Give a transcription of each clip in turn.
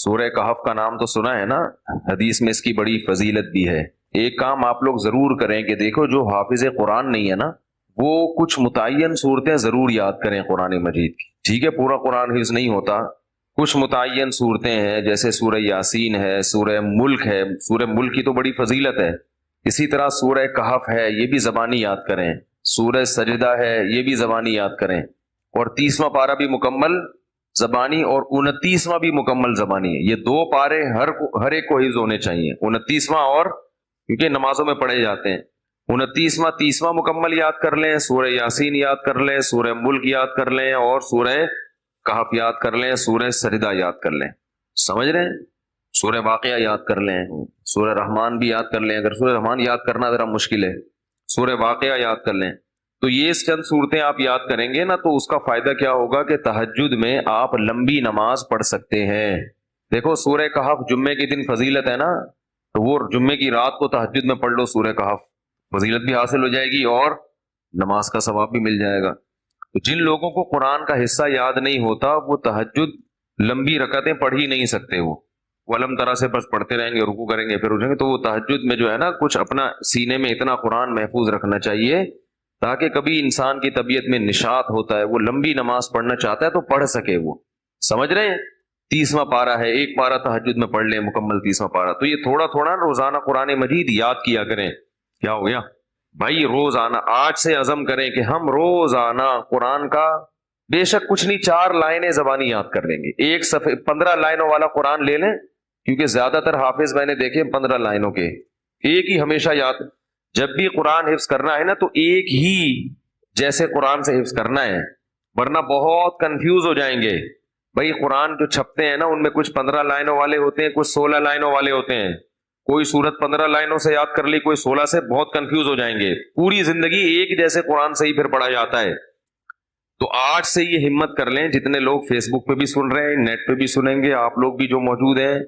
سورہ کہف کا نام تو سنا ہے نا، حدیث میں اس کی بڑی فضیلت بھی ہے۔ ایک کام آپ لوگ ضرور کریں کہ دیکھو جو حافظ قرآن نہیں ہے نا، وہ کچھ متعین صورتیں ضرور یاد کریں قرآن مجید کی۔ ٹھیک ہے، پورا قرآن حفظ نہیں ہوتا، کچھ متعین صورتیں ہیں، جیسے سورہ یاسین ہے، سورہ ملک ہے۔ سورہ ملک کی تو بڑی فضیلت ہے۔ اسی طرح سورہ کہف ہے، یہ بھی زبانی یاد کریں۔ سورہ سجدہ ہے، یہ بھی زبانی یاد کریں۔ اور 30واں پارہ بھی مکمل زبانی اور 29واں بھی مکمل زبانی ہے۔ یہ دو پارے ہر ایک کو حفظ ہونے چاہیے، 29واں اور کیونکہ نمازوں میں پڑھے جاتے ہیں۔ 29واں 30واں مکمل یاد کر لیں، سورہ یاسین یاد کر لیں، سورہ ملک یاد کر لیں، اور سورہ کہف یاد کر لیں، سورہ سجدہ یاد کر لیں۔ سمجھ رہے ہیں؟ سورہ واقعہ یاد کر لیں، سورہ رحمان بھی یاد کر لیں، اگر سورہ رحمان یاد کرنا ذرا مشکل ہے، سورہ واقعہ یاد کر لیں۔ تو یہ چند صورتیں آپ یاد کریں گے نا، تو اس کا فائدہ کیا ہوگا کہ تہجد میں آپ لمبی نماز پڑھ سکتے ہیں۔ دیکھو سورہ کہف جمعے کے دن فضیلت ہے نا، تو وہ جمعے کی رات کو تہجد میں پڑھ لو سورہ کہف، فضیلت بھی حاصل ہو جائے گی اور نماز کا ثواب بھی مل جائے گا۔ تو جن لوگوں کو قرآن کا حصہ یاد نہیں ہوتا، وہ تہجد لمبی رکعتیں پڑھ ہی نہیں سکتے۔ وہ علم طرح سے بس پڑھتے رہیں گے، رکوع کریں گے پھر اٹھیں گے۔ تو وہ تہجد میں جو ہے نا، کچھ اپنا سینے میں اتنا قرآن محفوظ رکھنا چاہیے تاکہ کبھی انسان کی طبیعت میں نشاط ہوتا ہے، وہ لمبی نماز پڑھنا چاہتا ہے تو پڑھ سکے۔ وہ سمجھ رہے ہیں؟ 30واں پارہ ہے، ایک پارہ تہجد میں پڑھ لیں مکمل 30واں پارہ۔ تو یہ تھوڑا تھوڑا روزانہ قرآن مجید یاد کیا کریں۔ کیا ہو گیا بھائی؟ روزانہ آج سے عزم کریں کہ ہم روزانہ قرآن کا بے شک کچھ نہیں 4 لائنیں زبانی یاد کر لیں گے۔ ایک صفحے 15 لائنوں والا قرآن لے لیں، کیونکہ زیادہ تر حافظ میں نے دیکھے 15 لائنوں کے، ایک ہی ہمیشہ یاد۔ جب بھی قرآن حفظ کرنا ہے نا، تو ایک ہی جیسے قرآن سے حفظ کرنا ہے، ورنہ بہت کنفیوز ہو جائیں گے۔ بھائی قرآن جو چھپتے ہیں نا، ان میں کچھ 15 لائنوں والے ہوتے ہیں، کچھ 16 لائنوں والے ہوتے ہیں۔ کوئی سورت 15 لائنوں سے یاد کر لی، کوئی 16 سے، بہت کنفیوز ہو جائیں گے۔ پوری زندگی ایک جیسے قرآن سے ہی پھر پڑھا جاتا ہے۔ تو آج سے یہ ہمت کر لیں، جتنے لوگ فیس بک پہ بھی سن رہے ہیں، نیٹ پہ بھی سنیں گے، آپ لوگ بھی جو موجود ہیں،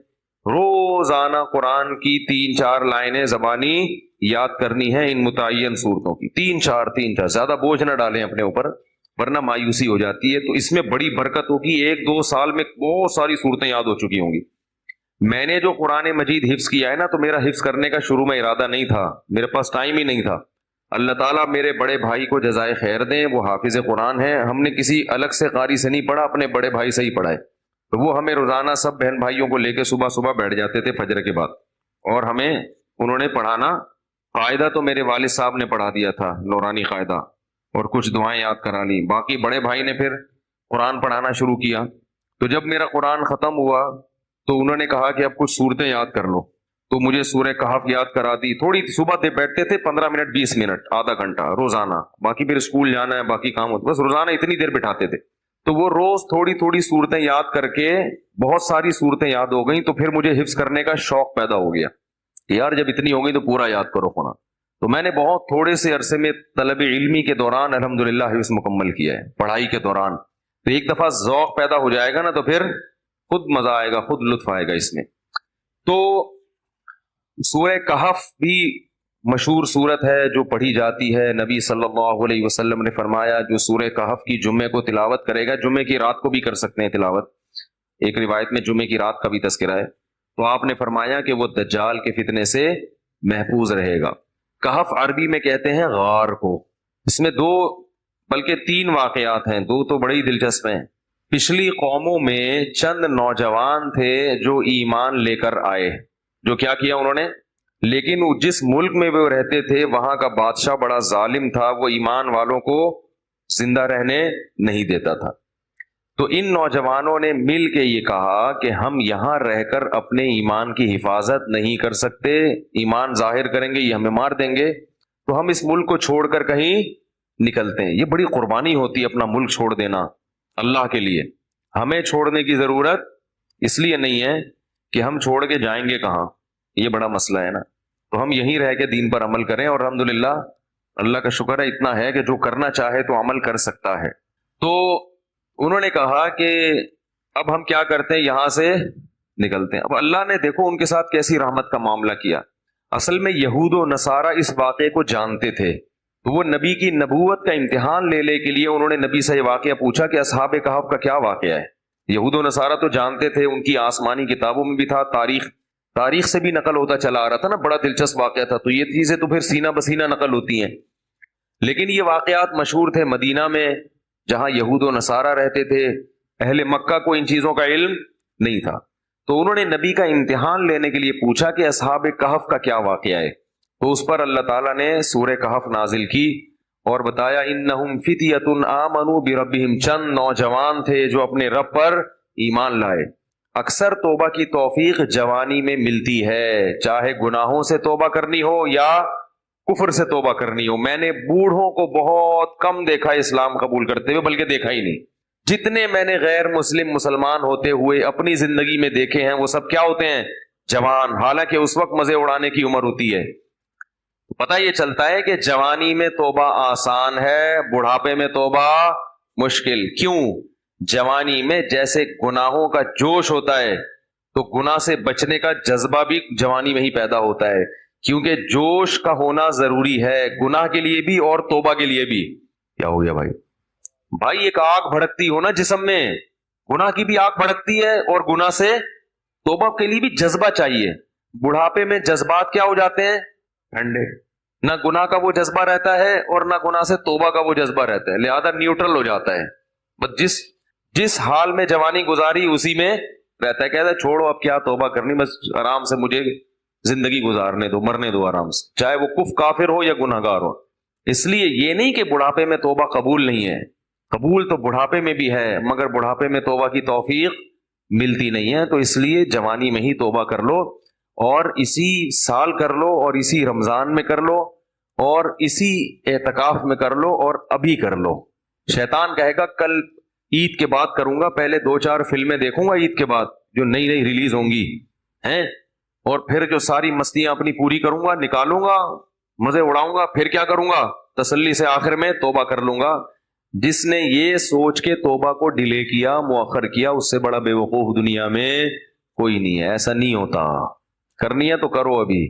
روزانہ قرآن کی 3-4 لائنیں زبانی یاد کرنی ہے، ان متعین صورتوں کی 3-4 زیادہ بوجھ نہ ڈالیں اپنے اوپر، ورنہ مایوسی ہو جاتی ہے۔ تو اس میں بڑی برکت ہوگی، 1-2 سال میں بہت ساری صورتیں یاد ہو چکی ہوں گی۔ میں نے جو قرآن مجید حفظ کیا ہے نا، تو میرا حفظ کرنے کا شروع میں ارادہ نہیں تھا، میرے پاس ٹائم ہی نہیں تھا۔ اللہ تعالیٰ میرے بڑے بھائی کو جزائے خیر دیں، وہ حافظ قرآن ہیں، ہم نے کسی الگ سے قاری سے نہیں پڑھا، اپنے بڑے بھائی سے ہی پڑھا ہے۔ تو وہ ہمیں روزانہ سب بہن بھائیوں کو لے کے صبح صبح بیٹھ جاتے تھے فجر کے بعد، اور ہمیں انہوں نے پڑھانا۔ قاعدہ تو میرے والد صاحب نے پڑھا دیا تھا، نورانی قاعدہ، اور کچھ دعائیں یاد کرا لی۔ باقی بڑے بھائی نے پھر قرآن پڑھانا شروع کیا۔ تو جب میرا قرآن ختم ہوا تو انہوں نے کہا کہ اب کچھ صورتیں یاد کر لو، تو مجھے سورہ کہف یاد کرا دی۔ تھوڑی صبح سے بیٹھتے تھے 15 منٹ 20 منٹ آدھا گھنٹہ روزانہ، باقی پھر اسکول جانا ہے، باقی کام ہوتا، بس روزانہ اتنی دیر بٹھاتے تھے۔ تو وہ روز تھوڑی تھوڑی صورتیں یاد کر کے بہت ساری صورتیں یاد ہو گئیں۔ تو پھر مجھے حفظ کرنے کا شوق پیدا ہو گیا کہ یار جب اتنی ہو گئی تو پورا یاد کرو قرآن۔ تو میں نے بہت تھوڑے سے عرصے میں طلب علمی کے دوران الحمدللہ حفظ مکمل کیا ہے، پڑھائی کے دوران۔ تو ایک دفعہ ذوق پیدا ہو جائے گا نا، تو پھر خود مزہ آئے گا، خود لطف آئے گا اس میں۔ تو سورہ کہف بھی مشہور صورت ہے جو پڑھی جاتی ہے۔ نبی صلی اللہ علیہ وسلم نے فرمایا جو سورہ کہف کی جمعے کو تلاوت کرے گا، جمعے کی رات کو بھی کر سکتے ہیں تلاوت، ایک روایت میں جمعے کی رات کا بھی تذکرہ ہے، تو آپ نے فرمایا کہ وہ دجال کے فتنے سے محفوظ رہے گا۔ کہف عربی میں کہتے ہیں غار کو۔ اس میں 2 بلکہ 3 واقعات ہیں، 2 تو بڑے ہی دلچسپ ہیں۔ پچھلی قوموں میں چند نوجوان تھے جو ایمان لے کر آئے، جو کیا کیا انہوں نے، لیکن جس ملک میں وہ رہتے تھے وہاں کا بادشاہ بڑا ظالم تھا، وہ ایمان والوں کو زندہ رہنے نہیں دیتا تھا۔ تو ان نوجوانوں نے مل کے یہ کہا کہ ہم یہاں رہ کر اپنے ایمان کی حفاظت نہیں کر سکتے، ایمان ظاہر کریں گے یہ ہمیں مار دیں گے، تو ہم اس ملک کو چھوڑ کر کہیں نکلتے ہیں۔ یہ بڑی قربانی ہوتی ہے اپنا ملک چھوڑ دینا اللہ کے لیے۔ ہمیں چھوڑنے کی ضرورت اس لیے نہیں ہے کہ ہم چھوڑ کے جائیں گے کہاں، یہ بڑا مسئلہ ہے نا۔ تو ہم یہیں رہ کے دین پر عمل کریں، اور الحمدللہ اللہ کا شکر ہے اتنا ہے کہ جو کرنا چاہے تو عمل کر سکتا ہے۔ تو انہوں نے کہا کہ اب ہم کیا کرتے ہیں، یہاں سے نکلتے ہیں۔ اب اللہ نے دیکھو ان کے ساتھ کیسی رحمت کا معاملہ کیا۔ اصل میں یہود و نصارہ اس واقعے کو جانتے تھے، تو وہ نبی کی نبوت کا امتحان لے کے لیے انہوں نے نبی سے یہ واقعہ پوچھا کہ اصحاب کہف کا کیا واقعہ ہے۔ یہود و نصارہ تو جانتے تھے، ان کی آسمانی کتابوں میں بھی تھا، تاریخ سے بھی نقل ہوتا چلا آ رہا تھا نا، بڑا دلچسپ واقعہ تھا، تو یہ چیزیں تو پھر سینہ بسینہ نقل ہوتی ہیں. لیکن یہ واقعات مشہور تھے مدینہ میں جہاں یہود و نصارہ رہتے تھے، اہل مکہ کو ان چیزوں کا علم نہیں تھا. تو انہوں نے نبی کا امتحان لینے کے لیے پوچھا کہ اصحاب کہف کا کیا واقعہ ہے. تو اس پر اللہ تعالیٰ نے سورہ کہف نازل کی اور بتایا انہم فتیۃ آمنوا بربہم، چند نوجوان تھے جو اپنے رب پر ایمان لائے. اکثر توبہ کی توفیق جوانی میں ملتی ہے، چاہے گناہوں سے توبہ کرنی ہو یا کفر سے توبہ کرنی ہو. میں نے بوڑھوں کو بہت کم دیکھا اسلام قبول کرتے ہوئے، بلکہ دیکھا ہی نہیں. جتنے میں نے غیر مسلمان ہوتے ہوئے اپنی زندگی میں دیکھے ہیں وہ سب کیا ہوتے ہیں؟ جوان. حالانکہ اس وقت مزے اڑانے کی عمر ہوتی ہے. پتہ یہ چلتا ہے کہ جوانی میں توبہ آسان ہے، بڑھاپے میں توبہ مشکل. کیوں؟ جوانی میں جیسے گناہوں کا جوش ہوتا ہے تو گناہ سے بچنے کا جذبہ بھی جوانی میں ہی پیدا ہوتا ہے، کیونکہ جوش کا ہونا ضروری ہے گناہ کے لیے بھی اور توبہ کے لیے بھی. کیا ہو گیا بھائی ایک آگ بھڑکتی ہو نا جسم میں، گناہ کی بھی آگ بھڑکتی ہے اور گناہ سے توبہ کے لیے بھی جذبہ چاہیے. بڑھاپے میں جذبات کیا ہو جاتے ہیں؟ ٹھنڈے. نہ گناہ کا وہ جذبہ رہتا ہے اور نہ گناہ سے توبہ کا وہ جذبہ رہتا ہے، لہذا نیوٹرل ہو جاتا ہے. بس جس حال میں جوانی گزاری اسی میں رہتا ہے. کہتا ہے چھوڑو اب کیا توبہ کرنی، بس آرام سے مجھے زندگی گزارنے دو، مرنے دو آرام سے، چاہے وہ کافر ہو یا گناہ گار ہو. اس لیے یہ نہیں کہ بڑھاپے میں توبہ قبول نہیں ہے، قبول تو بڑھاپے میں بھی ہے، مگر بڑھاپے میں توبہ کی توفیق ملتی نہیں ہے. تو اس لیے جوانی میں ہی توبہ کر لو، اور اسی سال کر لو، اور اسی رمضان میں کر لو، اور اسی اعتکاف میں کر لو، اور ابھی کر لو. شیطان کہے گا کل عید کے بعد کروں گا، پہلے 2-4 فلمیں دیکھوں گا عید کے بعد جو نئی ریلیز ہوں گی ہیں، اور پھر جو ساری مستیاں اپنی پوری کروں گا، نکالوں گا، مزے اڑاؤں گا، پھر کیا کروں گا؟ تسلی سے آخر میں توبہ کر لوں گا. جس نے یہ سوچ کے توبہ کو ڈیلے کیا، مؤخر کیا، اس سے بڑا بے وقوف دنیا میں کوئی نہیں ہے. ایسا نہیں ہوتا. کرنی ہے تو کرو ابھی.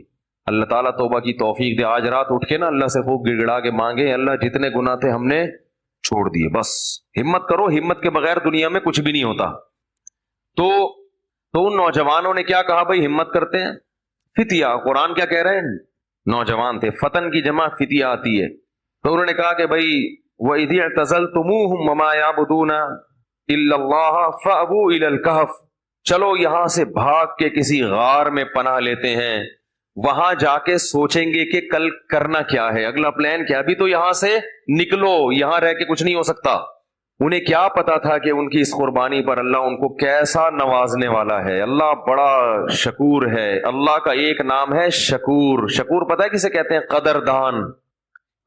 اللہ تعالیٰ توبہ کی توفیق دے. آج رات اٹھ کے نا اللہ سے خوب گڑ گڑا کے مانگے، اللہ جتنے گناہ تھے ہم نے چھوڑ دیے. بس ہمت کرو، ہمت کے بغیر دنیا میں کچھ بھی نہیں ہوتا. تو ان نوجوانوں نے کیا کہا بھائی؟ ہمت کرتے ہیں. فتیہ، قرآن کیا کہہ رہے ہیں؟ نوجوان تھے. فتن کی جمع فتیہ آتی ہے. تو انہوں نے کہا کہ بھائی وَإِذِ اعْتَزَلْتُمُوهُمْ وَمَا يَعْبُدُونَ إِلَّا اللَّهَ فَأْوُوا إِلَى الْكَهْفِ، چلو یہاں سے بھاگ کے کسی غار میں پناہ لیتے ہیں، وہاں جا کے سوچیں گے کہ کل کرنا کیا ہے، اگلا پلان کیا. ابھی تو یہاں سے نکلو، یہاں رہ کے کچھ نہیں ہو سکتا. انہیں کیا پتا تھا کہ ان کی اس قربانی پر اللہ ان کو کیسا نوازنے والا ہے. اللہ بڑا شکور ہے. اللہ کا ایک نام ہے شکور. شکور پتہ ہے کسے کہتے ہیں؟ قدردان.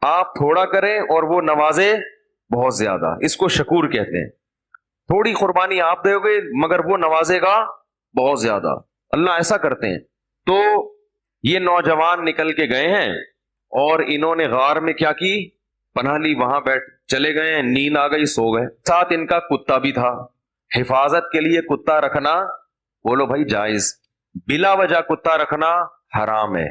آپ تھوڑا کریں اور وہ نوازے بہت زیادہ، اس کو شکور کہتے ہیں. تھوڑی قربانی آپ دو گے مگر وہ نوازے گا بہت زیادہ. اللہ ایسا کرتے ہیں. تو یہ نوجوان نکل کے گئے ہیں اور انہوں نے غار میں کیا کی؟ پناہ لی. وہاں بیٹھ چلے گئے ہیں، نیند آ گئی، سو گئے. ساتھ ان کا کتا بھی تھا. حفاظت کے لیے کتا رکھنا بولو بھائی جائز، بلا وجہ کتا رکھنا حرام ہے.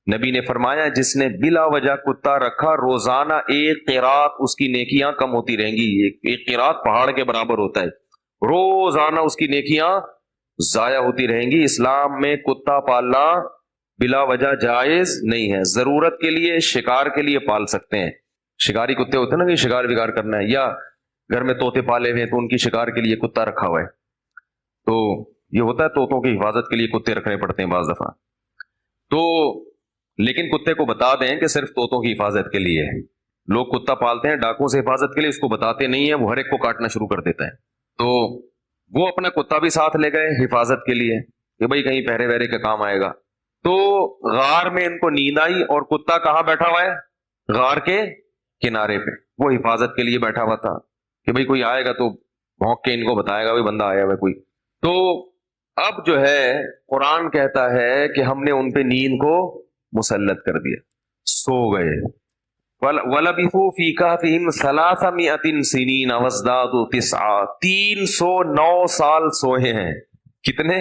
نبی نے فرمایا جس نے بلا وجہ کتا رکھا روزانہ 1 قیرات اس کی نیکیاں کم ہوتی رہیں گی. ایک قیرات پہاڑ کے برابر ہوتا ہے. روزانہ اس کی نیکیاں ضائع ہوتی رہیں گی. اسلام میں کتا پالنا بلا وجہ جائز نہیں ہے. ضرورت کے لیے، شکار کے لیے پال سکتے ہیں. شکاری کتے ہوتے ہیں نا کہ شکار وکار کرنا ہے، یا گھر میں طوطے پالے ہوئے تو ان کی شکار کے لیے کتا رکھا ہوا ہے. تو یہ ہوتا ہے طوطوں کی حفاظت کے لیے کتے رکھنے پڑتے ہیں بعض دفعہ. تو لیکن کتے کو بتا دیں کہ صرف طوطوں کی حفاظت کے لیے ہے. لوگ کتا پالتے ہیں ڈاکوں سے حفاظت کے لیے، اس کو بتاتے نہیں ہیں، وہ ہر ایک کو کاٹنا شروع کر دیتا ہے. تو وہ اپنا کتا بھی ساتھ لے گئے حفاظت کے لیے کہ بھائی کہیں پہرے وہرے کا کام آئے گا. تو غار میں ان کو نیند آئی اور کتا کہاں بیٹھا ہوا ہے؟ غار کے کنارے پہ. وہ حفاظت کے لیے بیٹھا ہوا تھا کہ بھئی کوئی آئے گا تو بھونک کے ان کو بتائے گا بھئی بندہ آیا ہوا ہے کوئی. تو اب جو ہے قرآن کہتا ہے کہ ہم نے ان پہ نیند کو مسلط کر دیا، سو گئے. وَلَبِثُوا فِي كَهْفِهِمْ 300 سِنِينَ وَازْدَادُوا 9 309 سال سوئے ہیں. کتنے؟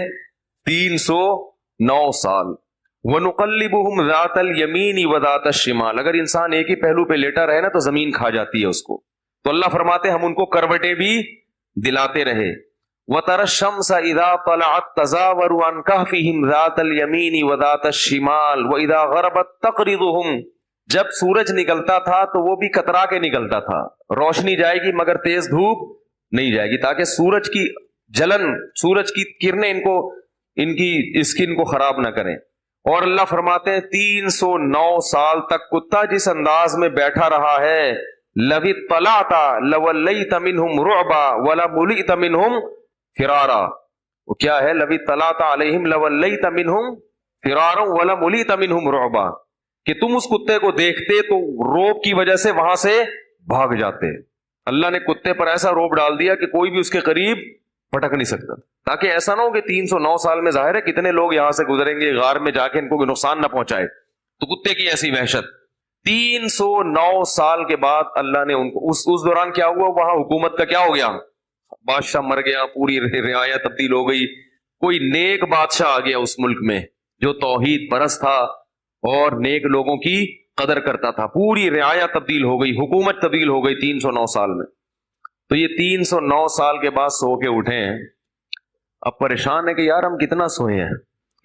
309 سال. وَنُقَلِّبُهُمْ ذَاتَ الْيَمِينِ وَذَاتَ الشِّمَالِ، اگر انسان ایک ہی پہلو پہ لیٹا رہے نا تو زمین کھا جاتی ہے اس کو. تو اللہ فرماتے ہم ان کو کروٹیں بھی دلاتے رہے. وَتَرَى الشَّمْسَ إِذَا طَلَعَتْ تَزَاوَرُ عَنْ كَهْفِهِمْ ذَاتَ الْيَمِينِ وَذَاتَ الشِّمَالِ وَإِذَا غَرَبَتْ تَقْرِضُهُمْ. جب سورج نکلتا تھا تو وہ بھی کترا کے نکلتا تھا، روشنی جائے گی مگر تیز دھوپ نہیں جائے گی، تاکہ سورج کی جلن، سورج کی کرنیں ان کی اسکن کو خراب نہ کریں. اور اللہ فرماتے ہیں 309 سال تک کتا جس انداز میں بیٹھا رہا ہے، لَوِ اطَّلَعْتَ لَوَلَّيْتَ مِنْهُمْ رُعْبًا وَلَمُلِئْتَ مِنْهُمْ فرارا. وہ کیا ہے؟ لَوِ اطَّلَعْتَ عَلَيْهِمْ لَوَلَّيْتَ مِنْهُمْ فِرَارًا وَلَمُلِئْتَ مِنْهُمْ رُعْبًا. کہ تم اس کتے کو دیکھتے تو روب کی وجہ سے وہاں سے بھاگ جاتے. اللہ نے کتے پر ایسا روب ڈال دیا کہ کوئی بھی اس کے قریب پھٹک نہیں سکتا، تاکہ ایسا نہ ہو کہ 309 سال میں ظاہر ہے کتنے لوگ یہاں سے گزریں گے، غار میں جا کے ان کو کوئی نقصان نہ پہنچائے. تو کتے کی ایسی وحشت. 309 سال کے بعد اللہ نے ان کو اس دوران کیا ہوا، وہاں حکومت کا کیا ہو گیا، بادشاہ مر گیا، پوری رعایا تبدیل ہو گئی، کوئی نیک بادشاہ آ گیا اس ملک میں جو توحید پرست تھا اور نیک لوگوں کی قدر کرتا تھا. پوری رعایا تبدیل ہو گئی، حکومت تبدیل ہو گئی 309 سال میں. تو یہ 309 سال کے بعد سو کے اٹھے ہیں. اب پریشان ہے کہ یار ہم کتنا سوئے ہیں.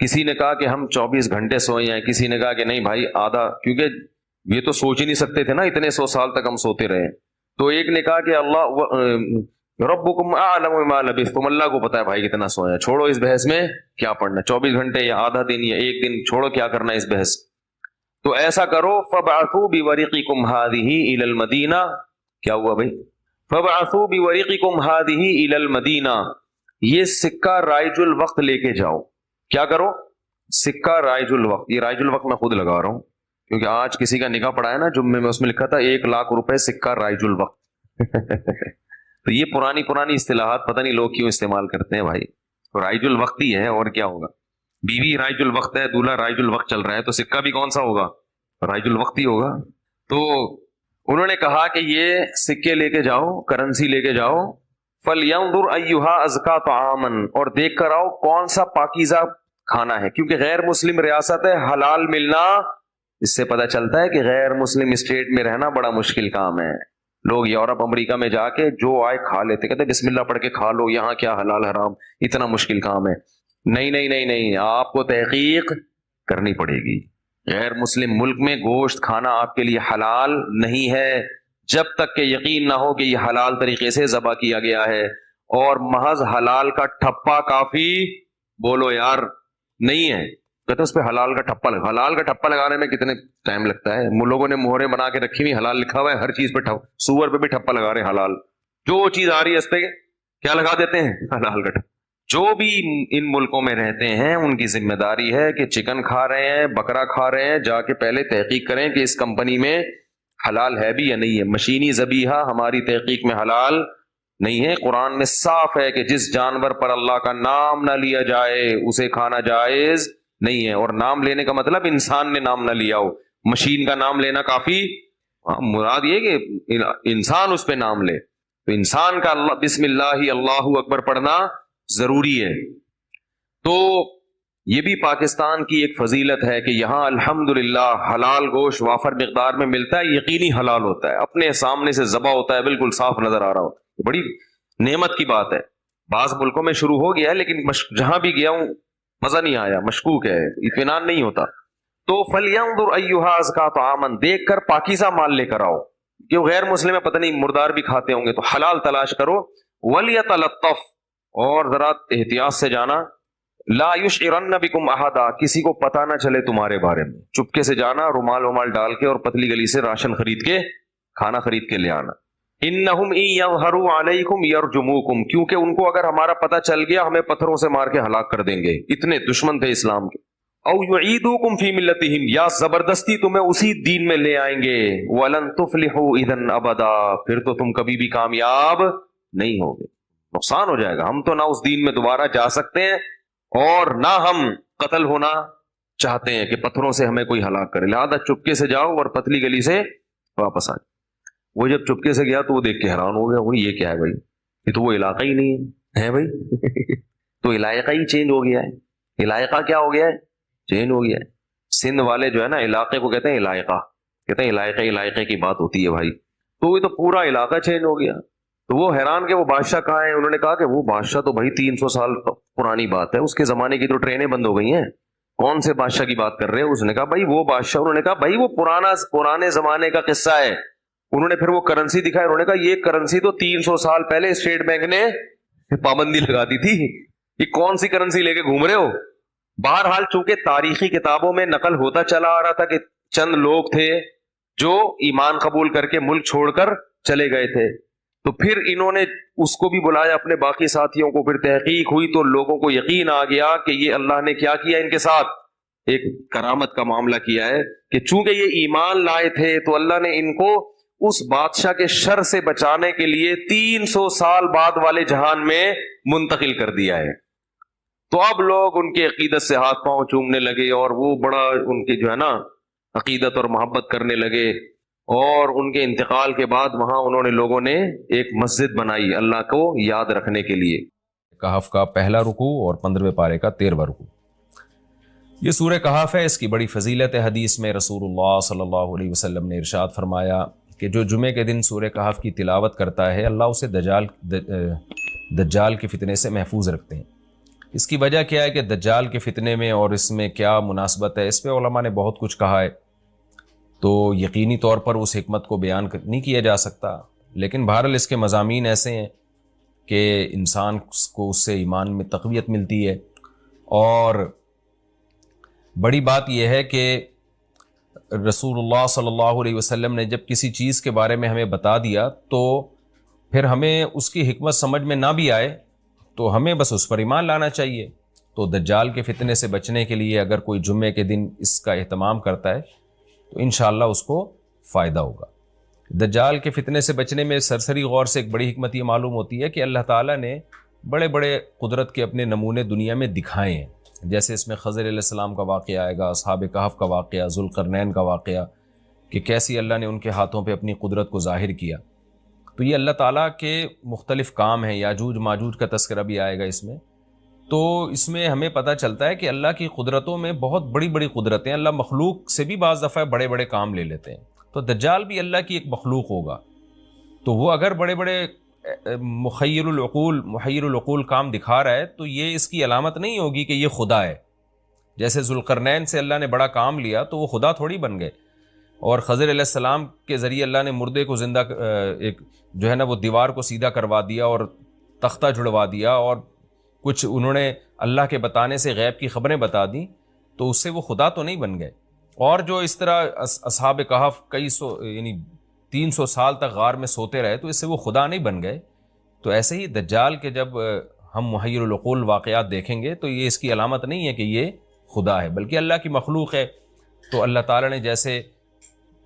کسی نے کہا کہ ہم 24 گھنٹے سوئے ہیں، کسی نے کہا کہ نہیں بھائی آدھا، کیونکہ یہ تو سوچ ہی نہیں سکتے تھے نا اتنے 100 سال تک ہم سوتے رہے. تو ایک نے کہا کہ اللہ ربکم اعلم بما لبثتم، اللہ کو پتا ہے بھائی کتنا سوئے ہیں، چھوڑو اس بحث میں کیا پڑھنا، 24 گھنٹے یا آدھا دن یا ایک دن، چھوڑو کیا کرنا اس بحث. تو ایسا کرو فبعثوا بورقکم هذه الى المدینہ. کیا ہوا بھائی؟ فبعثوا بورقکم هذه الى المدینہ. یہ سکہ رائج الوقت لے کے جاؤ. کیا کرو؟ سکہ رائج الوقت. یہ رائج الوقت میں خود لگا رہا ہوں کیونکہ آج کسی کا نکاح پڑا ہے نا جمعے میں، اس میں لکھا تھا 1,00,000 روپے سکہ رائج الوقت. تو یہ پرانی اصطلاحات پتہ نہیں لوگ کیوں استعمال کرتے ہیں بھائی. تو رائج الوقت ہی ہے اور کیا ہوگا. بیوی رائج الوقت ہے، دولہا رائج الوقت چل رہا ہے، تو سکہ بھی کون سا ہوگا؟ رائج الوقت ہی ہوگا. تو انہوں نے کہا کہ یہ سکے لے کے جاؤ، کرنسی لے کے جاؤ. فَلْيَنْظُرْ أَيُّهَا أَزْكَىٰ طَعَامًا، اور دیکھ کر آؤ کون سا پاکیزہ کھانا ہے، کیونکہ غیر مسلم ریاست ہے، حلال ملنا، اس سے پتہ چلتا ہے کہ غیر مسلم اسٹیٹ میں رہنا بڑا مشکل کام ہے. لوگ یورپ امریکہ میں جا کے جو آئے کھا لیتے، کہتے بسم اللہ پڑھ کے کھا لو، یہاں کیا حلال حرام، اتنا مشکل کام ہے. نہیں، آپ کو تحقیق کرنی پڑے گی. غیر مسلم ملک میں گوشت کھانا آپ کے لیے حلال نہیں ہے جب تک کہ یقین نہ ہو کہ یہ حلال طریقے سے ذبح کیا گیا ہے. اور محض حلال کا ٹھپا کافی بولو یار نہیں ہے. کہتے اس پہ حلال کا ٹھپا لگا. حلال کا ٹھپا لگانے میں کتنے ٹائم لگتا ہے. لوگوں نے مہریں بنا کے رکھی ہوئی، حلال لکھا ہوا ہے، ہر چیز پہ سور پہ بھی ٹھپا لگا رہے ہیں حلال. جو چیز آ رہی ہے اس پہ کیا لگا دیتے ہیں؟ حلال کا ٹھپا. جو بھی ان ملکوں میں رہتے ہیں ان کی ذمہ داری ہے کہ چکن کھا رہے ہیں، بکرا کھا رہے ہیں، جا کے پہلے تحقیق کریں کہ اس کمپنی میں حلال ہے بھی یا نہیں ہے. مشینی ذبیحہ ہماری تحقیق میں حلال نہیں ہے. قرآن میں صاف ہے کہ جس جانور پر اللہ کا نام نہ لیا جائے اسے کھانا جائز نہیں ہے. اور نام لینے کا مطلب انسان نے نام نہ لیا ہو. مشین کا نام لینا کافی، مراد یہ کہ انسان اس پہ نام لے. تو انسان کا اللہ بسم اللہ اللہ اکبر پڑھنا ضروری ہے. تو یہ بھی پاکستان کی ایک فضیلت ہے کہ یہاں الحمدللہ حلال گوشت وافر مقدار میں ملتا ہے، یقینی حلال ہوتا ہے، اپنے سامنے سے ذبح ہوتا ہے، بالکل صاف نظر آ رہا ہوتا ہے. بڑی نعمت کی بات ہے. بعض ملکوں میں شروع ہو گیا ہے لیکن جہاں بھی گیا ہوں مزہ نہیں آیا، مشکوک ہے، اطمینان نہیں ہوتا. تو فَلْيَنْظُرْ أَيُّهَا أَزْكَىٰ طَعَامًا، دیکھ کر پاکیزہ مال لے کر آؤ. جو غیر مسلم ہے پتہ نہیں مردار بھی کھاتے ہوں گے، تو حلال تلاش کرو. وَلْيَتَلَطَّفْ، اور ذرا احتیاط سے جانا. لا يشعرن بكم احدا، کسی کو پتہ نہ چلے تمہارے بارے میں. چپکے سے جانا، رومال ومال ڈال کے اور پتلی گلی سے راشن خرید کے، کھانا خرید کے لے آنا. انہم ان یظہروا علیکم یرجموکم، کیونکہ ان کو اگر ہمارا پتہ چل گیا ہمیں پتھروں سے مار کے ہلاک کر دیں گے. اتنے دشمن تھے اسلام کے. او یعیدوکم فی ملتہم، یا زبردستی تمہیں اسی دین میں لے آئیں گے. ولن تفلحوا اذا ابدا، پھر تو تم کبھی بھی کامیاب نہیں ہوگے، نقصان ہو جائے گا. ہم تو نہ اس دین میں دوبارہ جا سکتے ہیں اور نہ ہم قتل ہونا چاہتے ہیں کہ پتھروں سے ہمیں کوئی ہلاک کرے. لہذا چپکے سے جاؤ اور پتلی گلی سے واپس آ جاؤ. وہ جب چپکے سے گیا تو وہ دیکھ کے حیران ہو گیا، وہ یہ کیا ہے بھائی، یہ تو وہ علاقہ ہی نہیں ہے بھائی. تو علاقہ ہی چینج ہو گیا ہے. علاقہ کیا ہو گیا ہے؟ چینج ہو گیا ہے. سندھ والے جو ہے نا علاقے کو کہتے ہیں علاقہ، کہتے ہیں علاقے کی بات ہوتی ہے بھائی. تو یہ تو پورا علاقہ چینج ہو گیا. تو وہ حیران کہ وہ بادشاہ کہاں ہے. انہوں نے کہا کہ وہ بادشاہ تو بھائی 300 سال پرانی بات ہے, اس کے زمانے کی تو ٹرینیں بند ہو گئی ہیں, کون سے بادشاہ کی بات کر رہے ہیں؟ اس نے کہا بھائی وہ بادشاہ. انہوں نے کہا بھائی وہ پرانے زمانے کا قصہ ہے. انہوں نے پھر وہ کرنسی دکھائی, انہوں نے کہا یہ کرنسی تو 300 سال پہلے اسٹیٹ بینک نے پابندی لگا دی تھی, یہ کون سی کرنسی لے کے گھوم رہے ہو. بہرحال چونکہ تاریخی کتابوں میں نقل ہوتا چلا آ رہا تھا کہ چند لوگ تھے جو ایمان قبول کر کے ملک چھوڑ کر چلے گئے تھے, تو پھر انہوں نے اس کو بھی بلایا اپنے باقی ساتھیوں کو, پھر تحقیق ہوئی تو لوگوں کو یقین آ گیا کہ یہ اللہ نے کیا کیا ان کے ساتھ, ایک کرامت کا معاملہ کیا ہے کہ چونکہ یہ ایمان لائے تھے تو اللہ نے ان کو اس بادشاہ کے شر سے بچانے کے لیے 300 سال بعد والے جہان میں منتقل کر دیا ہے. تو اب لوگ ان کے عقیدت سے ہاتھ پاؤں چومنے لگے اور وہ بڑا ان کے جو ہے نا عقیدت اور محبت کرنے لگے, اور ان کے انتقال کے بعد وہاں انہوں نے لوگوں نے ایک مسجد بنائی اللہ کو یاد رکھنے کے لیے. کہف کا پہلا رکوع اور 15ویں پارے کا 13واں رکوع. یہ سورہ کہف ہے, اس کی بڑی فضیلت ہے. حدیث میں رسول اللہ صلی اللہ علیہ وسلم نے ارشاد فرمایا کہ جو جمعے کے دن سورہ کہف کی تلاوت کرتا ہے اللہ اسے دجال کے فتنے سے محفوظ رکھتے ہیں. اس کی وجہ کیا ہے کہ دجال کے فتنے میں اور اس میں کیا مناسبت ہے, اس پہ علماء نے بہت کچھ کہا ہے, تو یقینی طور پر اس حکمت کو بیان نہیں کیا جا سکتا, لیکن بہرحال اس کے مضامین ایسے ہیں کہ انسان کو اس سے ایمان میں تقویت ملتی ہے. اور بڑی بات یہ ہے کہ رسول اللہ صلی اللہ علیہ وسلم نے جب کسی چیز کے بارے میں ہمیں بتا دیا تو پھر ہمیں اس کی حکمت سمجھ میں نہ بھی آئے تو ہمیں بس اس پر ایمان لانا چاہیے. تو دجال کے فتنے سے بچنے کے لیے اگر کوئی جمعے کے دن اس کا اہتمام کرتا ہے تو انشاءاللہ اس کو فائدہ ہوگا. دجال کے فتنے سے بچنے میں سرسری غور سے ایک بڑی حکمت یہ معلوم ہوتی ہے کہ اللہ تعالیٰ نے بڑے بڑے قدرت کے اپنے نمونے دنیا میں دکھائے ہیں. جیسے اس میں خضر علیہ السلام کا واقعہ آئے گا, اصحاب کہف کا واقعہ, ذوالقرنین کا واقعہ, کہ کیسی اللہ نے ان کے ہاتھوں پہ اپنی قدرت کو ظاہر کیا. تو یہ اللہ تعالیٰ کے مختلف کام ہیں. یاجوج ماجوج کا تذکرہ بھی آئے گا اس میں. تو اس میں ہمیں پتہ چلتا ہے کہ اللہ کی قدرتوں میں بہت بڑی بڑی قدرتیں, اللہ مخلوق سے بھی بعض دفعہ بڑے بڑے کام لے لیتے ہیں. تو دجال بھی اللہ کی ایک مخلوق ہوگا, تو وہ اگر بڑے بڑے محیر العقول کام دکھا رہا ہے تو یہ اس کی علامت نہیں ہوگی کہ یہ خدا ہے. جیسے ذوالقرنین سے اللہ نے بڑا کام لیا تو وہ خدا تھوڑی بن گئے, اور خضر علیہ السلام کے ذریعے اللہ نے مردے کو زندہ ایک جو ہے نا وہ دیوار کو سیدھا کروا دیا اور تختہ جڑوا دیا, اور کچھ انہوں نے اللہ کے بتانے سے غیب کی خبریں بتا دیں, تو اس سے وہ خدا تو نہیں بن گئے. اور جو اس طرح اصحاب کہف کئی سو یعنی 300 سال تک غار میں سوتے رہے تو اس سے وہ خدا نہیں بن گئے. تو ایسے ہی دجال کے جب ہم محیر العقول واقعات دیکھیں گے تو یہ اس کی علامت نہیں ہے کہ یہ خدا ہے, بلکہ اللہ کی مخلوق ہے. تو اللہ تعالیٰ نے جیسے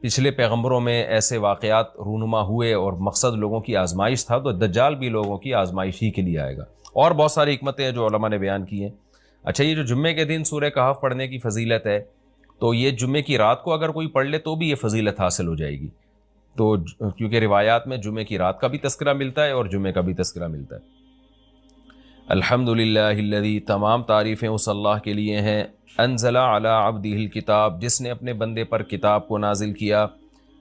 پچھلے پیغمبروں میں ایسے واقعات رونما ہوئے اور مقصد لوگوں کی آزمائش تھا, تو دجال بھی لوگوں کی آزمائش ہی کے لیے آئے گا. اور بہت ساری حکمتیں ہیں جو علماء نے بیان کی ہیں. اچھا, یہ جو جمعے کے دن سورہ کہف پڑھنے کی فضیلت ہے, تو یہ جمعے کی رات کو اگر کوئی پڑھ لے تو بھی یہ فضیلت حاصل ہو جائے گی. تو کیونکہ روایات میں جمعے کی رات کا بھی تذکرہ ملتا ہے اور جمعے کا بھی تذکرہ ملتا ہے. الحمدللہ الذی, تمام تعریفیں اس اللہ کے لیے ہیں, انزل علی عبدہ الکتاب, جس نے اپنے بندے پر کتاب کو نازل کیا,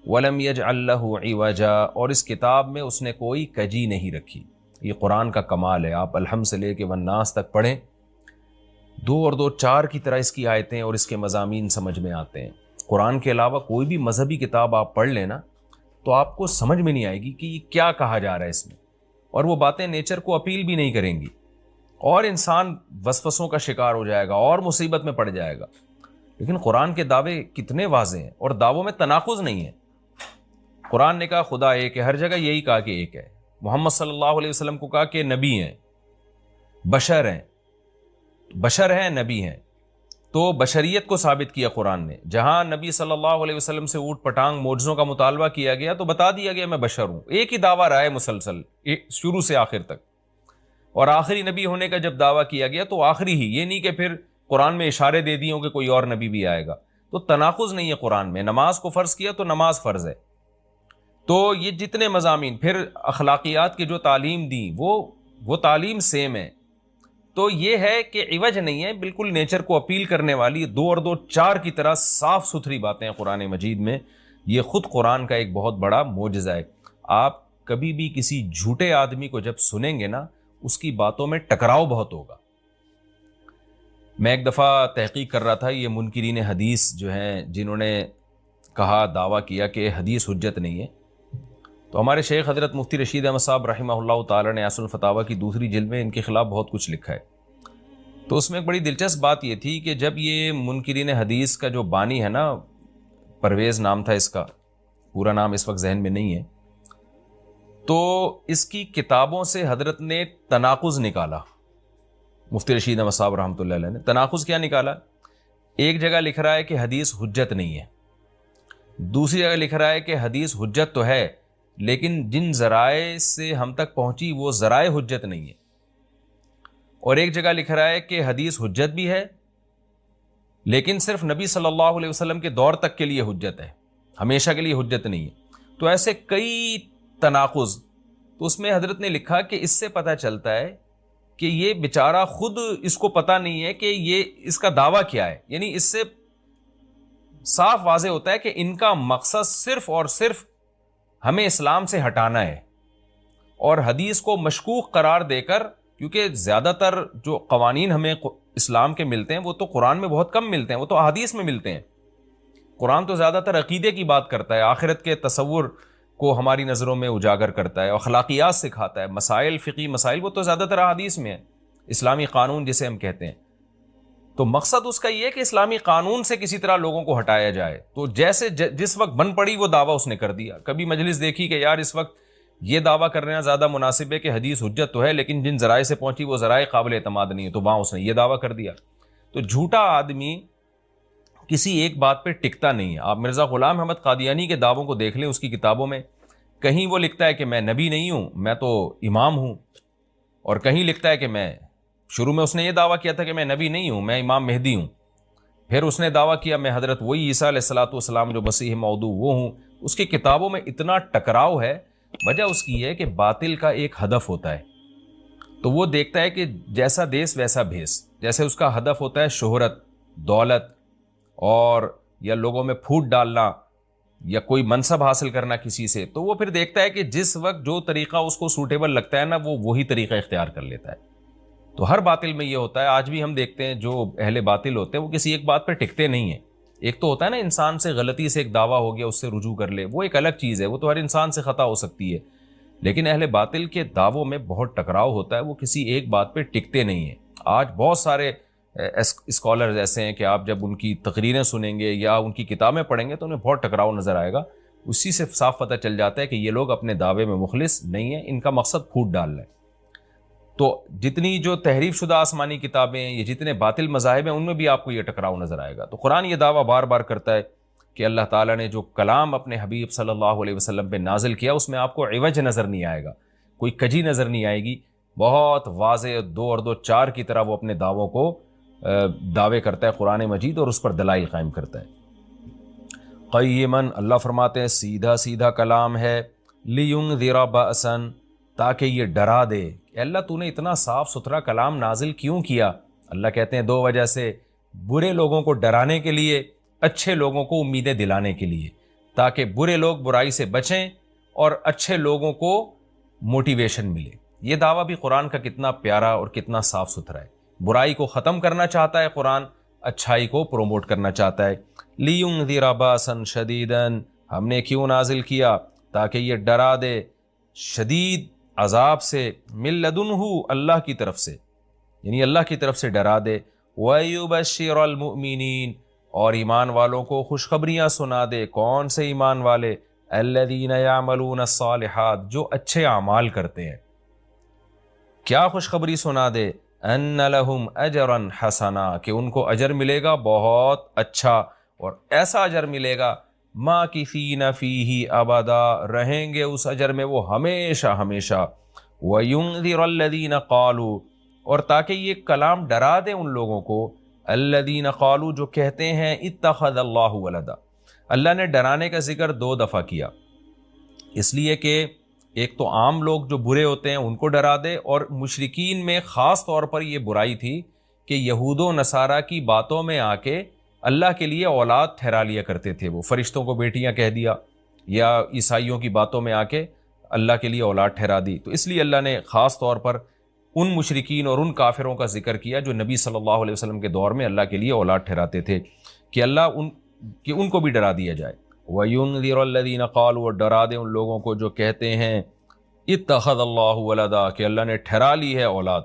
ولم یجعل لہ عوجا, اور اس کتاب میں اس نے کوئی کجی نہیں رکھی. یہ قرآن کا کمال ہے. آپ الحمد سے لے کے والناس تک پڑھیں, 2 اور 2 4 کی طرح اس کی آیتیں اور اس کے مضامین سمجھ میں آتے ہیں. قرآن کے علاوہ کوئی بھی مذہبی کتاب آپ پڑھ لینا تو آپ کو سمجھ میں نہیں آئے گی کہ یہ کیا کہا جا رہا ہے اس میں, اور وہ باتیں نیچر کو اپیل بھی نہیں کریں گی, اور انسان وسوسوں کا شکار ہو جائے گا اور مصیبت میں پڑ جائے گا. لیکن قرآن کے دعوے کتنے واضح ہیں, اور دعووں میں تناقض نہیں ہے. قرآن نے کہا خدا ایک ہے, ہر جگہ یہی کہا کہ ایک ہے. محمد صلی اللہ علیہ وسلم کو کہا کہ نبی ہیں, بشر ہیں نبی ہیں. تو بشریت کو ثابت کیا قرآن نے. جہاں نبی صلی اللہ علیہ وسلم سے اوٹ پٹانگ معجزوں کا مطالبہ کیا گیا تو بتا دیا گیا میں بشر ہوں. ایک ہی دعویٰ رہا ہے مسلسل شروع سے آخر تک, اور آخری نبی ہونے کا جب دعویٰ کیا گیا تو آخری ہی, یہ نہیں کہ پھر قرآن میں اشارے دے دیے ہوں کہ کوئی اور نبی بھی آئے گا. تو تناقض نہیں ہے قرآن میں. نماز کو فرض کیا تو نماز فرض ہے. تو یہ جتنے مضامین, پھر اخلاقیات کی جو تعلیم دی وہ تعلیم سیم ہے. تو یہ ہے کہ عوج نہیں ہے, بالکل نیچر کو اپیل کرنے والی 2 اور 2 4 کی طرح صاف ستھری باتیں ہیں قرآن مجید میں. یہ خود قرآن کا ایک بہت بڑا معجزہ ہے. آپ کبھی بھی کسی جھوٹے آدمی کو جب سنیں گے نا اس کی باتوں میں ٹکراؤ بہت ہوگا. میں ایک دفعہ تحقیق کر رہا تھا, یہ منکرین حدیث جو ہیں جنہوں نے کہا دعویٰ کیا کہ حدیث حجت نہیں ہے, تو ہمارے شیخ حضرت مفتی رشید احمد صاحب رحمہ اللہ تعالی نے اصل الفتاویٰ کی دوسری جلد میں ان کے خلاف بہت کچھ لکھا ہے. تو اس میں ایک بڑی دلچسپ بات یہ تھی کہ جب یہ منکرین حدیث کا جو بانی ہے نا, پرویز نام تھا اس کا, پورا نام اس وقت ذہن میں نہیں ہے, تو اس کی کتابوں سے حضرت نے تناقض نکالا. مفتی رشید احمد صاحب رحمۃ اللہ علیہ نے تناقض کیا نکالا؟ ایک جگہ لکھ رہا ہے کہ حدیث حجت نہیں ہے, دوسری جگہ لکھ رہا ہے کہ حدیث حجت تو ہے لیکن جن ذرائع سے ہم تک پہنچی وہ ذرائع حجت نہیں ہے, اور ایک جگہ لکھ رہا ہے کہ حدیث حجت بھی ہے لیکن صرف نبی صلی اللہ علیہ وسلم کے دور تک کے لیے حجت ہے, ہمیشہ کے لیے حجت نہیں ہے. تو ایسے کئی تناقض. تو اس میں حضرت نے لکھا کہ اس سے پتہ چلتا ہے کہ یہ بیچارہ خود اس کو پتہ نہیں ہے کہ یہ اس کا دعویٰ کیا ہے. یعنی اس سے صاف واضح ہوتا ہے کہ ان کا مقصد صرف اور صرف ہمیں اسلام سے ہٹانا ہے, اور حدیث کو مشکوک قرار دے کر, کیونکہ زیادہ تر جو قوانین ہمیں اسلام کے ملتے ہیں وہ تو قرآن میں بہت کم ملتے ہیں, وہ تو احادیث میں ملتے ہیں. قرآن تو زیادہ تر عقیدے کی بات کرتا ہے, آخرت کے تصور کو ہماری نظروں میں اجاگر کرتا ہے, اخلاقیات سکھاتا ہے, مسائل فقہی مسائل وہ تو زیادہ تر احادیث میں ہے, اسلامی قانون جسے ہم کہتے ہیں. تو مقصد اس کا یہ ہے کہ اسلامی قانون سے کسی طرح لوگوں کو ہٹایا جائے. تو جیسے جس وقت بن پڑی وہ دعویٰ اس نے کر دیا. کبھی مجلس دیکھی کہ یار اس وقت یہ دعویٰ کرنا زیادہ مناسب ہے کہ حدیث حجت تو ہے لیکن جن ذرائع سے پہنچی وہ ذرائع قابل اعتماد نہیں ہے, تو وہاں اس نے یہ دعویٰ کر دیا. تو جھوٹا آدمی کسی ایک بات پہ ٹکتا نہیں ہے. آپ مرزا غلام احمد قادیانی کے دعووں کو دیکھ لیں, اس کی کتابوں میں کہیں وہ لکھتا ہے کہ میں نبی نہیں ہوں, میں تو امام ہوں, اور کہیں لکھتا ہے کہ میں شروع میں اس نے یہ دعویٰ کیا تھا کہ میں نبی نہیں ہوں, میں امام مہدی ہوں. پھر اس نے دعویٰ کیا میں حضرت وہی عیسیٰ علیہ الصلوۃ والسلام جو مسیح موعود وہ ہوں. اس کی کتابوں میں اتنا ٹکراؤ ہے, وجہ اس کی ہے کہ باطل کا ایک ہدف ہوتا ہے, تو وہ دیکھتا ہے کہ جیسا دیس ویسا بھیس. جیسے اس کا ہدف ہوتا ہے شہرت, دولت, اور یا لوگوں میں پھوٹ ڈالنا یا کوئی منصب حاصل کرنا کسی سے, تو وہ پھر دیکھتا ہے کہ جس وقت جو طریقہ اس کو سوٹیبل لگتا ہے نا وہ وہی طریقہ اختیار کر لیتا ہے. تو ہر باطل میں یہ ہوتا ہے. آج بھی ہم دیکھتے ہیں جو اہل باطل ہوتے ہیں وہ کسی ایک بات پہ ٹکتے نہیں ہیں. ایک تو ہوتا ہے نا انسان سے غلطی سے ایک دعویٰ ہو گیا اس سے رجوع کر لے, وہ ایک الگ چیز ہے, وہ تو ہر انسان سے خطا ہو سکتی ہے. لیکن اہل باطل کے دعووں میں بہت ٹکراؤ ہوتا ہے, وہ کسی ایک بات پہ ٹکتے نہیں ہیں. آج بہت سارے اسکالرز ایسے ہیں کہ آپ جب ان کی تقریریں سنیں گے یا ان کی کتابیں پڑھیں گے تو انہیں بہت ٹکراؤ نظر آئے گا. اسی سے صاف پتہ چل جاتا ہے کہ یہ لوگ اپنے دعوے میں مخلص نہیں ہیں, ان کا مقصد پھوٹ ڈالنا ہے. تو جتنی جو تحریف شدہ آسمانی کتابیں ہیں, یہ جتنے باطل مذاہب ہیں, ان میں بھی آپ کو یہ ٹکراؤ نظر آئے گا. تو قرآن یہ دعویٰ بار بار کرتا ہے کہ اللہ تعالیٰ نے جو کلام اپنے حبیب صلی اللہ علیہ وسلم پہ نازل کیا اس میں آپ کو عوج نظر نہیں آئے گا, کوئی کجی نظر نہیں آئے گی. بہت واضح 2 اور 2 4 کی طرح وہ اپنے دعووں کو دعوے کرتا ہے قرآن مجید, اور اس پر دلائل قائم کرتا ہے. قیماً, اللہ فرماتے ہیں سیدھا سیدھا کلام ہے, لینذر بأسا, تاکہ یہ ڈرا دے. کہ اللہ تو نے اتنا صاف ستھرا کلام نازل کیوں کیا؟ اللہ کہتے ہیں 2 وجہ سے, برے لوگوں کو ڈرانے کے لیے, اچھے لوگوں کو امیدیں دلانے کے لیے, تاکہ برے لوگ برائی سے بچیں اور اچھے لوگوں کو موٹیویشن ملے. یہ دعویٰ بھی قرآن کا کتنا پیارا اور کتنا صاف ستھرا ہے. برائی کو ختم کرنا چاہتا ہے قرآن, اچھائی کو پروموٹ کرنا چاہتا ہے. لینذر باسا شدیدا, ہم نے کیوں نازل کیا؟ تاکہ یہ ڈرا دے شدید عذاب سے, من لدنہ, اللہ کی طرف سے, یعنی اللہ کی طرف سے ڈرا دے. ویبشر المؤمنین, اور ایمان والوں کو خوشخبریاں سنا دے. کون سے ایمان والے؟ الذین یعملون الصالحات, جو اچھے اعمال کرتے ہیں. کیا خوشخبری سنا دے؟ ان لہم اجرا حسنا, کہ ان کو اجر ملے گا بہت اچھا, اور ایسا اجر ملے گا ماکثین فیہ ابدا, رہیں گے اس اجر میں وہ ہمیشہ ہمیشہ. وینذر الذین قالوا, اور تاکہ یہ کلام ڈرا دے ان لوگوں کو, الذین قالوا, جو کہتے ہیں اتخذ اللہ ولدا. اللہ نے ڈرانے کا ذکر 2 دفعہ کیا, اس لیے کہ ایک تو عام لوگ جو برے ہوتے ہیں ان کو ڈرا دے, اور مشرکین میں خاص طور پر یہ برائی تھی کہ یہود و نصارہ کی باتوں میں آ کے اللہ کے لیے اولاد ٹھہرا لیا کرتے تھے. وہ فرشتوں کو بیٹیاں کہہ دیا, یا عیسائیوں کی باتوں میں آ کے اللہ کے لیے اولاد ٹھہرا دی، تو اس لیے اللہ نے خاص طور پر ان مشرکین اور ان کافروں کا ذکر کیا جو نبی صلی اللہ علیہ وسلم کے دور میں اللہ کے لیے اولاد ٹھہراتے تھے، کہ اللہ ان کو بھی ڈرا دیا جائے۔ وَيُنذِرَ الَّذِينَ قَالُوا، اور ڈرا دیں ان لوگوں کو جو کہتے ہیں اتخذ اللہ ولدا، کہ اللہ نے ٹھہرا لی ہے اولاد۔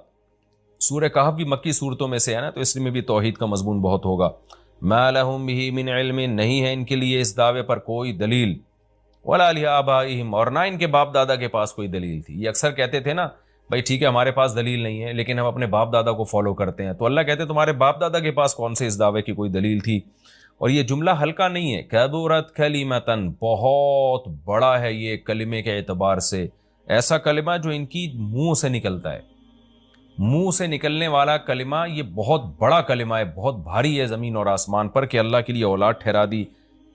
سورہ کہف بھی مکی صورتوں میں سے ہے نا، تو اس میں بھی توحید کا مضمون بہت ہوگا۔ ما لہم بہ من علم، نہیں ہے ان کے لیے اس دعوے پر کوئی دلیل، ولا لآبائہم، اور نہ ان کے باپ دادا کے پاس کوئی دلیل تھی۔ یہ اکثر کہتے تھے نا بھائی ٹھیک ہے ہمارے پاس دلیل نہیں ہے لیکن ہم اپنے باپ دادا کو فالو کرتے ہیں، تو اللہ کہتے ہیں تمہارے باپ دادا کے پاس کون سے اس دعوے کی کوئی دلیل تھی؟ اور یہ جملہ ہلکا نہیں ہے، کبرت کلمۃ، بہت بڑا ہے یہ کلمے کے اعتبار سے، ایسا کلمہ جو ان کی منہ سے نکلتا ہے، منہ سے نکلنے والا کلمہ یہ بہت بڑا کلمہ ہے، بہت بھاری ہے زمین اور آسمان پر، کہ اللہ کے لیے اولاد ٹھہرا دی۔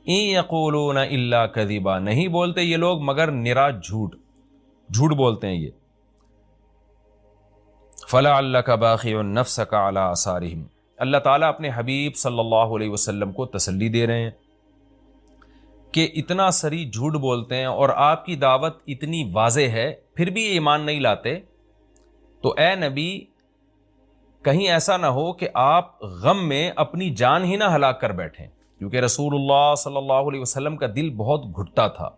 ان یقولون الا کذبا، نہیں بولتے یہ لوگ مگر نرا جھوٹ بولتے ہیں یہ۔ فلعلک باخع نفسک علی آثارہم، اللہ تعالیٰ اپنے حبیب صلی اللہ علیہ وسلم کو تسلی دے رہے ہیں کہ اتنا سری جھوٹ بولتے ہیں اور آپ کی دعوت اتنی واضح ہے پھر بھی ایمان نہیں لاتے، تو اے نبی کہیں ایسا نہ ہو کہ آپ غم میں اپنی جان ہی نہ ہلاک کر بیٹھیں، کیونکہ رسول اللہ صلی اللہ علیہ وسلم کا دل بہت گھٹتا تھا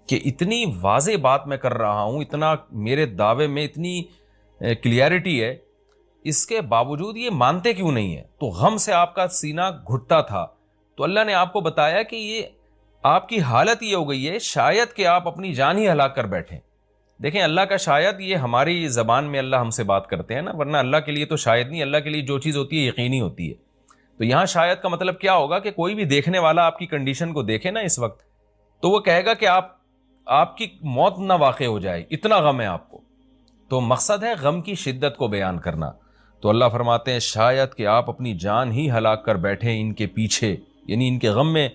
کہ اتنی واضح بات میں کر رہا ہوں، اتنا میرے دعوے میں اتنی کلیئرٹی ہے، اس کے باوجود یہ مانتے کیوں نہیں ہیں؟ تو غم سے آپ کا سینہ گھٹتا تھا، تو اللہ نے آپ کو بتایا کہ یہ آپ کی حالت یہ ہو گئی ہے شاید کہ آپ اپنی جان ہی ہلاک کر بیٹھیں۔ دیکھیں اللہ کا شاید یہ ہماری زبان میں اللہ ہم سے بات کرتے ہیں نا، ورنہ اللہ کے لیے تو شاید نہیں، اللہ کے لیے جو چیز ہوتی ہے یقینی ہوتی ہے۔ تو یہاں شاید کا مطلب کیا ہوگا کہ کوئی بھی دیکھنے والا آپ کی کنڈیشن کو دیکھے نا اس وقت، تو وہ کہے گا کہ آپ کی موت نہ واقع ہو جائے، اتنا غم ہے آپ کو۔ تو مقصد ہے غم کی شدت کو بیان کرنا۔ تو اللہ فرماتے ہیں شاید کہ آپ اپنی جان ہی ہلاک کر بیٹھیں ان کے پیچھے، یعنی ان کے غم میں،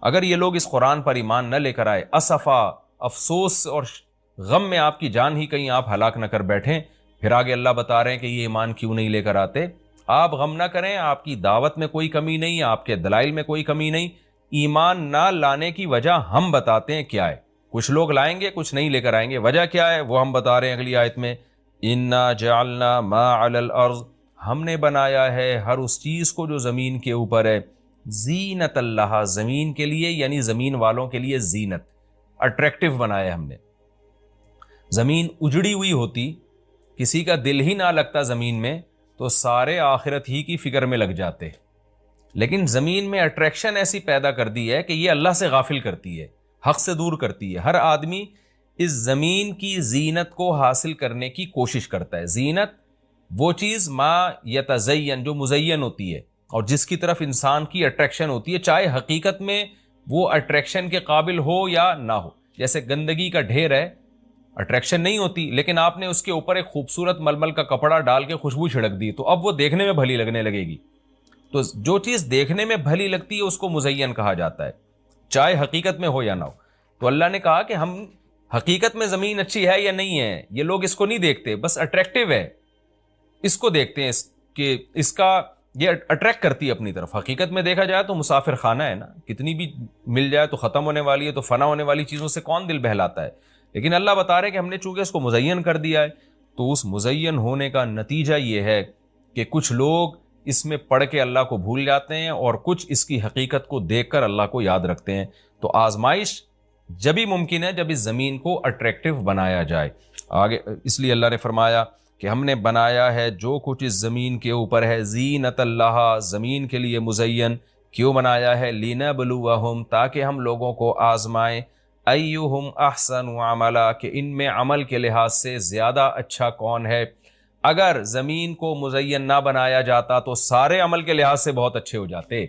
اگر یہ لوگ اس قرآن پر ایمان نہ لے کر آئے، اسفا، افسوس اور غم میں آپ کی جان ہی کہیں آپ ہلاک نہ کر بیٹھیں۔ پھر آگے اللہ بتا رہے ہیں کہ یہ ایمان کیوں نہیں لے کر آتے۔ آپ غم نہ کریں، آپ کی دعوت میں کوئی کمی نہیں، آپ کے دلائل میں کوئی کمی نہیں، ایمان نہ لانے کی وجہ ہم بتاتے ہیں کیا ہے۔ کچھ لوگ لائیں گے، کچھ نہیں لے کر آئیں گے، وجہ کیا ہے وہ ہم بتا رہے ہیں اگلی آیت میں، انا جعلنا ما علی الارض، ہم نے بنایا ہے ہر اس چیز کو جو زمین کے اوپر ہے، زینت اللہ، زمین کے لیے، یعنی زمین والوں کے لیے زینت، اٹریکٹیو بنایا ہم نے۔ زمین اجڑی ہوئی ہوتی، کسی کا دل ہی نہ لگتا زمین میں، تو سارے آخرت ہی کی فکر میں لگ جاتے، لیکن زمین میں اٹریکشن ایسی پیدا کر دی ہے کہ یہ اللہ سے غافل کرتی ہے، حق سے دور کرتی ہے۔ ہر آدمی اس زمین کی زینت کو حاصل کرنے کی کوشش کرتا ہے۔ زینت وہ چیز ما یتزین، جو مزین ہوتی ہے اور جس کی طرف انسان کی اٹریکشن ہوتی ہے، چاہے حقیقت میں وہ اٹریکشن کے قابل ہو یا نہ ہو۔ جیسے گندگی کا ڈھیر ہے، اٹریکشن نہیں ہوتی، لیکن آپ نے اس کے اوپر ایک خوبصورت ململ کا کپڑا ڈال کے خوشبو چھڑک دی تو اب وہ دیکھنے میں بھلی لگنے لگے گی۔ تو جو چیز دیکھنے میں بھلی لگتی ہے اس کو مزین کہا جاتا ہے، چاہے حقیقت میں ہو یا نہ ہو۔ تو اللہ نے کہا کہ ہم حقیقت میں زمین اچھی ہے یا نہیں ہے یہ لوگ اس کو نہیں دیکھتے، بس اٹریکٹیو ہے اس کو دیکھتے ہیں، کہ اس کا یہ اٹریکٹ کرتی ہے اپنی طرف۔ حقیقت میں دیکھا جائے تو مسافر خانہ ہے نا، کتنی بھی مل جائے تو ختم ہونے والی ہے، تو فنا ہونے والی چیزوں سے کون دل بہلاتا ہے؟ لیکن اللہ بتا رہے کہ ہم نے چونکہ اس کو مزین کر دیا ہے، تو اس مزین ہونے کا نتیجہ یہ ہے کہ کچھ لوگ اس میں پڑھ کے اللہ کو بھول جاتے ہیں اور کچھ اس کی حقیقت کو دیکھ کر اللہ کو یاد رکھتے ہیں۔ تو آزمائش جب ہی ممکن ہے جب اس زمین کو اٹریکٹیو بنایا جائے۔ آگے اس لیے اللہ نے فرمایا کہ ہم نے بنایا ہے جو کچھ اس زمین کے اوپر ہے، زینت اللہ، زمین کے لیے مزین۔ کیوں بنایا ہے؟ لِنَبْلُوَهُمْ، تاکہ ہم لوگوں کو آزمائیں، ایہم احسن عملا، کہ ان میں عمل کے لحاظ سے زیادہ اچھا کون ہے۔ اگر زمین کو مزین نہ بنایا جاتا تو سارے عمل کے لحاظ سے بہت اچھے ہو جاتے،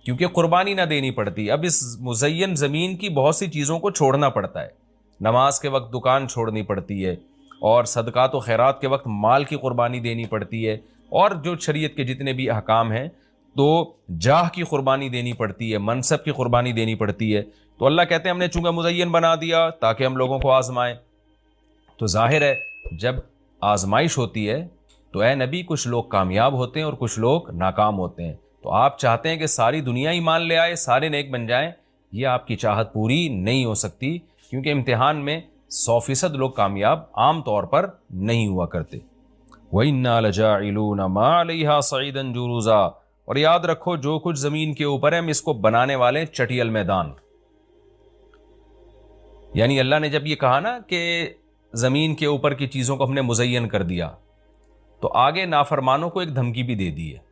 کیونکہ قربانی نہ دینی پڑتی۔ اب اس مزین زمین کی بہت سی چیزوں کو چھوڑنا پڑتا ہے، نماز کے وقت دکان چھوڑنی پڑتی ہے، اور صدقات و خیرات کے وقت مال کی قربانی دینی پڑتی ہے، اور جو شریعت کے جتنے بھی احکام ہیں تو جاہ کی قربانی دینی پڑتی ہے، منصب کی قربانی دینی پڑتی ہے۔ تو اللہ کہتے ہیں ہم نے چونکہ مزین بنا دیا تاکہ ہم لوگوں کو آزمائیں۔ تو ظاہر ہے جب آزمائش ہوتی ہے تو اے نبی کچھ لوگ کامیاب ہوتے ہیں اور کچھ لوگ ناکام ہوتے ہیں۔ تو آپ چاہتے ہیں کہ ساری دنیا ایمان لے آئے، سارے نیک بن جائیں، یہ آپ کی چاہت پوری نہیں ہو سکتی، کیونکہ امتحان میں 100% لوگ کامیاب عام طور پر نہیں ہوا کرتے۔ وَإِنَّا لَجَاعِلُونَ مَا عَلَيْهَا صَعِيدًا جُرُزًا، اور یاد رکھو جو کچھ زمین کے اوپر ہے ہم اس کو بنانے والے چٹیل میدان۔ یعنی اللہ نے جب یہ کہا نا کہ زمین کے اوپر کی چیزوں کو ہم نے مزین کر دیا، تو آگے نافرمانوں کو ایک دھمکی بھی دے دی ہے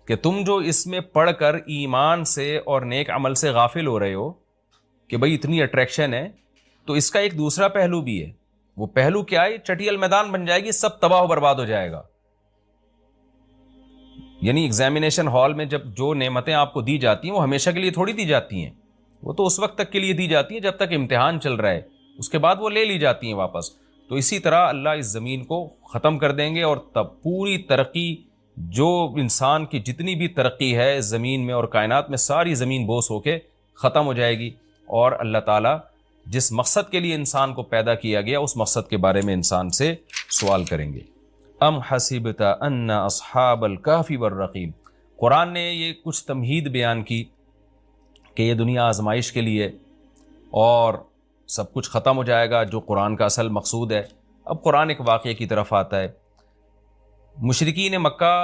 کہ تم جو اس میں پڑھ کر ایمان سے اور نیک عمل سے غافل ہو رہے ہو کہ بھئی اتنی اٹریکشن ہے، تو اس کا ایک دوسرا پہلو بھی ہے۔ وہ پہلو کیا ہے؟ چٹیل میدان بن جائے گی، سب تباہ و برباد ہو جائے گا۔ یعنی ایگزامینیشن ہال میں جب جو نعمتیں آپ کو دی جاتی ہیں وہ ہمیشہ کے لیے تھوڑی دی جاتی ہیں، وہ تو اس وقت تک کے لیے دی جاتی ہیں جب تک امتحان چل رہا ہے، اس کے بعد وہ لے لی جاتی ہیں واپس۔ تو اسی طرح اللہ اس زمین کو ختم کر دیں گے، اور تب پوری ترقی، جو انسان کی جتنی بھی ترقی ہے زمین میں اور کائنات میں، ساری زمین بوس ہو کے ختم ہو جائے گی، اور اللہ تعالیٰ جس مقصد کے لیے انسان کو پیدا کیا گیا اس مقصد کے بارے میں انسان سے سوال کریں گے۔ ام حسبت ان اصحاب الکہف والرقیم، قرآن نے یہ کچھ تمہید بیان کی کہ یہ دنیا آزمائش کے لیے اور سب کچھ ختم ہو جائے گا، جو قرآن کا اصل مقصود ہے۔ اب قرآن ایک واقعے کی طرف آتا ہے۔ مشرکین مکہ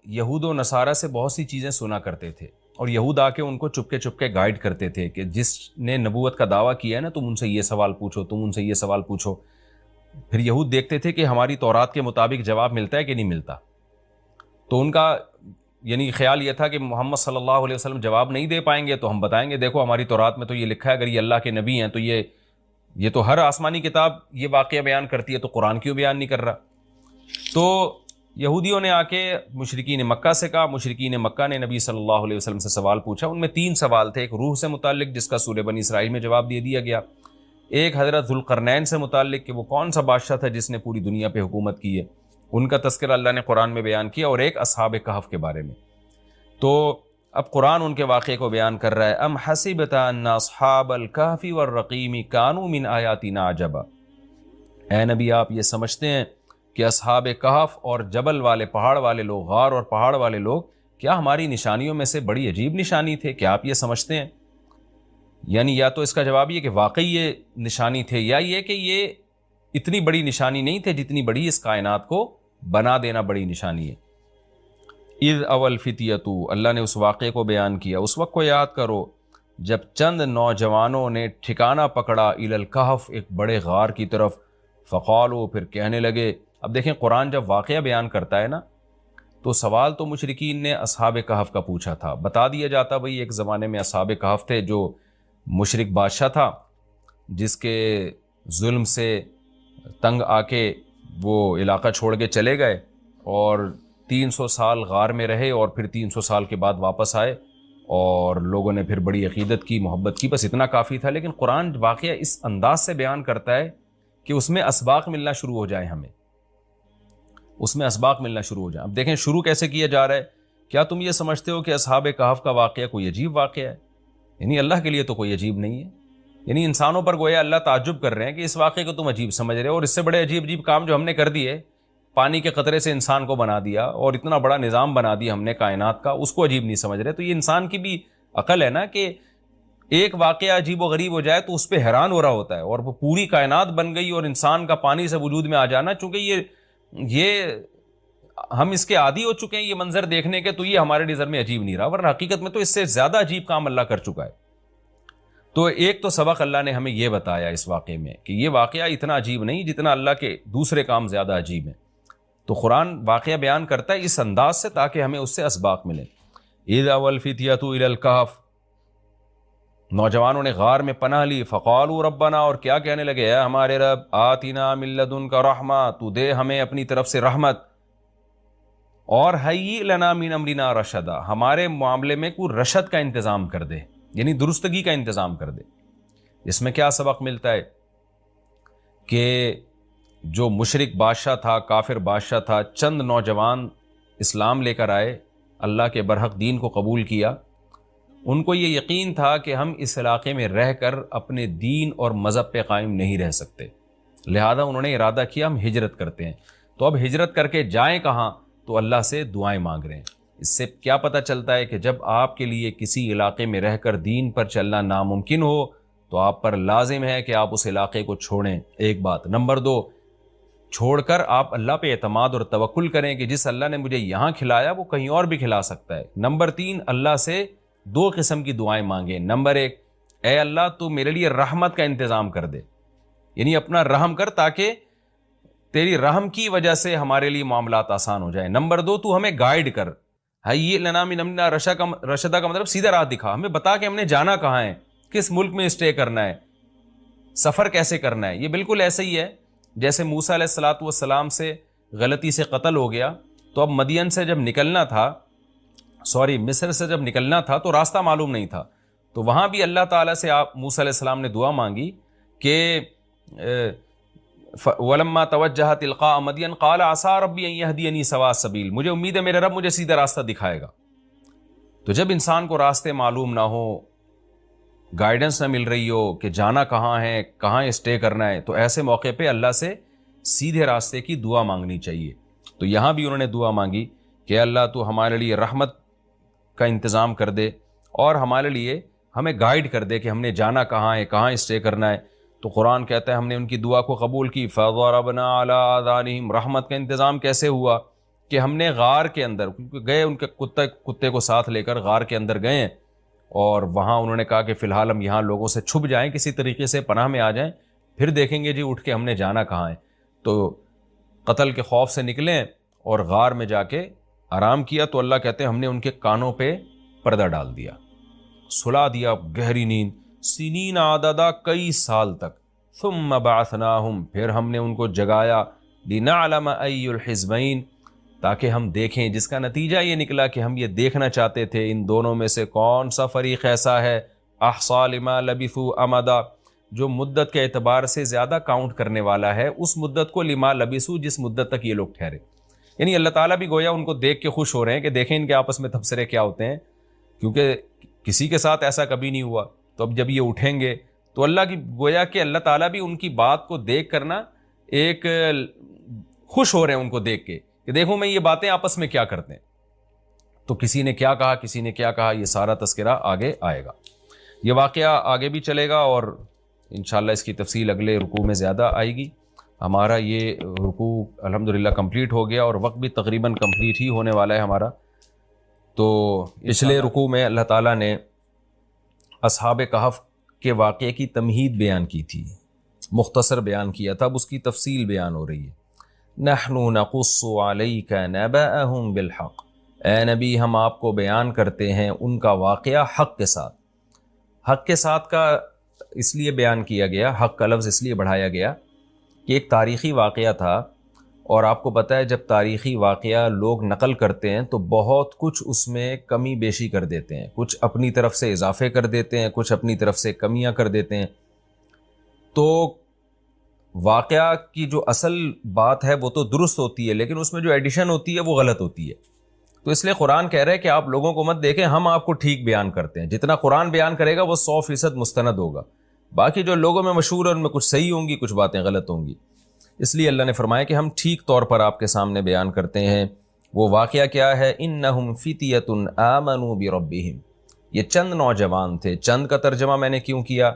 یہود و نصارہ سے بہت سی چیزیں سنا کرتے تھے، اور یہود آ کے ان کو چپکے چپکے گائیڈ کرتے تھے کہ جس نے نبوت کا دعویٰ کیا ہے نا، تم ان سے یہ سوال پوچھو، تم ان سے یہ سوال پوچھو۔ پھر یہود دیکھتے تھے کہ ہماری تورات کے مطابق جواب ملتا ہے کہ نہیں ملتا، تو ان کا یعنی خیال یہ تھا کہ محمد صلی اللہ علیہ وسلم جواب نہیں دے پائیں گے تو ہم بتائیں گے دیکھو ہماری تورات میں تو یہ لکھا ہے، اگر یہ اللہ کے نبی ہیں تو یہ تو ہر آسمانی کتاب یہ واقعہ بیان کرتی ہے، تو قرآن کیوں بیان نہیں کر رہا؟ تو یہودیوں نے آ کے مشرکین مکہ سے کہا، مشرکین مکہ نے نبی صلی اللہ علیہ وسلم سے سوال پوچھا۔ ان میں 3 سوال تھے، ایک روح سے متعلق جس کا سورہ بنی اسرائیل میں جواب دے دیا گیا، ایک حضرت ذوالقرنین سے متعلق کہ وہ کون سا بادشاہ تھا جس نے پوری دنیا پہ حکومت کی ہے، ان کا تذکرہ اللہ نے قرآن میں بیان کیا، اور ایک اصحاب کہف کے بارے میں۔ تو اب قرآن ان کے واقعے کو بیان کر رہا ہے۔ ام حسبت ان اصحاب الکہف والرقیم کانوا من آیاتنا عجبا، اے نبی آپ یہ سمجھتے ہیں کہ اصحاب کہف اور جبل والے، پہاڑ والے لوگ، غار اور پہاڑ والے لوگ کیا ہماری نشانیوں میں سے بڑی عجیب نشانی تھے؟ کیا آپ یہ سمجھتے ہیں؟ یعنی یا تو اس کا جواب یہ کہ واقعی یہ نشانی تھے، یا یہ کہ یہ اتنی بڑی نشانی نہیں تھے جتنی بڑی اس کائنات کو بنا دینا بڑی نشانی ہے۔ اذ اول فتیتو، اللہ نے اس واقعے کو بیان کیا، اس وقت کو یاد کرو جب چند نوجوانوں نے ٹھکانہ پکڑا الی الکہف، ایک بڑے غار کی طرف، فقالو، پھر کہنے لگے۔ اب دیکھیں قرآن جب واقعہ بیان کرتا ہے نا، تو سوال تو مشرکین نے اصحاب کہف کا پوچھا تھا، بتا دیا جاتا بھئی ایک زمانے میں اصحاب کہف تھے، جو مشرک بادشاہ تھا جس کے ظلم سے تنگ آ کے وہ علاقہ چھوڑ کے چلے گئے، اور 300 سال غار میں رہے، اور پھر 300 سال کے بعد واپس آئے، اور لوگوں نے پھر بڑی عقیدت کی، محبت کی، بس اتنا کافی تھا۔ لیکن قرآن واقعہ اس انداز سے بیان کرتا ہے کہ اس میں اسباق ملنا شروع ہو جائے، ہمیں اس میں اسباق ملنا شروع ہو جائیں۔ اب دیکھیں شروع کیسے کیا جا رہا ہے۔ کیا تم یہ سمجھتے ہو کہ اصحاب کہف کا واقعہ کوئی عجیب واقعہ ہے؟ یعنی اللہ کے لیے تو کوئی عجیب نہیں ہے، یعنی انسانوں پر گویا اللہ تعجب کر رہے ہیں کہ اس واقعے کو تم عجیب سمجھ رہے ہو، اور اس سے بڑے عجیب عجیب کام جو ہم نے کر دیے، پانی کے قطرے سے انسان کو بنا دیا، اور اتنا بڑا نظام بنا دیا ہم نے کائنات کا، اس کو عجیب نہیں سمجھ رہے۔ تو یہ انسان کی بھی عقل ہے نا کہ ایک واقعہ عجیب و غریب ہو جائے تو اس پہ حیران ہو رہا ہوتا ہے، اور وہ پوری کائنات بن گئی اور انسان کا پانی سے وجود میں آ جانا، چونکہ یہ ہم اس کے عادی ہو چکے ہیں یہ منظر دیکھنے کے، تو یہ ہمارے نظر میں عجیب نہیں رہا، ورنہ حقیقت میں تو اس سے زیادہ عجیب کام اللہ کر چکا ہے۔ تو ایک تو سبق اللہ نے ہمیں یہ بتایا اس واقعے میں کہ یہ واقعہ اتنا عجیب نہیں جتنا اللہ کے دوسرے کام زیادہ عجیب ہیں۔ تو قرآن واقعہ بیان کرتا ہے اس انداز سے تاکہ ہمیں اس سے اسباق ملیں۔ اذ اول فتیۃ الی الکہف، نوجوانوں نے غار میں پناہ لی، فقالوا ربنا، اور کیا کہنے لگے، اے ہمارے رب، آتنا من لدنک رحمہ، تو دے ہمیں اپنی طرف سے رحمت، اور حیئ لنا من امرنا رشدا، ہمارے معاملے میں کوئی رشد کا انتظام کر دے، یعنی درستگی کا انتظام کر دے۔ اس میں کیا سبق ملتا ہے کہ جو مشرک بادشاہ تھا، کافر بادشاہ تھا، چند نوجوان اسلام لے کر آئے، اللہ کے برحق دین کو قبول کیا، ان کو یہ یقین تھا کہ ہم اس علاقے میں رہ کر اپنے دین اور مذہب پہ قائم نہیں رہ سکتے، لہذا انہوں نے ارادہ کیا ہم ہجرت کرتے ہیں۔ تو اب ہجرت کر کے جائیں کہاں؟ تو اللہ سے دعائیں مانگ رہے ہیں۔ اس سے کیا پتہ چلتا ہے کہ جب آپ کے لیے کسی علاقے میں رہ کر دین پر چلنا ناممکن ہو تو آپ پر لازم ہے کہ آپ اس علاقے کو چھوڑیں، ایک بات۔ نمبر 2، چھوڑ کر آپ اللہ پہ اعتماد اور توکل کریں کہ جس اللہ نے مجھے یہاں کھلایا وہ کہیں اور بھی کھلا سکتا ہے۔ نمبر 3، اللہ سے 2 قسم کی دعائیں مانگیں۔ نمبر 1، اے اللہ تو میرے لیے رحمت کا انتظام کر دے، یعنی اپنا رحم کر تاکہ تیری رحم کی وجہ سے ہمارے لیے معاملات آسان ہو جائیں۔ نمبر 2، تو ہمیں گائیڈ کر، حی لنا من امرنا رشدہ کا مطلب سیدھا راہ دکھا، ہمیں بتا کہ ہم نے جانا کہاں ہے، کس ملک میں اسٹے کرنا ہے، سفر کیسے کرنا ہے۔ یہ بالکل ایسے ہی ہے جیسے موسیٰ علیہ الصلاۃ والسلام سے غلطی سے قتل ہو گیا، تو اب مدین سے جب نکلنا تھا، مصر سے جب نکلنا تھا تو راستہ معلوم نہیں تھا، تو وہاں بھی اللہ تعالیٰ سے آپ موسیٰ علیہ السلام نے دعا مانگی کہ وَلَمَّا تَوَجَّهَ تِلْقَاءَ مَدْيَنَ قَالَ عَسَىٰ رَبِّي أَن يَهْدِيَنِي سَوَاءَ السَّبِيلِ، مجھے امید ہے میرے رب مجھے سیدھا راستہ دکھائے گا۔ تو جب انسان کو راستے معلوم نہ ہو، گائیڈنس نہ مل رہی ہو کہ جانا کہاں ہے، کہاں اسٹے کرنا ہے، تو ایسے موقع پہ اللہ سے سیدھے راستے کی دعا مانگنی چاہیے۔ تو یہاں بھی انہوں نے دعا مانگی کہ اللہ تو ہمارے لیے رحمت کا انتظام کر دے اور ہمارے لیے ہمیں گائیڈ کر دے کہ ہم نے جانا کہاں ہے، کہاں اسٹے کرنا ہے۔ تو قرآن کہتا ہے ہم نے ان کی دعا کو قبول کی، فَضَرَبْنَا عَلَىٰ آذَانِهِمْ، رحمت کا انتظام کیسے ہوا کہ ہم نے غار کے اندر گئے، ان کے کتے کو ساتھ لے کر غار کے اندر گئے، اور وہاں انہوں نے کہا کہ فی الحال ہم یہاں لوگوں سے چھپ جائیں، کسی طریقے سے پناہ میں آ جائیں، پھر دیکھیں گے جی اٹھ کے ہم نے جانا کہاں ہے۔ تو قتل کے خوف سے نکلیں اور غار میں جا کے آرام کیا، تو اللہ کہتے ہیں ہم نے ان کے کانوں پہ پردہ ڈال دیا، سلا دیا گہری نیند، سنین عددا، کئی سال تک، ثم بعثناہم، پھر ہم نے ان کو جگایا، لنعلم ای الحزبین، تاکہ ہم دیکھیں، جس کا نتیجہ یہ نکلا کہ ہم یہ دیکھنا چاہتے تھے ان دونوں میں سے کون سا فریق ایسا ہے احصیٰ لما لبثوا امدا، جو مدت کے اعتبار سے زیادہ کاؤنٹ کرنے والا ہے اس مدت کو، لما لبثوا، جس مدت تک یہ لوگ ٹھہرے۔ یعنی اللہ تعالیٰ بھی گویا ان کو دیکھ کے خوش ہو رہے ہیں کہ دیکھیں ان کے آپس میں تبصرے کیا ہوتے ہیں، کیونکہ کسی کے ساتھ ایسا کبھی نہیں ہوا۔ تو اب جب یہ اٹھیں گے تو اللہ کی گویا کہ اللہ تعالیٰ بھی ان کی بات کو دیکھ کرنا ایک خوش ہو رہے ہیں ان کو دیکھ کے کہ دیکھو میں یہ باتیں آپس میں کیا کرتے ہیں۔ تو کسی نے کیا کہا، کسی نے کیا کہا، یہ سارا تذکرہ آگے آئے گا، یہ واقعہ آگے بھی چلے گا، اور انشاءاللہ اس کی تفصیل اگلے رکوع میں زیادہ آئے گی۔ ہمارا یہ رکوع الحمدللہ کمپلیٹ ہو گیا اور وقت بھی تقریباً کمپلیٹ ہی ہونے والا ہے ہمارا۔ تو پچھلے رکوع میں اللہ تعالیٰ نے اصحاب کہف کے واقعے کی تمہید بیان کی تھی، مختصر بیان کیا تھا، اب اس کی تفصیل بیان ہو رہی ہے۔ نحن نقص علیک نبأہم بالحق، اے نبی ہم آپ کو بیان کرتے ہیں ان کا واقعہ حق کے ساتھ۔ حق کے ساتھ کا اس لیے بیان کیا گیا، حق کا لفظ اس لیے بڑھایا گیا کہ ایک تاریخی واقعہ تھا، اور آپ کو پتہ ہے جب تاریخی واقعہ لوگ نقل کرتے ہیں تو بہت کچھ اس میں کمی بیشی کر دیتے ہیں، کچھ اپنی طرف سے اضافے کر دیتے ہیں، کچھ اپنی طرف سے کمیاں کر دیتے ہیں۔ تو واقعہ کی جو اصل بات ہے وہ تو درست ہوتی ہے، لیکن اس میں جو ایڈیشن ہوتی ہے وہ غلط ہوتی ہے۔ تو اس لیے قرآن کہہ رہا ہے کہ آپ لوگوں کو مت دیکھیں، ہم آپ کو ٹھیک بیان کرتے ہیں، جتنا قرآن بیان کرے گا وہ 100% مستند ہوگا، باقی جو لوگوں میں مشہور ہے ان میں کچھ صحیح ہوں گی، کچھ باتیں غلط ہوں گی۔ اس لیے اللہ نے فرمایا کہ ہم ٹھیک طور پر آپ کے سامنے بیان کرتے ہیں۔ وہ واقعہ کیا ہے؟ انہم فتیۃ آمنوا بربہم، یہ چند نوجوان تھے۔ چند کا ترجمہ میں نے کیوں کیا،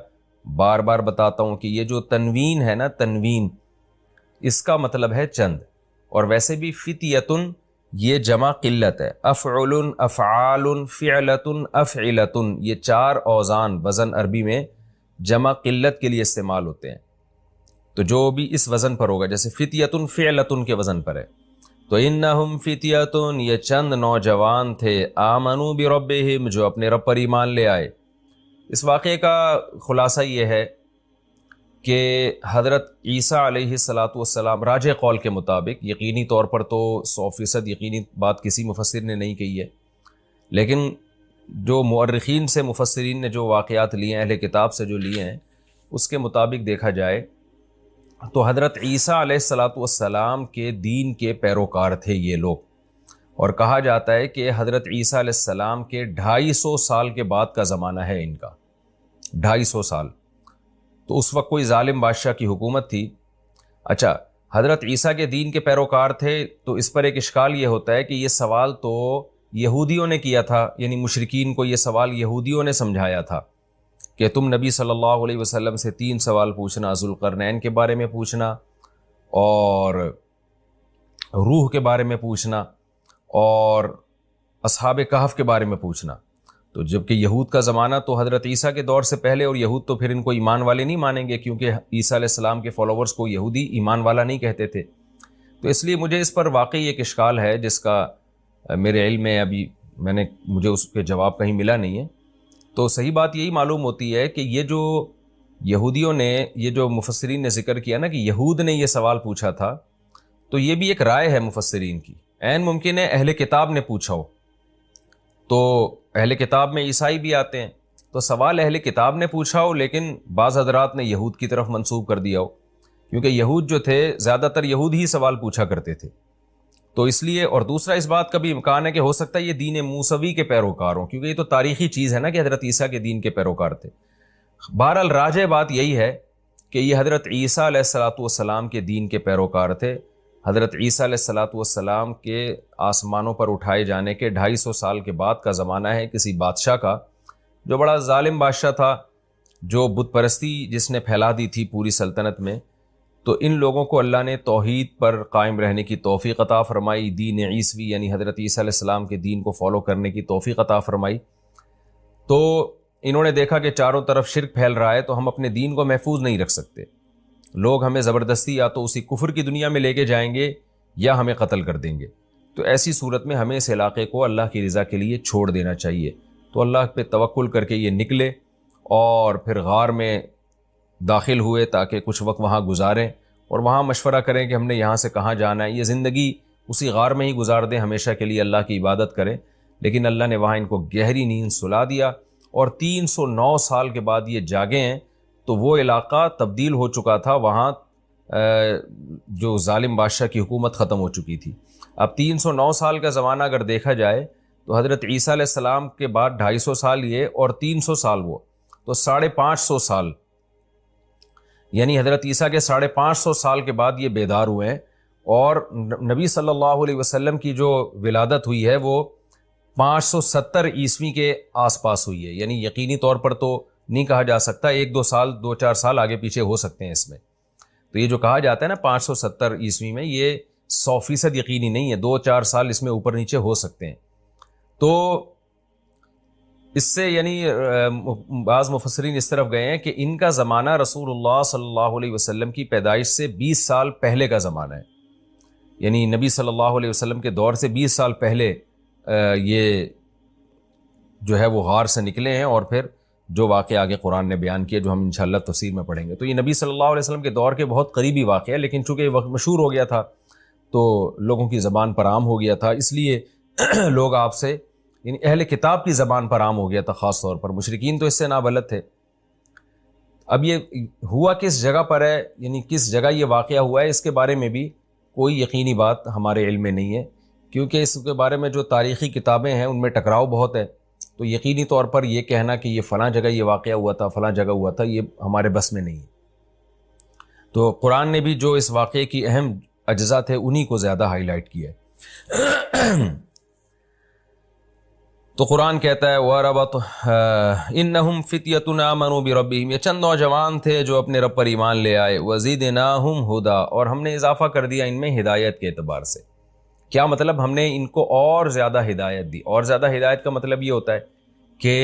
بار بار بتاتا ہوں کہ یہ جو تنوین ہے نا، تنوین اس کا مطلب ہے چند، اور ویسے بھی فتیۃ یہ جمع قلت ہے، افعل، افعال، فعلۃ، افعلۃ، یہ 4 اوزان وزن عربی میں جمع قلت کے لیے استعمال ہوتے ہیں۔ تو جو بھی اس وزن پر ہوگا، جیسے فتیۃ فعلۃ کے وزن پر ہے، تو انہم فتیۃ یہ چند نوجوان تھے، آمنوا بربہم جو اپنے رب پر ایمان لے آئے۔ اس واقعے کا خلاصہ یہ ہے کہ حضرت عیسیٰ علیہ السلام راجح قول کے مطابق، یقینی طور پر تو 100% یقینی بات کسی مفسر نے نہیں کہی ہے، لیکن جو مورخین سے مفسرین نے جو واقعات لیے ہیں، اہل کتاب سے جو لیے ہیں، اس کے مطابق دیکھا جائے تو حضرت عیسیٰ علیہ السلام کے دین کے پیروکار تھے یہ لوگ، اور کہا جاتا ہے کہ حضرت عیسیٰ علیہ السلام کے 250 سال کے بعد کا زمانہ ہے ان کا، 250 سال۔ تو اس وقت کوئی ظالم بادشاہ کی حکومت تھی۔ اچھا، حضرت عیسیٰ کے دین کے پیروکار تھے، تو اس پر ایک اشکال یہ ہوتا ہے کہ یہ سوال تو یہودیوں نے کیا تھا، یعنی مشرکین کو یہ سوال یہودیوں نے سمجھایا تھا کہ تم نبی صلی اللہ علیہ وسلم سے 3 سوال پوچھنا، ذوالقرنین کے بارے میں پوچھنا اور روح کے بارے میں پوچھنا اور اصحاب کہف کے بارے میں پوچھنا۔ تو جبکہ یہود کا زمانہ تو حضرت عیسیٰ کے دور سے پہلے، اور یہود تو پھر ان کو ایمان والے نہیں مانیں گے، کیونکہ عیسیٰ علیہ السلام کے فالوورز کو یہودی ایمان والا نہیں کہتے تھے۔ تو اس لیے مجھے اس پر واقعی ایک اشکال ہے جس کا میرے علم میں ابھی مجھے اس کے جواب کہیں ملا نہیں ہے۔ تو صحیح بات یہی معلوم ہوتی ہے کہ یہ جو یہودیوں نے، یہ جو مفسرین نے ذکر کیا نا کہ یہود نے یہ سوال پوچھا تھا، تو یہ بھی ایک رائے ہے مفسرین کی۔ عین ممکن ہے اہل کتاب نے پوچھا ہو، تو اہل کتاب میں عیسائی بھی آتے ہیں، تو سوال اہل کتاب نے پوچھا ہو لیکن بعض حضرات نے یہود کی طرف منسوب کر دیا ہو، کیونکہ یہود جو تھے زیادہ تر یہود ہی سوال پوچھا کرتے تھے۔ تو اس لیے، اور دوسرا اس بات کا بھی امکان ہے کہ ہو سکتا ہے یہ دین موسوی کے پیروکار ہوں، کیونکہ یہ تو تاریخی چیز ہے نا کہ حضرت عیسیٰ کے دین کے پیروکار تھے۔ بہرحال راجح بات یہی ہے کہ یہ حضرت عیسیٰ علیہ السلام کے دین کے پیروکار تھے۔ حضرت عیسیٰ علیہ السلام کے آسمانوں پر اٹھائے جانے کے 250 سال کے بعد کا زمانہ ہے کسی بادشاہ کا، جو بڑا ظالم بادشاہ تھا، جو بت پرستی جس نے پھیلا دی تھی پوری سلطنت میں۔ تو ان لوگوں کو اللہ نے توحید پر قائم رہنے کی توفیق عطا فرمائی، دین عیسوی یعنی حضرت عیسیٰ علیہ السلام کے دین کو فالو کرنے کی توفیق عطا فرمائی۔ تو انہوں نے دیکھا کہ چاروں طرف شرک پھیل رہا ہے، تو ہم اپنے دین کو محفوظ نہیں رکھ سکتے، لوگ ہمیں زبردستی یا تو اسی کفر کی دنیا میں لے کے جائیں گے یا ہمیں قتل کر دیں گے۔ تو ایسی صورت میں ہمیں اس علاقے کو اللہ کی رضا کے لیے چھوڑ دینا چاہیے۔ تو اللہ پہ توکل کر کے یہ نکلے اور پھر غار میں داخل ہوئے تاکہ کچھ وقت وہاں گزاریں اور وہاں مشورہ کریں کہ ہم نے یہاں سے کہاں جانا ہے، یہ زندگی اسی غار میں ہی گزار دیں، ہمیشہ کے لیے اللہ کی عبادت کریں۔ لیکن اللہ نے وہاں ان کو گہری نیند سلا دیا، اور 309 سال کے بعد یہ جاگے ہیں، تو وہ علاقہ تبدیل ہو چکا تھا، وہاں جو ظالم بادشاہ کی حکومت ختم ہو چکی تھی۔ اب 309 سال کا زمانہ اگر دیکھا جائے تو حضرت عیسیٰ علیہ السلام کے بعد 250 سال یہ اور 300 سال وہ، تو 550 سال، یعنی حضرت عیسیٰ کے 550 سال کے بعد یہ بیدار ہوئے ہیں۔ اور نبی صلی اللہ علیہ وسلم کی جو ولادت ہوئی ہے وہ 570 عیسوی کے آس پاس ہوئی ہے، یعنی یقینی طور پر تو نہیں کہا جا سکتا، 2-4 سال آگے پیچھے ہو سکتے ہیں اس میں۔ تو یہ جو کہا جاتا ہے نا 570 عیسوی میں، یہ 100% یقینی نہیں ہے، 2-4 سال اس میں اوپر نیچے ہو سکتے ہیں۔ تو اس سے یعنی بعض مفسرین اس طرف گئے ہیں کہ ان کا زمانہ رسول اللہ صلی اللہ علیہ وسلم کی پیدائش سے 20 سال پہلے کا زمانہ ہے، یعنی نبی صلی اللہ علیہ وسلم کے دور سے 20 سال پہلے یہ جو ہے وہ غار سے نکلے ہیں، اور پھر جو واقعہ آگے قرآن نے بیان کیا جو ہم انشاءاللہ تفسیر میں پڑھیں گے۔ تو یہ نبی صلی اللہ علیہ وسلم کے دور کے بہت قریبی واقعہ ہے، لیکن چونکہ وقت مشہور ہو گیا تھا تو لوگوں کی زبان پر عام ہو گیا تھا، اس لیے لوگ آپ سے، یعنی اہل کتاب کی زبان پر عام ہو گیا تھا، خاص طور پر مشرکین تو اس سے نابلد تھے۔ اب یہ ہوا کس جگہ پر ہے، یعنی کس جگہ یہ واقعہ ہوا ہے، اس کے بارے میں بھی کوئی یقینی بات ہمارے علم میں نہیں ہے، کیونکہ اس کے بارے میں جو تاریخی کتابیں ہیں ان میں ٹکراؤ بہت ہے۔ تو یقینی طور پر یہ کہنا کہ یہ فلاں جگہ یہ واقعہ ہوا تھا، فلاں جگہ ہوا تھا، یہ ہمارے بس میں نہیں ہے۔ تو قرآن نے بھی جو اس واقعے کی اہم اجزاء تھے انہی کو زیادہ ہائی لائٹ کیا ہے۔ تو قرآن کہتا ہے وَرَبَطْ إِنَّهُمْ فِتْيَةٌ آمَنُوا بِرَبِّهِمْ، یہ چند نوجوان تھے جو اپنے رب پر ایمان لے آئے، وَزِدْنَاهُمْ هُدًى، اور ہم نے اضافہ کر دیا ان میں ہدایت کے اعتبار سے۔ کیا مطلب؟ ہم نے ان کو اور زیادہ ہدایت دی، اور زیادہ ہدایت کا مطلب یہ ہوتا ہے کہ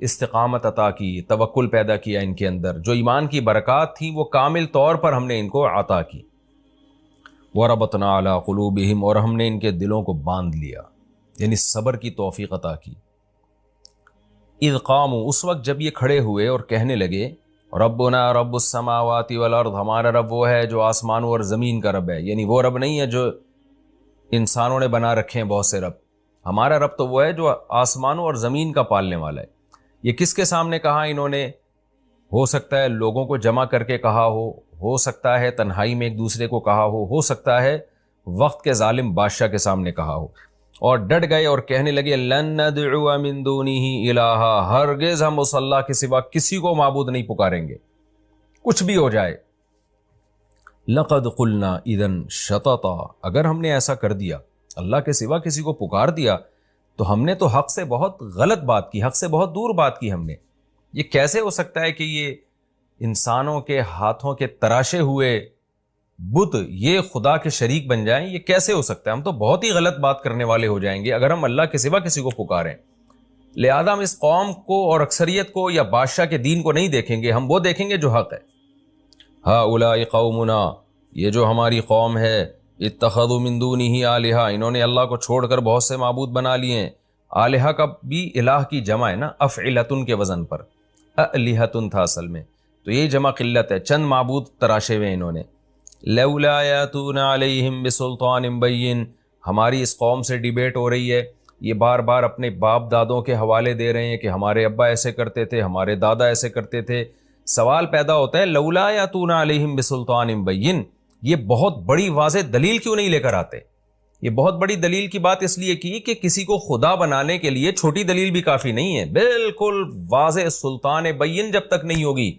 استقامت عطا کی، توکل پیدا کیا ان کے اندر، جو ایمان کی برکات تھیں وہ کامل طور پر ہم نے ان کو عطا کی۔ وَرَبَطْنَا عَلَىٰ قُلُوبِهِمْ، اور ہم نے ان کے دلوں کو باندھ لیا، یعنی صبر کی توفیق عطا کی۔ اذ قاموا، اس وقت جب یہ کھڑے ہوئے اور کہنے لگے ربنا رب السماوات والارض، ہمارا رب وہ ہے جو آسمانوں اور زمین کا رب ہے، یعنی وہ رب نہیں ہے جو انسانوں نے بنا رکھے ہیں بہت سے رب، ہمارا رب تو وہ ہے جو آسمانوں اور زمین کا پالنے والا ہے۔ یہ کس کے سامنے کہا انہوں نے؟ ہو سکتا ہے لوگوں کو جمع کر کے کہا ہو سکتا ہے تنہائی میں ایک دوسرے کو کہا ہو سکتا ہے وقت کے ظالم بادشاہ کے سامنے کہا ہو، اور ڈٹ گئے اور کہنے لگے لن ندعو من دونہ الہا، ہرگز ہم اس اللہ کے سوا کسی کو معبود نہیں پکاریں گے، کچھ بھی ہو جائے۔ لقد قلنا اذا شططا، اگر ہم نے ایسا کر دیا، اللہ کے سوا کسی کو پکار دیا، تو ہم نے تو حق سے بہت غلط بات کی، حق سے بہت دور بات کی ہم نے۔ یہ کیسے ہو سکتا ہے کہ یہ انسانوں کے ہاتھوں کے تراشے ہوئے بت یہ خدا کے شریک بن جائیں؟ یہ کیسے ہو سکتا ہے؟ ہم تو بہت ہی غلط بات کرنے والے ہو جائیں گے اگر ہم اللہ کے سوا کسی کو پکاریں. لہذا ہم اس قوم کو اور اکثریت کو یا بادشاہ کے دین کو نہیں دیکھیں گے، ہم وہ دیکھیں گے جو حق ہے. ہؤلاء قومنا، یہ جو ہماری قوم ہے، اتخذوا من دونہ آلہہ، انہوں نے اللہ کو چھوڑ کر بہت سے معبود بنا لیے ہیں. آلہہ کا بھی الہ کی جمع ہے نا، افعلتن کے وزن پر، الہتن تھا اصل میں، تو یہ جمع قلت ہے، چند معبود تراشے ہوئے انہوں نے. لولا یاتون علیہم بسلطان بین، ہماری اس قوم سے ڈیبیٹ ہو رہی ہے، یہ بار بار اپنے باپ دادوں کے حوالے دے رہے ہیں کہ ہمارے ابا ایسے کرتے تھے، ہمارے دادا ایسے کرتے تھے. سوال پیدا ہوتا ہے لولا یاتون علیہم بسلطان بین، یہ بہت بڑی واضح دلیل کیوں نہیں لے کر آتے؟ یہ بہت بڑی دلیل کی بات اس لیے کی کہ کسی کو خدا بنانے کے لیے چھوٹی دلیل بھی کافی نہیں ہے، بالکل واضح سلطان بین جب تک نہیں ہوگی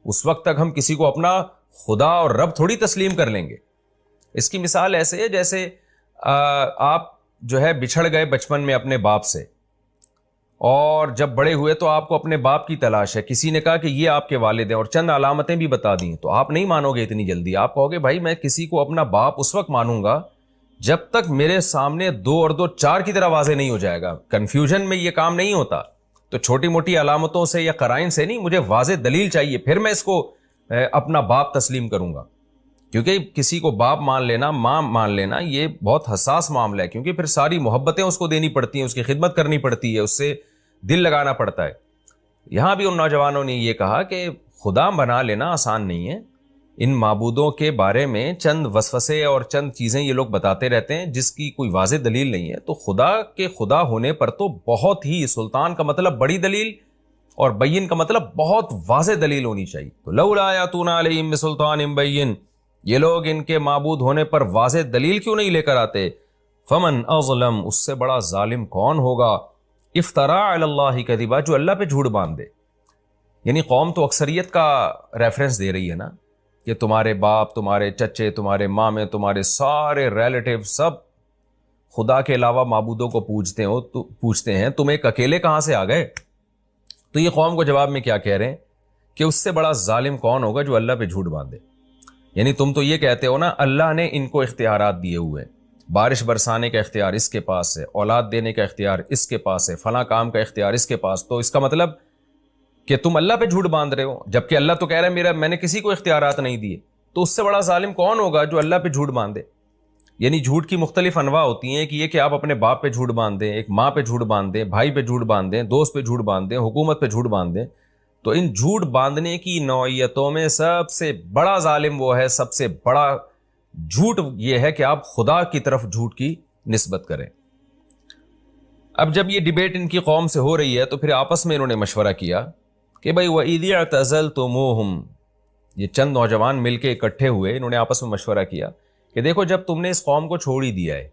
اس وقت تک ہم کسی کو اپنا خدا اور رب تھوڑی تسلیم کر لیں گے. اس کی مثال ایسے ہے جیسے آپ جو ہے بچھڑ گئے بچپن میں اپنے باپ سے، اور جب بڑے ہوئے تو آپ کو اپنے باپ کی تلاش ہے، کسی نے کہا کہ یہ آپ کے والد ہیں اور چند علامتیں بھی بتا دیں، تو آپ نہیں مانو گے اتنی جلدی. آپ کہو گے بھائی میں کسی کو اپنا باپ اس وقت مانوں گا جب تک میرے سامنے 2 اور 2 4 کی طرح واضح نہیں ہو جائے گا. کنفیوژن میں یہ کام نہیں ہوتا، تو چھوٹی موٹی علامتوں سے یا قرائن سے نہیں، مجھے واضح دلیل چاہیے، پھر میں اس کو اپنا باپ تسلیم کروں گا. کیونکہ کسی کو باپ مان لینا، ماں مان لینا، یہ بہت حساس معاملہ ہے، کیونکہ پھر ساری محبتیں اس کو دینی پڑتی ہیں، اس کی خدمت کرنی پڑتی ہے، اس سے دل لگانا پڑتا ہے. یہاں بھی ان نوجوانوں نے یہ کہا کہ خدا بنا لینا آسان نہیں ہے. ان معبودوں کے بارے میں چند وسوسے اور چند چیزیں یہ لوگ بتاتے رہتے ہیں جس کی کوئی واضح دلیل نہیں ہے. تو خدا کے خدا ہونے پر تو بہت ہی، سلطان کا مطلب بڑی دلیل اور بین کا مطلب بہت واضح دلیل ہونی چاہیے. تو لولا یاتون علیہم بسلطان بین، یہ لوگ ان کے معبود ہونے پر واضح دلیل کیوں نہیں لے کر آتے؟ فمن اظلم، اس سے بڑا ظالم کون ہوگا؟ افترا علی اللہ کذبا، جو اللہ پہ جھوٹ باندھ دے. یعنی قوم تو اکثریت کا ریفرنس دے رہی ہے نا، کہ تمہارے باپ، تمہارے چچے، تمہارے مامے، تمہارے سارے ریلیٹیو سب خدا کے علاوہ معبودوں کو پوچھتے ہیں، تم ایک اکیلے کہاں سے آ گئے؟ تو یہ قوم کو جواب میں کیا کہہ رہے ہیں کہ اس سے بڑا ظالم کون ہوگا جو اللہ پہ جھوٹ باندھے. یعنی تم تو یہ کہتے ہو نا اللہ نے ان کو اختیارات دیے ہوئے، بارش برسانے کا اختیار اس کے پاس ہے، اولاد دینے کا اختیار اس کے پاس ہے، فلاں کام کا اختیار اس کے پاس، تو اس کا مطلب کہ تم اللہ پہ جھوٹ باندھ رہے ہو، جبکہ اللہ تو کہہ رہا ہے میں نے کسی کو اختیارات نہیں دیے. تو اس سے بڑا ظالم کون ہوگا جو اللہ پہ جھوٹ باندھے؟ یعنی جھوٹ کی مختلف انواع ہوتی ہیں، کہ یہ کہ آپ اپنے باپ پہ جھوٹ باندھ دیں، ایک ماں پہ جھوٹ باندھ دیں، بھائی پہ جھوٹ باندھ دیں، دوست پہ جھوٹ باندھ دیں، حکومت پہ جھوٹ باندھ دیں. تو ان جھوٹ باندھنے کی نوعیتوں میں سب سے بڑا ظالم وہ ہے، سب سے بڑا جھوٹ یہ ہے کہ آپ خدا کی طرف جھوٹ کی نسبت کریں. اب جب یہ ڈیبیٹ ان کی قوم سے ہو رہی ہے تو پھر آپس میں انہوں نے مشورہ کیا کہ بھائی وَإِذِ اعْتَزَلْتُمُوهُمْ، یہ چند نوجوان مل کے اکٹھے ہوئے، انہوں نے آپس میں مشورہ کیا کہ دیکھو جب تم نے اس قوم کو چھوڑ ہی دیا ہے،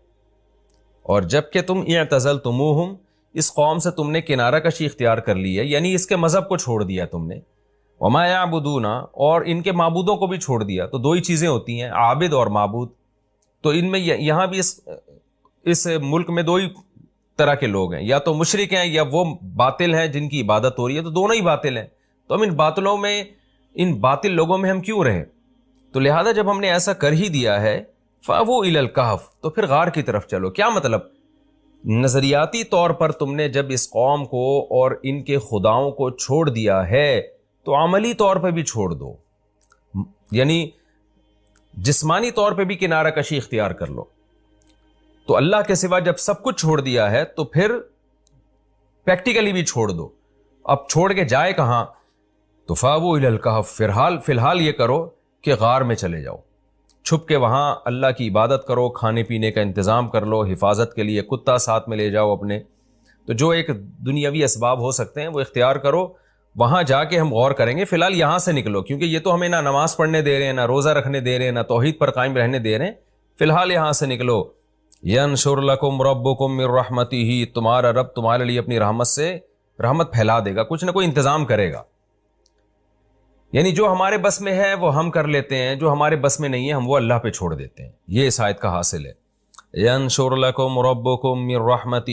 اور جب کہ تم اعْتَزَلْتُمُوهُمْ، اس قوم سے تم نے کنارہ کشی اختیار کر لی ہے، یعنی اس کے مذہب کو چھوڑ دیا تم نے، وَمَا يَعْبُدُونَ، اور ان کے معبودوں کو بھی چھوڑ دیا. تو 2 ہی چیزیں ہوتی ہیں، عابد اور معبود. تو ان میں یہاں بھی اس ملک میں 2 ہی طرح کے لوگ ہیں، یا تو مشرک ہیں یا وہ باطل ہیں جن کی عبادت ہو رہی ہے، تو دونوں ہی باطل ہیں. تو ہم ان باطل لوگوں میں ہم کیوں رہیں؟ تو لہذا جب ہم نے ایسا کر ہی دیا ہے، فَأَوُوا إِلَى الْكَهْفِ، تو پھر غار کی طرف چلو. کیا مطلب؟ نظریاتی طور پر تم نے جب اس قوم کو اور ان کے خداؤں کو چھوڑ دیا ہے تو عملی طور پہ بھی چھوڑ دو، یعنی جسمانی طور پہ بھی کنارہ کشی اختیار کر لو. تو اللہ کے سوا جب سب کچھ چھوڑ دیا ہے تو پھر پریکٹیکلی بھی چھوڑ دو. اب چھوڑ کے جائے کہاں؟ تو فاووا الی الکہف، فی الحال یہ کرو کہ غار میں چلے جاؤ، چھپ کے وہاں اللہ کی عبادت کرو، کھانے پینے کا انتظام کر لو، حفاظت کے لیے کتا ساتھ میں لے جاؤ اپنے. تو جو ایک دنیاوی اسباب ہو سکتے ہیں وہ اختیار کرو، وہاں جا کے ہم غور کریں گے. فی الحال یہاں سے نکلو، کیونکہ یہ تو ہمیں نہ نماز پڑھنے دے رہے ہیں، نہ روزہ رکھنے دے رہے ہیں، نہ توحید پر قائم رہنے دے رہے ہیں. فی الحال یہاں سے نکلو. ینشر لکم ربکم من رحمتہ، تمہارا رب تمہارے لیے اپنی رحمت سے رحمت پھیلا دے گا، کچھ نہ کوئی انتظام کرے گا. یعنی جو ہمارے بس میں ہے وہ ہم کر لیتے ہیں، جو ہمارے بس میں نہیں ہے ہم وہ اللہ پہ چھوڑ دیتے ہیں. یہ اس آیت کا حاصل ہے. ینشر لکم ربکم من رحمتہ،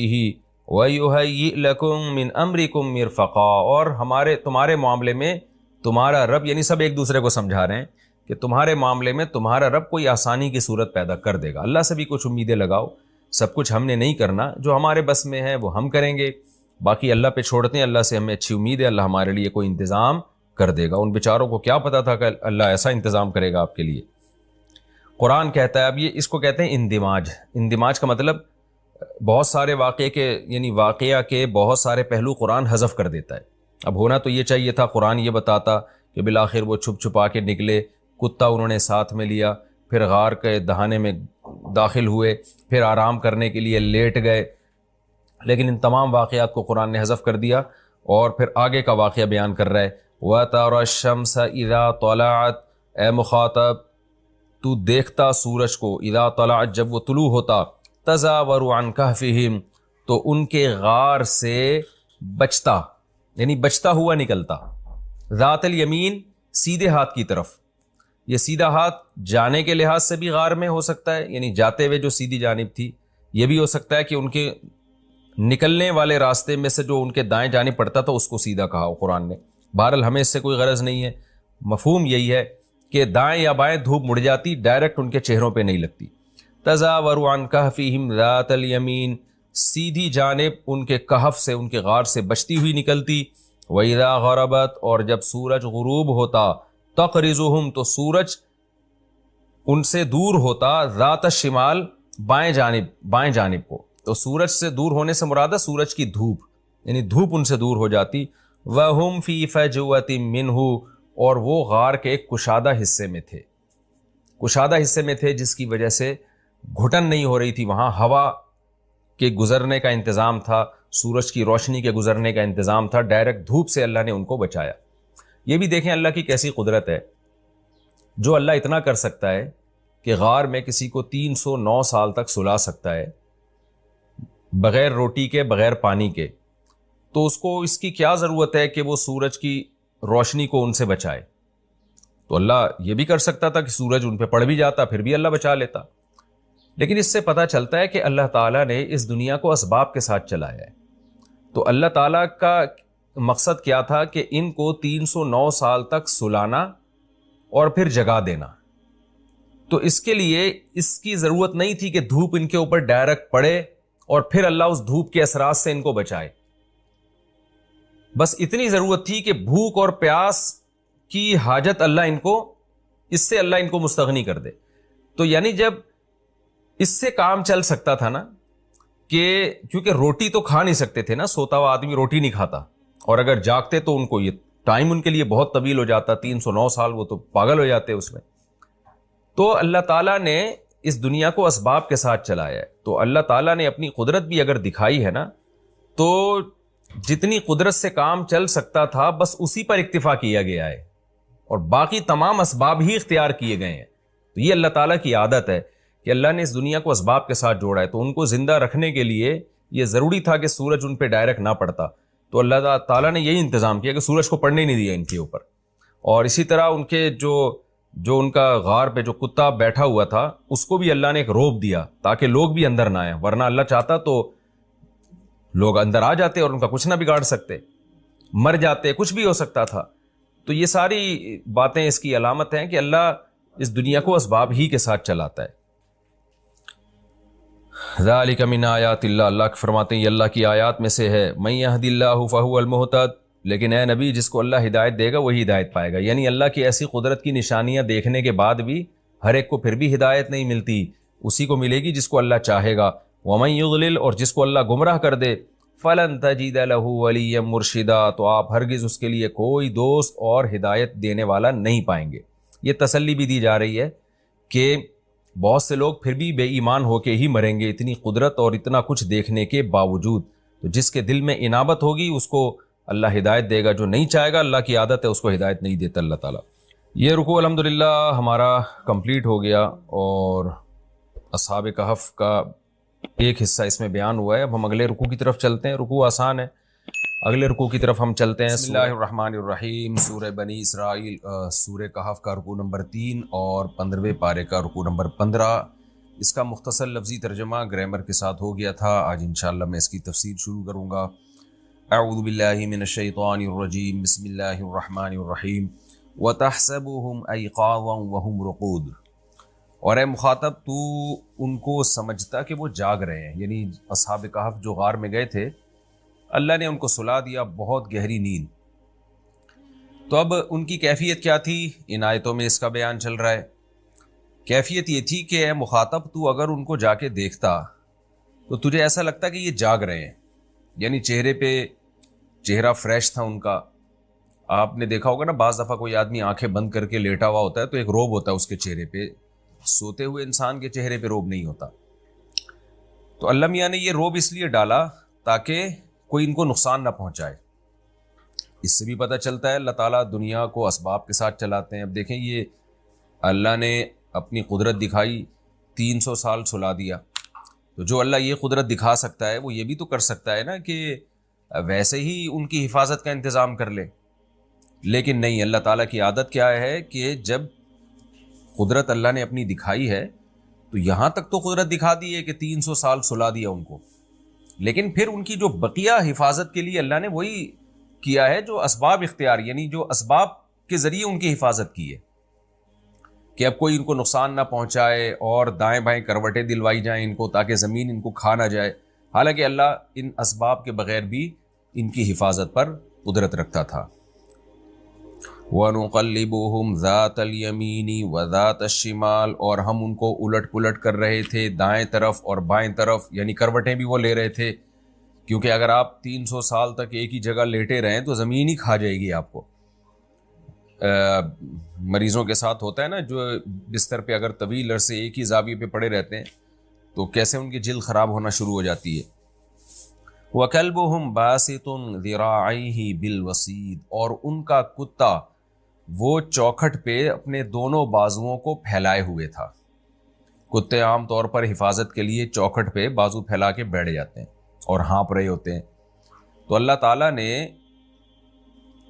وَيُهَيِّئْ لَكُم مِّنْ أَمْرِكُم مِّرْفَقًا، اور تمہارے معاملے میں تمہارا رب، یعنی سب ایک دوسرے کو سمجھا رہے ہیں کہ تمہارے معاملے میں تمہارا رب کوئی آسانی کی صورت پیدا کر دے گا۔ اللہ سے بھی کچھ امیدیں لگاؤ، سب کچھ ہم نے نہیں کرنا، جو ہمارے بس میں ہے وہ ہم کریں گے، باقی اللہ پہ چھوڑتے ہیں، اللہ سے ہمیں اچھی امید ہے، اللہ ہمارے لیے کوئی انتظام کر دے گا۔ ان بیچاروں کو کیا پتا تھا کہ اللہ ایسا انتظام کرے گا آپ کے لیے۔ قرآن کہتا ہے، اب یہ اس کو کہتے ہیں اندماج۔ اندماج کا مطلب بہت سارے واقعے کے، یعنی واقعہ کے بہت سارے پہلو قرآن حذف کر دیتا ہے۔ اب ہونا تو یہ چاہیے تھا، قرآن یہ بتاتا کہ بالآخر وہ چھپ چھپا کے نکلے، کتا انہوں نے ساتھ میں لیا، پھر غار کے دہانے میں داخل ہوئے، پھر آرام کرنے کے لیے لیٹ گئے، لیکن ان تمام واقعات کو قرآن نے حذف کر دیا اور پھر آگے کا واقعہ بیان کر رہا ہے۔ وَتَرَى الشَّمْسَ إِذَا طَلَعَتْ، اے مخاطب تو دیکھتا سورج کو، اذا طلعت جب وہ طلوع ہوتا، تزاور عن کہفہم تو ان کے غار سے بچتا، یعنی بچتا ہوا نکلتا، ذات الیمین سیدھے ہاتھ کی طرف۔ یہ سیدھا ہاتھ جانے کے لحاظ سے بھی غار میں ہو سکتا ہے، یعنی جاتے ہوئے جو سیدھی جانب تھی، یہ بھی ہو سکتا ہے کہ ان کے نکلنے والے راستے میں سے جو ان کے دائیں جانب پڑتا تھا اس کو سیدھا کہا قرآن نے۔ بہرحال ہمیں اس سے کوئی غرض نہیں ہے، مفہوم یہی ہے کہ دائیں یا بائیں دھوپ مڑ جاتی، ڈائریکٹ ان کے چہروں پہ نہیں لگتی۔ تزاور عن کہفہم ذات الیمین، سیدھی جانب ان کے کہف سے، ان کے غار سے بچتی ہوئی نکلتی۔ وَإِذَا غَرَبَتْ، اور جب سورج غروب ہوتا، تقرضہم تو سورج ان سے دور ہوتا، ذات الشمال بائیں جانب کو، تو سورج سے دور ہونے سے مراد ہے سورج کی دھوپ، یعنی دھوپ ان سے دور ہو جاتی۔ وَهُمْ فِي فَجْوَةٍ مِّنْهُ، اور وہ غار کے ایک کشادہ حصے میں تھے، کشادہ حصے میں تھے جس کی وجہ سے گھٹن نہیں ہو رہی تھی، وہاں ہوا کے گزرنے کا انتظام تھا، سورج کی روشنی کے گزرنے کا انتظام تھا، ڈائریکٹ دھوپ سے اللہ نے ان کو بچایا۔ یہ بھی دیکھیں اللہ کی کیسی قدرت ہے، جو اللہ اتنا کر سکتا ہے کہ غار میں کسی کو 309 سال تک سلا سکتا ہے بغیر روٹی کے، بغیر پانی کے، تو اس کو اس کی کیا ضرورت ہے کہ وہ سورج کی روشنی کو ان سے بچائے؟ تو اللہ یہ بھی کر سکتا تھا کہ سورج ان پہ پڑ بھی جاتا، پھر بھی اللہ بچا لیتا۔ لیکن اس سے پتہ چلتا ہے کہ اللہ تعالیٰ نے اس دنیا کو اسباب کے ساتھ چلایا ہے۔ تو اللہ تعالیٰ کا مقصد کیا تھا کہ ان کو 309 سال تک سلانا اور پھر جگا دینا۔ تو اس کے لیے اس کی ضرورت نہیں تھی کہ دھوپ ان کے اوپر ڈائریکٹ پڑے اور پھر اللہ اس دھوپ کے اثرات سے ان کو بچائے۔ بس اتنی ضرورت تھی کہ بھوک اور پیاس کی حاجت اس سے اللہ ان کو مستغنی کر دے۔ تو یعنی جب اس سے کام چل سکتا تھا نا، کہ کیونکہ روٹی تو کھا نہیں سکتے تھے نا، سوتا ہوا آدمی روٹی نہیں کھاتا، اور اگر جاگتے تو ان کو یہ ٹائم ان کے لیے بہت طویل ہو جاتا، 309 سال، وہ تو پاگل ہو جاتے اس میں۔ تو اللہ تعالیٰ نے اس دنیا کو اسباب کے ساتھ چلایا ہے۔ تو اللہ تعالیٰ نے اپنی قدرت بھی اگر دکھائی ہے نا، تو جتنی قدرت سے کام چل سکتا تھا بس اسی پر اکتفا کیا گیا ہے، اور باقی تمام اسباب ہی اختیار کیے گئے ہیں۔ تو یہ اللہ تعالیٰ کی عادت ہے کہ اللہ نے اس دنیا کو اسباب کے ساتھ جوڑا ہے، تو ان کو زندہ رکھنے کے لیے یہ ضروری تھا کہ سورج ان پہ ڈائریکٹ نہ پڑتا، تو اللہ تعالیٰ نے یہی انتظام کیا کہ سورج کو پڑنے نہیں دیا ان کے اوپر۔ اور اسی طرح ان کے جو ان کا غار پہ جو کتا بیٹھا ہوا تھا، اس کو بھی اللہ نے ایک روب دیا تاکہ لوگ بھی اندر نہ آئیں، ورنہ اللہ چاہتا تو لوگ اندر آ جاتے اور ان کا کچھ نہ بگاڑ سکتے، مر جاتے، کچھ بھی ہو سکتا تھا۔ تو یہ ساری باتیں اس کی علامت ہیں کہ اللہ اس دنیا کو اسباب ہی کے ساتھ چلاتا ہے۔ ذالک من آیات اللہ، اللہ فرماتے ہیں یہ اللہ کی آیات میں سے ہے۔ من یہد اللہ فہو المہتد، لیکن اے نبی جس کو اللہ ہدایت دے گا وہی ہدایت پائے گا۔ یعنی اللہ کی ایسی قدرت کی نشانیاں دیکھنے کے بعد بھی ہر ایک کو پھر بھی ہدایت نہیں ملتی، اسی کو ملے گی جس کو اللہ چاہے گا۔ ومن یضلل، اور جس کو اللہ گمراہ کر دے، فلن تجد له ولیا مرشدا، تو آپ ہرگز اس کے لیے کوئی دوست اور ہدایت دینے والا نہیں پائیں گے۔ یہ تسلی بھی دی جا رہی ہے کہ بہت سے لوگ پھر بھی بے ایمان ہو کے ہی مریں گے، اتنی قدرت اور اتنا کچھ دیکھنے کے باوجود۔ تو جس کے دل میں انابت ہوگی اس کو اللہ ہدایت دے گا، جو نہیں چاہے گا، اللہ کی عادت ہے اس کو ہدایت نہیں دیتا اللہ تعالیٰ۔ یہ رکوع الحمدللہ ہمارا کمپلیٹ ہو گیا، اور اصحاب کہف کا ایک حصہ اس میں بیان ہوا ہے۔ اب ہم اگلے رکوع کی طرف چلتے ہیں۔ رکوع آسان ہے، اگلے رکوع کی طرف ہم چلتے ہیں۔ بسم اللہ الرحمن الرحیم، سورہ بنی اسرائیل، سورہ کہف کا رکوع نمبر 3 اور 15ویں پارے کا رکوع نمبر 15 اس کا مختصر لفظی ترجمہ گرامر کے ساتھ ہو گیا تھا. آج انشاءاللہ میں اس کی تفسیر شروع کروں گا. اعوذ باللہ من الشیطان الرجیم بسم اللہ الرحمن الرحیم وَتَحْسَبُهُمْ أَيْقَاظًا وَهُمْ رُقُودٌ. اور اے مخاطب تو ان کو سمجھتا کہ وہ جاگ رہے ہیں، یعنی اصحاب کہف جو غار میں گئے تھے اللہ نے ان کو سلا دیا بہت گہری نیند. تو اب ان کی کیفیت کیا تھی ان آیتوں میں اس کا بیان چل رہا ہے. کیفیت یہ تھی کہ اے مخاطب تو اگر ان کو جا کے دیکھتا تو تجھے ایسا لگتا کہ یہ جاگ رہے ہیں، یعنی چہرے پہ چہرہ فریش تھا ان کا. آپ نے دیکھا ہوگا نا بعض دفعہ کوئی آدمی آنکھیں بند کر کے لیٹا ہوا ہوتا ہے تو ایک روب ہوتا ہے اس کے چہرے پہ، سوتے ہوئے انسان کے چہرے پہ روب نہیں ہوتا. تو اللہ میاں نے یہ روب اس لیے ڈالا تاکہ کوئی ان کو نقصان نہ پہنچائے. اس سے بھی پتہ چلتا ہے اللہ تعالیٰ دنیا کو اسباب کے ساتھ چلاتے ہیں. اب دیکھیں یہ اللہ نے اپنی قدرت دکھائی، 300 سال سلا دیا. تو جو اللہ یہ قدرت دکھا سکتا ہے وہ یہ بھی تو کر سکتا ہے نا کہ ویسے ہی ان کی حفاظت کا انتظام کر لے. لیکن نہیں، اللہ تعالیٰ کی عادت کیا ہے کہ جب قدرت اللہ نے اپنی دکھائی ہے تو یہاں تک تو قدرت دکھا دی ہے کہ 300 سال سلا دیا ان کو، لیکن پھر ان کی جو بقیہ حفاظت کے لیے اللہ نے وہی کیا ہے جو اسباب اختیار، یعنی جو اسباب کے ذریعے ان کی حفاظت کی ہے کہ اب کوئی ان کو نقصان نہ پہنچائے اور دائیں بائیں کروٹیں دلوائی جائیں ان کو تاکہ زمین ان کو کھا نہ جائے. حالانکہ اللہ ان اسباب کے بغیر بھی ان کی حفاظت پر قدرت رکھتا تھا. وَنُقَلِّبُهُمْ ذَاتَ الْيَمِينِ وَذَاتَ الشِّمَالِ، اور ہم ان کو الٹ پلٹ کر رہے تھے دائیں طرف اور بائیں طرف، یعنی کروٹیں بھی وہ لے رہے تھے، کیونکہ اگر آپ 300 سال تک ایک ہی جگہ لیٹے رہیں تو زمین ہی کھا جائے گی آپ کو. مریضوں کے ساتھ ہوتا ہے نا، جو بستر پہ اگر طویل عرصے ایک ہی زاویے پہ پڑے رہتے ہیں تو کیسے ان کی جلد خراب ہونا شروع ہو جاتی ہے. وَكَلْبُهُمْ بَاسِطٌ ذِرَاعَيْهِ بِالْوَصِيدِ، اور ان کا کتا وہ چوکھٹ پہ اپنے دونوں بازوؤں کو پھیلائے ہوئے تھا. کتے عام طور پر حفاظت کے لیے چوکھٹ پہ بازو پھیلا کے بیٹھ جاتے ہیں اور ہانپ رہے ہوتے ہیں. تو اللہ تعالیٰ نے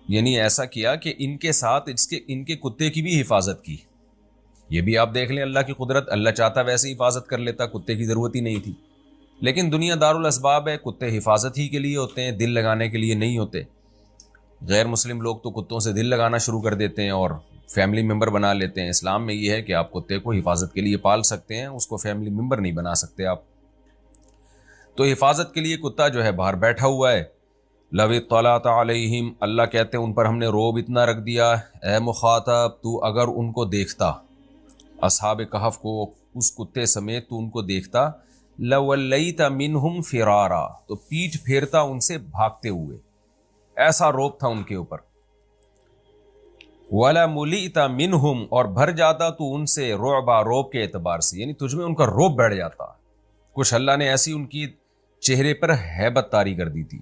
یعنی ایسا کیا کہ ان کے ساتھ ان کے کتے کی بھی حفاظت کی. یہ بھی آپ دیکھ لیں اللہ کی قدرت، اللہ چاہتا ویسے حفاظت کر لیتا، کتے کی ضرورت ہی نہیں تھی. لیکن دنیا دارالاسباب ہے، کتے حفاظت ہی کے لیے ہوتے ہیں، دل لگانے کے لیے نہیں ہوتے. غیر مسلم لوگ تو کتوں سے دل لگانا شروع کر دیتے ہیں اور فیملی ممبر بنا لیتے ہیں. اسلام میں یہ ہے کہ آپ کتے کو حفاظت کے لیے پال سکتے ہیں، اس کو فیملی ممبر نہیں بنا سکتے آپ. تو حفاظت کے لیے کتا جو ہے باہر بیٹھا ہوا ہے. لَوِ اطَّلَعْتَ عَلَيْهِمْ، اللہ کہتے ہیں ان پر ہم نے روب اتنا رکھ دیا، اے مخاطب تو اگر ان کو دیکھتا، اصحاب کہف کو اس کتے سمیت تو ان کو دیکھتا، لَوَلَّيْتَ مِنْهُمْ فِرَارًا، تو پیٹھ پھیرتا ان سے بھاگتے ہوئے. ایسا روب تھا ان کے اوپر. وَلَمُلِئْتَ مِنْهُمْ، اور بھر جاتا تو ان سے رعبا، روب کے اعتبار سے، یعنی تجھ میں ان کا روب بیٹھ جاتا. کچھ اللہ نے ایسی ان کی چہرے پر ہیبت طاری کر دی تھی.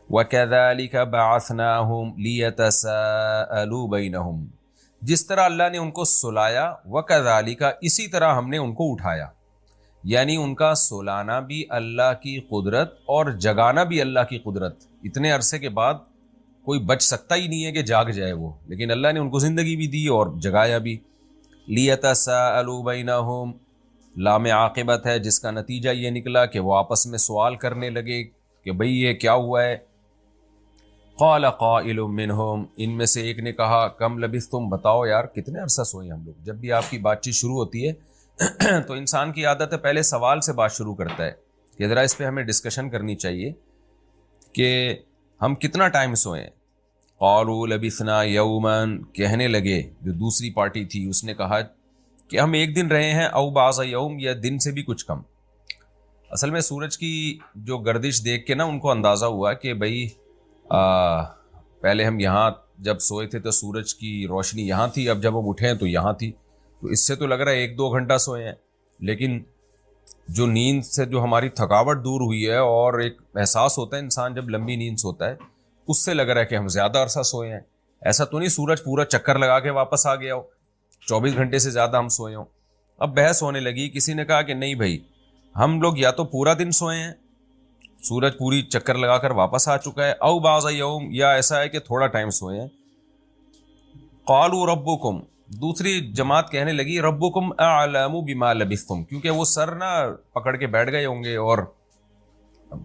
وَكَذَلِكَ بَعَثْنَاهُمْ لِيَتَسَاءَلُوا بَيْنَهُمْ، جس طرح اللہ نے ان کو سلایا، وَكَذَلِكَ اسی طرح ہم نے ان کو اٹھایا. یعنی ان کا سلانا بھی اللہ کی قدرت اور جگانا بھی اللہ کی قدرت. اتنے عرصے کے بعد کوئی بچ سکتا ہی نہیں ہے کہ جاگ جائے وہ، لیکن اللہ نے ان کو زندگی بھی دی اور جگایا بھی. لِيَتَسَاءَلُوا بَيْنَهُمْ لام عاقبت ہے، جس کا نتیجہ یہ نکلا کہ وہ آپس میں سوال کرنے لگے کہ بھئی یہ کیا ہوا ہے. قال قائل منہم، ان میں سے ایک نے کہا کم لبثتم، بتاؤ یار کتنے عرصہ سوئے ہم لوگ. جب بھی آپ کی بات چیت شروع ہوتی ہے تو انسان کی عادت ہے پہلے سوال سے بات شروع کرتا ہے کہ ذرا اس پہ ہمیں ڈسکشن کرنی چاہیے کہ ہم کتنا ٹائم سوئے. قالوا لبثنا یوما، کہنے لگے جو دوسری پارٹی تھی اس نے کہا کہ ہم ایک دن رہے ہیں، او بعض یوم، یا دن سے بھی کچھ کم. اصل میں سورج کی جو گردش دیکھ کے نا ان کو اندازہ ہوا کہ بھئی پہلے ہم یہاں جب سوئے تھے تو سورج کی روشنی یہاں تھی، اب جب ہم اٹھے ہیں تو یہاں تھی. تو اس سے تو لگ رہا ہے 1-2 گھنٹہ سوئے ہیں، لیکن جو نیند سے جو ہماری تھکاوٹ دور ہوئی ہے اور ایک احساس ہوتا ہے انسان جب لمبی نیند سوتا ہے، اس سے لگ رہا ہے کہ ہم زیادہ عرصہ سوئے ہیں. ایسا تو نہیں سورج پورا چکر لگا کے واپس آ گیا ہو، 24 گھنٹے سے زیادہ ہم سوئے ہوں. اب بحث ہونے لگی، کسی نے کہا کہ نہیں بھائی ہم لوگ یا تو پورا دن سوئے ہیں، سورج پوری چکر لگا کر واپس آ چکا ہے، او بعض یوم، یا ایسا ہے کہ تھوڑا ٹائم سوئے ہیں. قالوا ربکم، دوسری جماعت کہنے لگی ربکم اعلم بما لبثتم، کیونکہ وہ سر نہ پکڑ کے بیٹھ گئے ہوں گے اور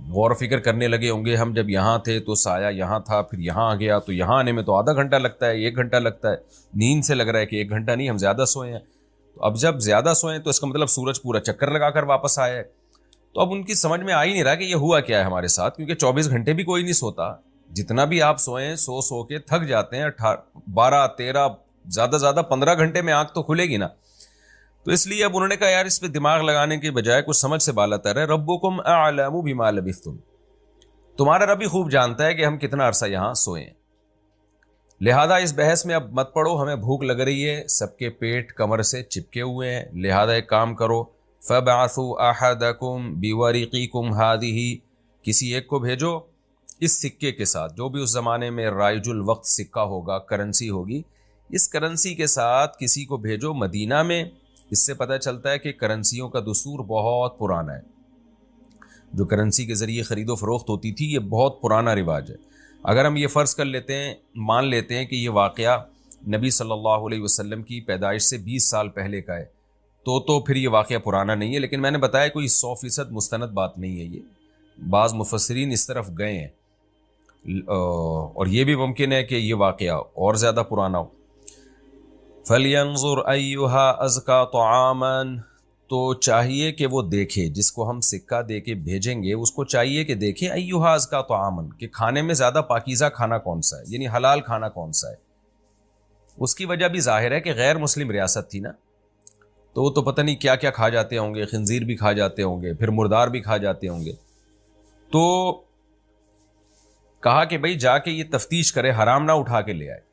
غور و فکر کرنے لگے ہوں گے، ہم جب یہاں تھے تو سایہ یہاں تھا، پھر یہاں آ گیا تو یہاں آنے میں تو آدھا گھنٹہ لگتا ہے، 1 گھنٹہ لگتا ہے، نیند سے لگ رہا ہے کہ 1 گھنٹہ نہیں، ہم زیادہ سوئے ہیں۔ تو اب جب زیادہ سوئے تو اس کا مطلب سورج پورا چکر لگا کر واپس آیا ہے۔ تو اب ان کی سمجھ میں آ ہی نہیں رہا کہ یہ ہوا کیا ہے ہمارے ساتھ، کیونکہ 24 گھنٹے بھی کوئی نہیں سوتا، جتنا بھی آپ سوئیں سو کے تھک جاتے ہیں، 12 13 زیادہ زیادہ 15 گھنٹے میں آنکھ تو کھلے گی نا۔ تو اس لیے اب انہوں نے کہا یار اس پہ دماغ لگانے کے بجائے کچھ سمجھ سے بالا تر ہے، ربکم اعلم بما لبثتم، تمہارا رب ہی خوب جانتا ہے کہ ہم کتنا عرصہ یہاں سوئے ہیں، لہذا اس بحث میں اب مت پڑو، ہمیں بھوک لگ رہی ہے، سب کے پیٹ کمر سے چپکے ہوئے ہیں، لہذا ایک کام کرو، فَبْعَثُوا أَحَدَكُمْ بِوَرِقِكُمْ هَذِهِ، کسی ایک کو بھیجو اس سکے کے ساتھ، جو بھی اس زمانے میں رائج الوقت سکہ ہوگا، کرنسی ہوگی، اس کرنسی کے ساتھ کسی کو بھیجو مدینہ میں۔ اس سے پتہ چلتا ہے کہ کرنسیوں کا دستور بہت پرانا ہے، جو کرنسی کے ذریعے خرید و فروخت ہوتی تھی یہ بہت پرانا رواج ہے۔ اگر ہم یہ فرض کر لیتے ہیں، مان لیتے ہیں کہ یہ واقعہ نبی صلی اللہ علیہ وسلم کی پیدائش سے 20 سال پہلے کا ہے، تو پھر یہ واقعہ پرانا نہیں ہے، لیکن میں نے بتایا کوئی 100% مستند بات نہیں ہے، یہ بعض مفسرین اس طرف گئے ہیں، اور یہ بھی ممکن ہے کہ یہ واقعہ اور زیادہ پرانا ہو۔ فَلْيَنظُرْ أَيُّهَا أَزْكَىٰ طَعَامًا، تو چاہیے کہ وہ دیکھے، جس کو ہم سکہ دے کے بھیجیں گے اس کو چاہیے کہ دیکھے أَيُّهَا أَزْكَىٰ طَعَامًا، کہ کھانے میں زیادہ پاکیزہ کھانا کون سا ہے، یعنی حلال کھانا کون سا ہے۔ اس کی وجہ بھی ظاہر ہے کہ غیر مسلم ریاست تھی نا، تو وہ تو پتہ نہیں کیا کیا کھا جاتے ہوں گے، خنزیر بھی کھا جاتے ہوں گے، پھر مردار بھی کھا جاتے ہوں گے۔ تو کہا کہ بھئی جا کے یہ تفتیش کرے، حرام نہ اٹھا کے لے آئے۔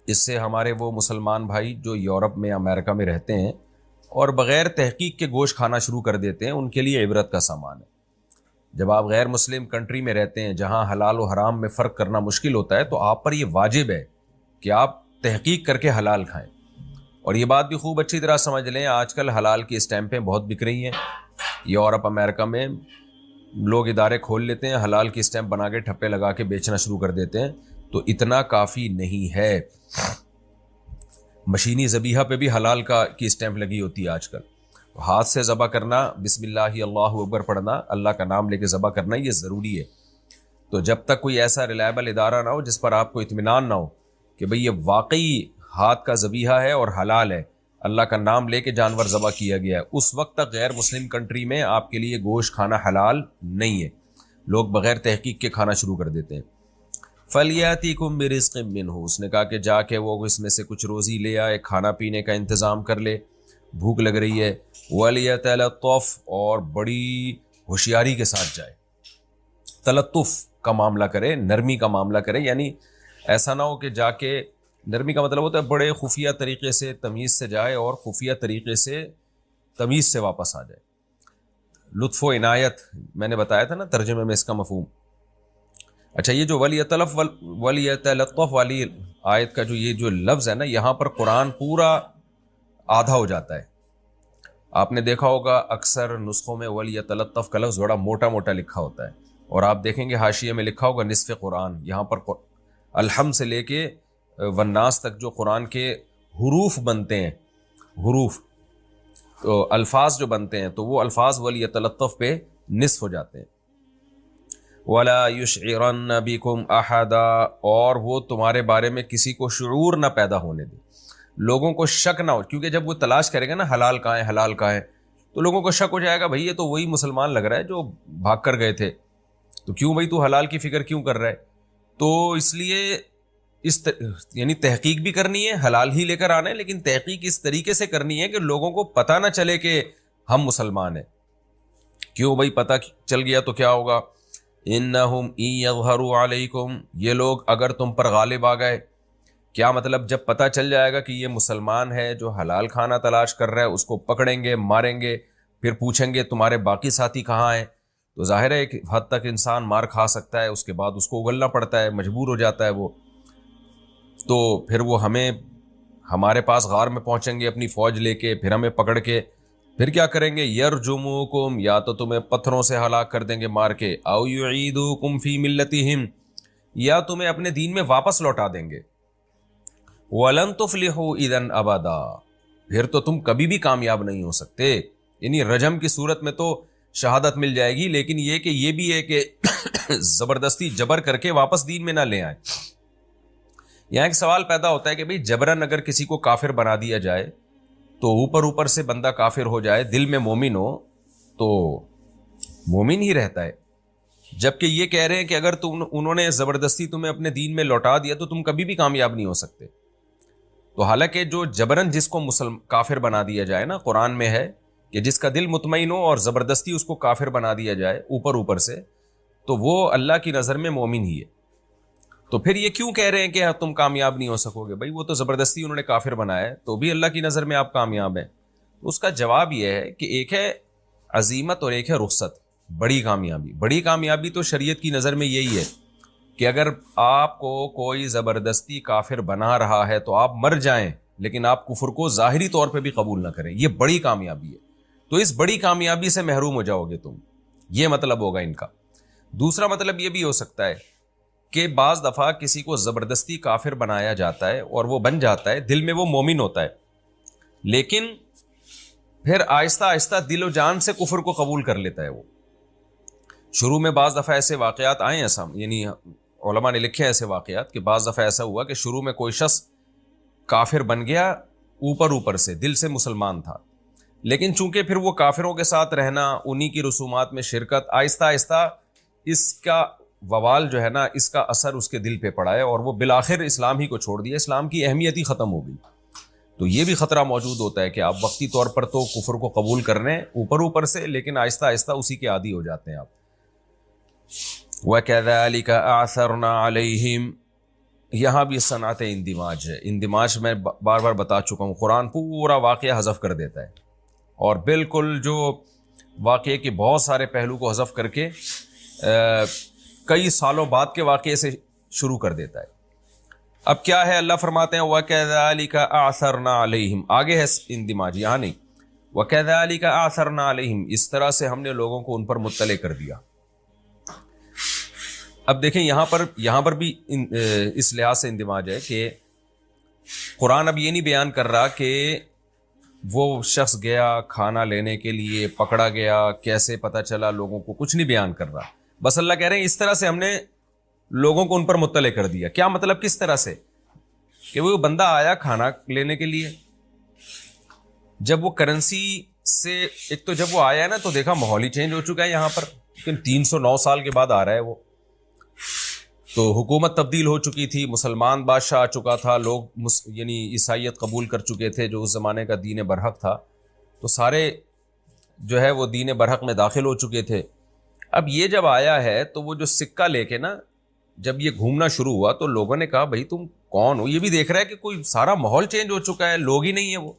اس سے ہمارے وہ مسلمان بھائی جو یورپ میں امریکہ میں رہتے ہیں اور بغیر تحقیق کے گوشت کھانا شروع کر دیتے ہیں، ان کے لیے عبرت کا سامان ہے۔ جب آپ غیر مسلم کنٹری میں رہتے ہیں جہاں حلال و حرام میں فرق کرنا مشکل ہوتا ہے، تو آپ پر یہ واجب ہے کہ آپ تحقیق کر کے حلال کھائیں۔ اور یہ بات بھی خوب اچھی طرح سمجھ لیں، آج کل حلال کی اسٹیمپیں بہت بک رہی ہیں، یورپ امریکہ میں لوگ ادارے کھول لیتے ہیں، حلال کی اسٹیمپ بنا کے ٹھپے لگا کے بیچنا شروع کر دیتے ہیں۔ تو اتنا کافی نہیں ہے، مشینی ذبیحہ پہ بھی حلال کی اسٹیمپ لگی ہوتی ہے آج کل۔ ہاتھ سے ذبح کرنا، بسم اللہ اللہ اکبر پڑھنا، اللہ کا نام لے کے ذبح کرنا، یہ ضروری ہے۔ تو جب تک کوئی ایسا ریلائبل ادارہ نہ ہو جس پر آپ کو اطمینان نہ ہو کہ بھئی یہ واقعی ہاتھ کا ذبیحہ ہے اور حلال ہے، اللہ کا نام لے کے جانور ذبح کیا گیا ہے، اس وقت تک غیر مسلم کنٹری میں آپ کے لیے گوشت کھانا حلال نہیں ہے۔ لوگ بغیر تحقیق کے کھانا شروع کر دیتے ہیں۔ فَلْيَأْتِكُمْ بِرِزْقٍ مِّنْهُ، اس نے کہا کہ جا کے وہ اس میں سے کچھ روزی لے آئے، کھانا پینے کا انتظام کر لے، بھوک لگ رہی ہے۔ وَلْيَتَلَطَّفْ، اور بڑی ہوشیاری کے ساتھ جائے، تلطف کا معاملہ کرے، نرمی کا معاملہ کرے، یعنی ایسا نہ ہو کہ جا کے، نرمی کا مطلب ہوتا ہے بڑے خفیہ طریقے سے تمیز سے جائے اور خفیہ طریقے سے تمیز سے واپس آ جائے۔ لطف و عنایت میں نے بتایا تھا نا ترجمے میں اس کا مفہوم۔ اچھا، یہ جو ولیتلطف والی آیت کا جو لفظ ہے نا، یہاں پر قرآن پورا آدھا ہو جاتا ہے۔ آپ نے دیکھا ہوگا اکثر نسخوں میں ولیتلطف کا لفظ بڑا موٹا موٹا لکھا ہوتا ہے، اور آپ دیکھیں گے حاشیے میں لکھا ہوگا نصف قرآن۔ یہاں پر الحمد سے لے کے والناس تک جو قرآن کے حروف بنتے ہیں، حروف تو الفاظ جو بنتے ہیں، تو وہ الفاظ ولیتلطف پہ نصف ہو جاتے ہیں۔ وَلَا يُشْعِرَنَّ بِكُمْ أَحَدًا، اور وہ تمہارے بارے میں کسی کو شعور نہ پیدا ہونے دے، لوگوں کو شک نہ ہو، کیونکہ جب وہ تلاش کرے گا نا حلال کہاں ہے حلال کہاں ہے، تو لوگوں کو شک ہو جائے گا بھئی یہ تو وہی مسلمان لگ رہا ہے جو بھاگ کر گئے تھے، تو کیوں بھئی تو حلال کی فکر کیوں کر رہا ہے؟ تو اس لیے یعنی تحقیق بھی کرنی ہے، حلال ہی لے کر آنا ہے، لیکن تحقیق اس طریقے سے کرنی ہے کہ لوگوں کو پتہ نہ چلے کہ ہم مسلمان ہیں۔ کیوں بھئی پتہ چل گیا تو کیا ہوگا؟ انہم ان یظہروا علیکم، یہ لوگ اگر تم پر غالب آ گئے، کیا مطلب؟ جب پتہ چل جائے گا کہ یہ مسلمان ہے جو حلال کھانا تلاش کر رہا ہے، اس کو پکڑیں گے، ماریں گے، پھر پوچھیں گے تمہارے باقی ساتھی کہاں ہیں، تو ظاہر ہے ایک حد تک انسان مار کھا سکتا ہے، اس کے بعد اس کو اگلنا پڑتا ہے، مجبور ہو جاتا ہے وہ، تو پھر وہ ہمارے پاس غار میں پہنچیں گے اپنی فوج لے کے، پھر ہمیں پکڑ کے پھر کیا کریں گے؟ یرجموکم، یا تو تمہیں پتھروں سے ہلاک کر دیں گے مار کے، او یعیدوکم فی ملتہم، یا تمہیں اپنے دین میں واپس لوٹا دیں گے۔ وَلَن تُفْلِحُوا إِذًا أَبَدًا، پھر تو تم کبھی بھی کامیاب نہیں ہو سکتے. یعنی رجم کی صورت میں تو شہادت مل جائے گی، لیکن یہ بھی ہے کہ زبردستی جبر کر کے واپس دین میں نہ لے آئیں. یہاں ایک سوال پیدا ہوتا ہے کہ بھئی جبرن اگر کسی کو کافر بنا دیا جائے تو اوپر سے بندہ کافر ہو جائے، دل میں مومن ہو تو مومن ہی رہتا ہے. جبکہ یہ کہہ رہے ہیں کہ اگر انہوں نے زبردستی تمہیں اپنے دین میں لوٹا دیا تو تم کبھی بھی کامیاب نہیں ہو سکتے. تو حالانکہ جو جبرن جس کو کافر بنا دیا جائے نا، قرآن میں ہے کہ جس کا دل مطمئن ہو اور زبردستی اس کو کافر بنا دیا جائے اوپر سے، تو وہ اللہ کی نظر میں مومن ہی ہے. تو پھر یہ کیوں کہہ رہے ہیں کہ تم کامیاب نہیں ہو سکو گے؟ بھائی وہ تو زبردستی انہوں نے کافر بنایا ہے، تو بھی اللہ کی نظر میں آپ کامیاب ہیں. اس کا جواب یہ ہے کہ ایک ہے عزیمت اور ایک ہے رخصت. بڑی کامیابی تو شریعت کی نظر میں یہی ہے کہ اگر آپ کو کوئی زبردستی کافر بنا رہا ہے تو آپ مر جائیں، لیکن آپ کفر کو ظاہری طور پہ بھی قبول نہ کریں. یہ بڑی کامیابی ہے. تو اس بڑی کامیابی سے محروم ہو جاؤ گے تم، یہ مطلب ہوگا ان کا. دوسرا مطلب یہ بھی ہو سکتا ہے کہ بعض دفعہ کسی کو زبردستی کافر بنایا جاتا ہے اور وہ بن جاتا ہے، دل میں وہ مومن ہوتا ہے، لیکن پھر آہستہ آہستہ دل و جان سے کفر کو قبول کر لیتا ہے. وہ شروع میں بعض دفعہ ایسے واقعات آئے ہیں، یعنی علماء نے لکھے ایسے واقعات کہ بعض دفعہ ایسا ہوا کہ شروع میں کوئی شخص کافر بن گیا، اوپر سے دل سے مسلمان تھا، لیکن چونکہ پھر وہ کافروں کے ساتھ رہنا، انہی کی رسومات میں شرکت، آہستہ آہستہ اس کا وبال جو ہے نا، اس کا اثر اس کے دل پہ پڑا ہے اور وہ بالآخر اسلام ہی کو چھوڑ دیا، اسلام کی اہمیت ہی ختم ہو گئی. تو یہ بھی خطرہ موجود ہوتا ہے کہ آپ وقتی طور پر تو کفر کو قبول کر رہے ہیں اوپر سے، لیکن آہستہ آہستہ اسی کے عادی ہو جاتے ہیں آپ. وَكَذَلِكَ أَعْثَرْنَا عَلَيْهِمْ، یہاں بھی صنعت اندماج ہے. اندماج میں بار بار بتا چکا ہوں، قرآن پورا واقعہ حذف کر دیتا ہے اور بالکل جو واقعے کے بہت سارے پہلو کو حذف کر کے کئی سالوں بعد کے واقعے سے شروع کر دیتا ہے. اب کیا ہے؟ اللہ فرماتے ہیں وَكَذَلِكَ أَعْثَرْنَا عَلَيْهِمْ، آگے ہے اندماج، یہاں نہیں. وَكَذَلِكَ أَعْثَرْنَا عَلَيْهِمْ، اس طرح سے ہم نے لوگوں کو ان پر مطلع کر دیا. اب دیکھیں یہاں پر بھی اس لحاظ سے اندماج ہے کہ قرآن اب یہ نہیں بیان کر رہا کہ وہ شخص گیا کھانا لینے کے لیے، پکڑا گیا، کیسے پتہ چلا، لوگوں کو کچھ نہیں بیان کر رہا. بس اللہ کہہ رہے ہیں اس طرح سے ہم نے لوگوں کو ان پر مطلع کر دیا. کیا مطلب؟ کس طرح سے؟ کہ وہ بندہ آیا کھانا لینے کے لیے، جب وہ کرنسی سے ایک تو جب وہ آیا نا تو دیکھا ماحول ہی چینج ہو چکا ہے یہاں پر، لیکن 309 سال کے بعد آ رہا ہے وہ، تو حکومت تبدیل ہو چکی تھی، مسلمان بادشاہ آ چکا تھا، لوگ یعنی عیسائیت قبول کر چکے تھے جو اس زمانے کا دین برحق تھا، تو سارے جو ہے وہ دین برحق میں داخل ہو چکے تھے. اب یہ جب آیا ہے تو وہ جو سکہ لے کے نا جب یہ گھومنا شروع ہوا تو لوگوں نے کہا بھائی تم کون ہو؟ یہ بھی دیکھ رہا ہے کہ کوئی سارا ماحول چینج ہو چکا ہے، لوگ ہی نہیں ہے وہ،